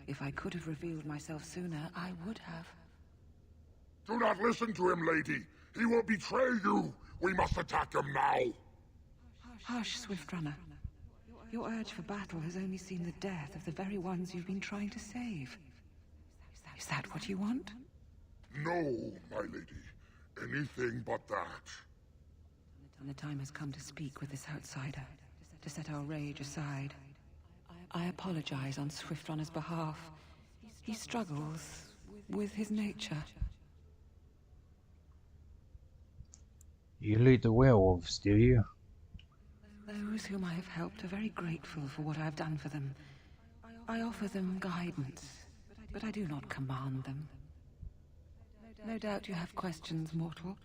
If I could have revealed myself sooner, I would have. Do not listen to him, lady. He will betray you. We must attack him now. Hush, Swift Runner. Your urge for battle has only seen the death of the very ones you've been trying to save. Is that what you want? No, my lady. Anything but that. And the time has come to speak with this outsider, to set our rage aside. I apologize on Swift Runner's behalf. He struggles with his nature. You lead the werewolves, do you? Those whom I have helped are very grateful for what I have done for them. I offer them guidance, but I do not command them. No doubt you have questions, mortal.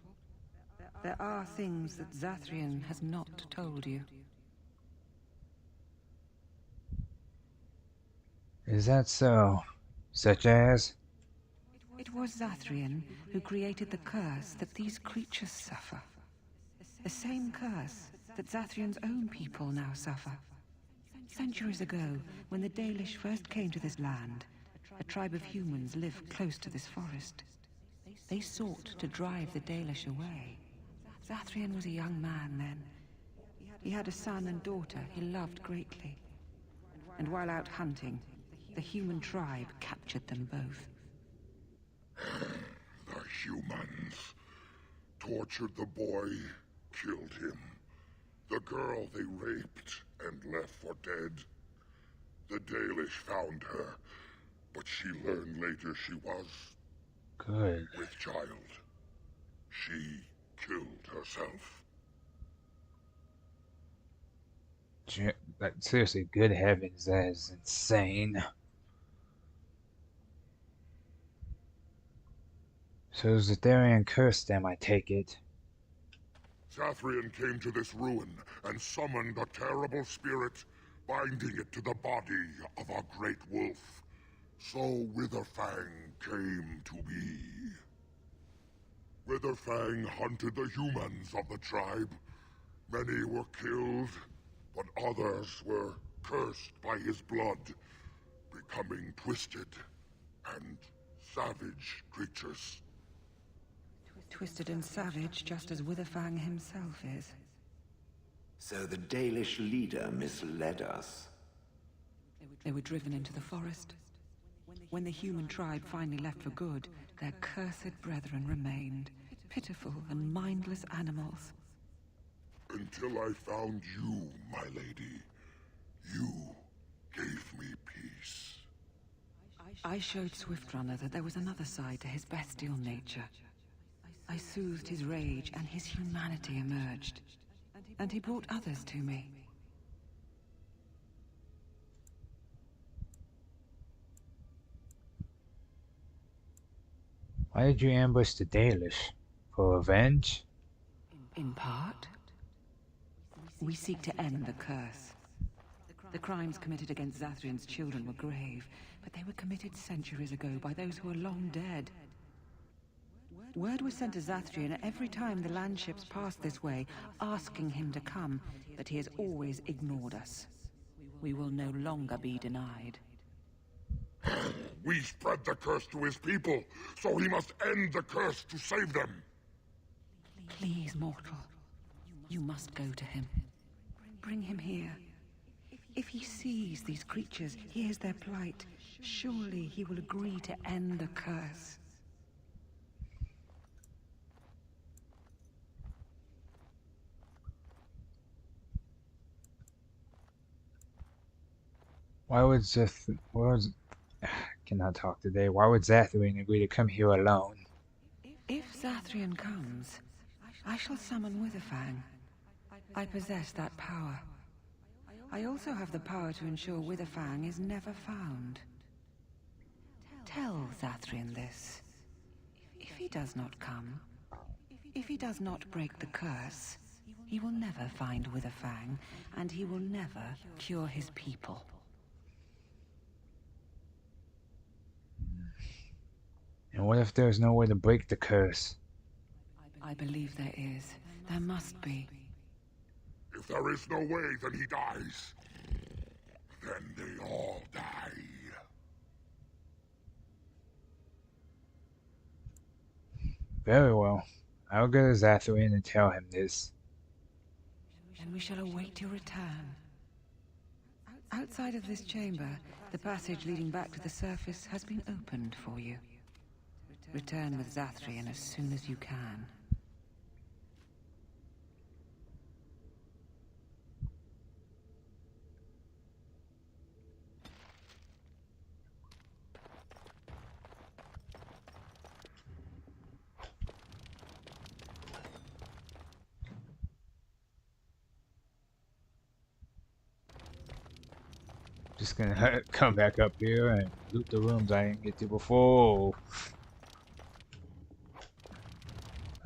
There are things that Zathrian has not told you. Is that so? Such as? It was Zathrian who created the curse that these creatures suffer. The same curse that Zathrian's own people now suffer. Centuries ago, when the Dalish first came to this land, a tribe of humans lived close to this forest. They sought to drive the Dalish away. Zathrian was a young man then. He had a son and daughter he loved greatly. And while out hunting, the human tribe captured them both. The humans tortured the boy, killed him. The girl they raped and left for dead. The Dalish found her, but she learned later she was... good. ...with child. She killed herself. Like, seriously, good heavens, that is insane. So Zatharian cursed them, I take it. Zathrian came to this ruin and summoned a terrible spirit, binding it to the body of a great wolf. So Witherfang came to be. Witherfang hunted the humans of the tribe. Many were killed, but others were cursed by his blood, becoming twisted and savage creatures. Twisted and savage, just as Witherfang himself is. So the Dalish leader misled us. They were driven into the forest. When the human tribe finally left for good, their cursed brethren remained, pitiful and mindless animals. Until I found you, my lady. You gave me peace. I showed Swiftrunner that there was another side to his bestial nature. I soothed his rage, and his humanity emerged. And he brought others to me. Why did you ambush the Dalish? For revenge? In part. We seek to end the curse. The crimes committed against Zathrian's children were grave, but they were committed centuries ago by those who are long dead. Word was sent to Zathrian every time the landships passed this way, asking him to come, but he has always ignored us. We will no longer be denied. We spread the curse to his people, so he must end the curse to save them. Please, mortal. You must go to him. Bring him here. If he sees these creatures, hears their plight, Surely he will agree to end the curse. Why would cannot talk today. Why would Zathrian agree to come here alone? If Zathrian comes, I shall summon Witherfang. I possess that power. I also have the power to ensure Witherfang is never found. Tell Zathrian this. If he does not come, if he does not break the curse, he will never find Witherfang, and he will never cure his people. And what if there's no way to break the curse? I believe there is. There must be. If there is no way, then he dies. Then they all die. Very well. I'll go to Zathrian and tell him this. Then we shall await your return. Outside of this chamber, the passage leading back to the surface has been opened for you. Return with Zathrian as soon as you can. Just gonna come back up here and loot the rooms I didn't get to before.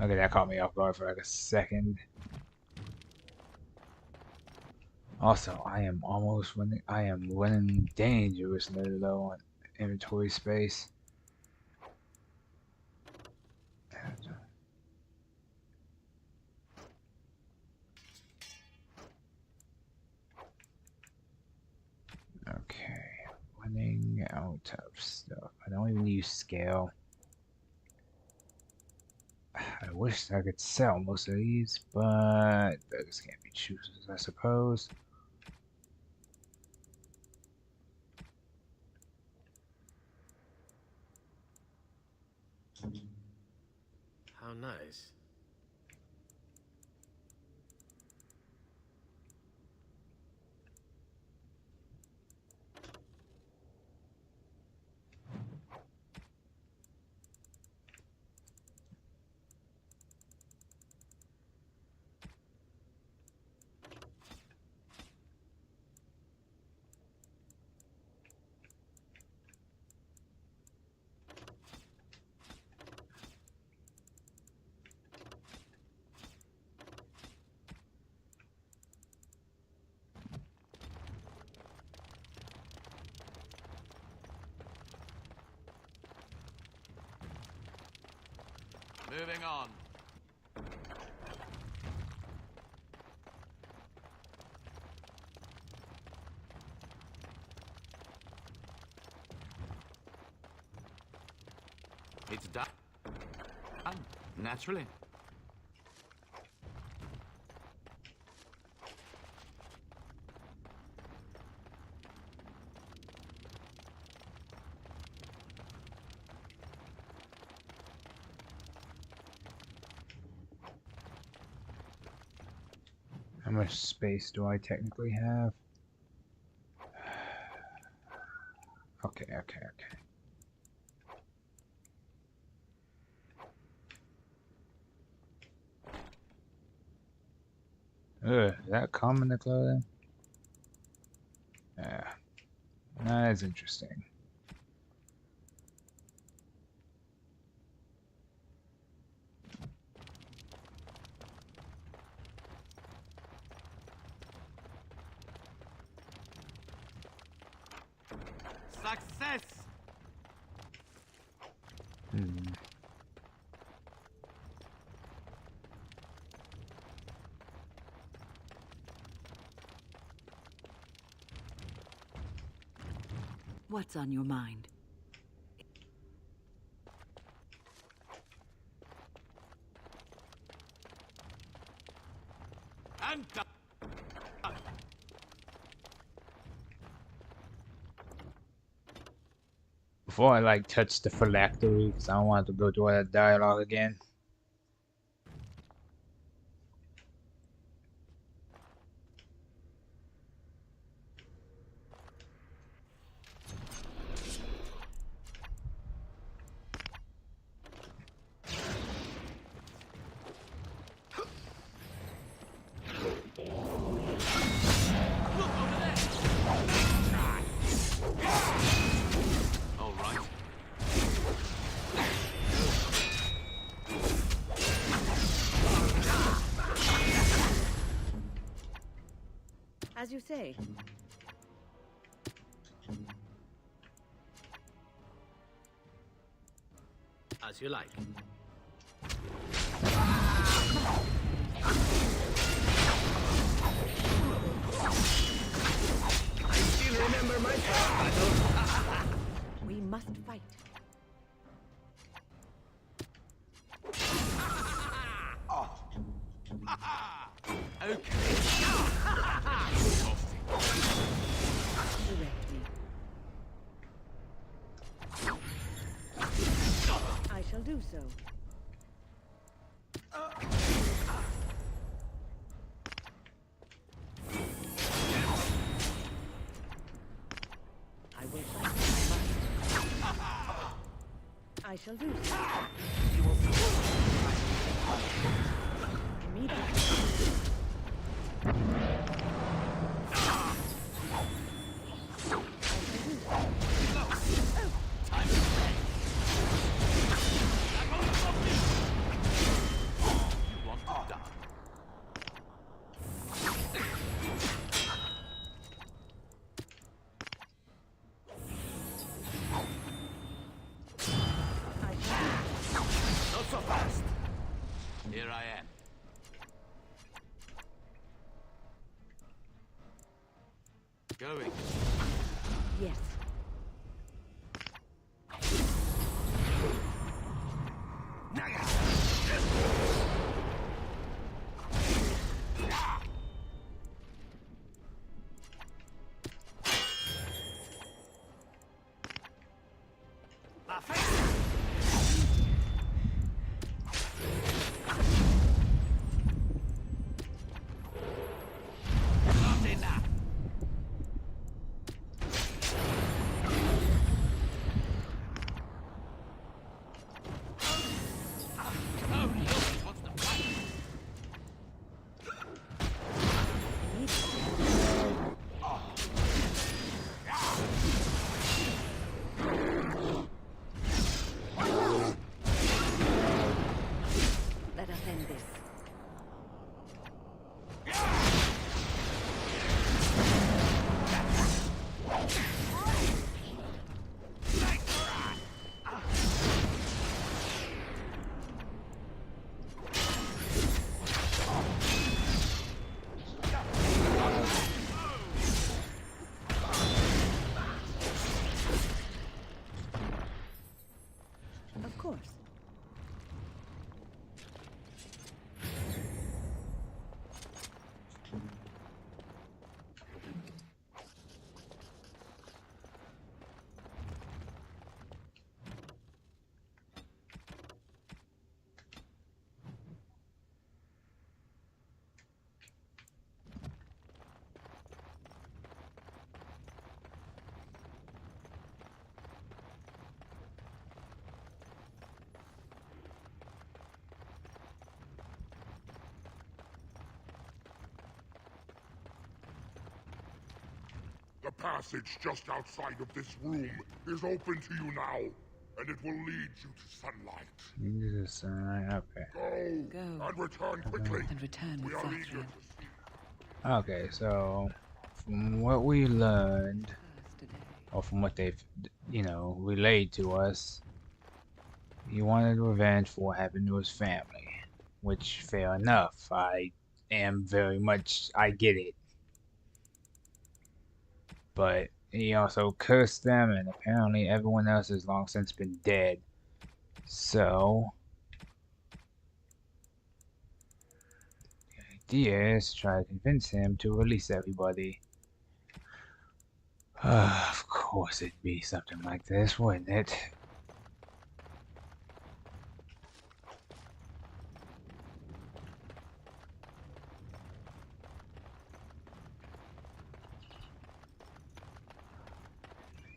Okay, that caught me off guard for like a second. Also, I am running dangerously low on inventory space. Okay, running out of stuff. I don't even use scale. I wish I could sell most of these, but beggars can't be choosers, I suppose. How nice. Moving on. It's done. Naturally. How much space do I technically have? Okay. Ugh, is that common to clothing? Yeah. That is interesting. Success! What's on your mind? And before I like touch the phylactery, because I don't want to go through all that dialogue again. As you say. As you like. I still remember my first battle. We must fight. Okay. Direct me. I shall do so. I will fight if I must. I shall do so. You will immediately. Not so fast. Here I am. Going. Yes. Let us end this. Of course. The passage just outside of this room is open to you now, and it will lead you to sunlight. Okay. Go! And return quickly! And return with We are eager Zathrian. to see. Okay, so from what we learned, or from what they've, relayed to us, he wanted revenge for what happened to his family, which, fair enough. I get it. But he also cursed them, and apparently everyone else has long since been dead. So the idea is to try to convince him to release everybody. Of course it'd be something like this, wouldn't it?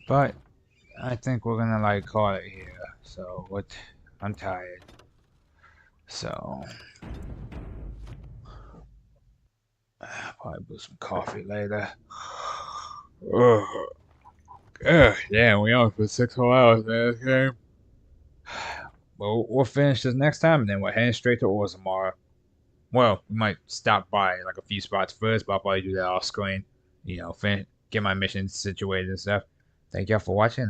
But I think we're gonna like call it here. So what? I'm tired. So probably brew some coffee later. Ugh. God damn, we on for 6 whole hours, man. This game. Well, we'll finish this next time, and then we're heading straight to Orzammar. Well, we might stop by like a few spots first, but I'll probably do that off screen. You know, get my mission situated and stuff. Thank y'all for watching.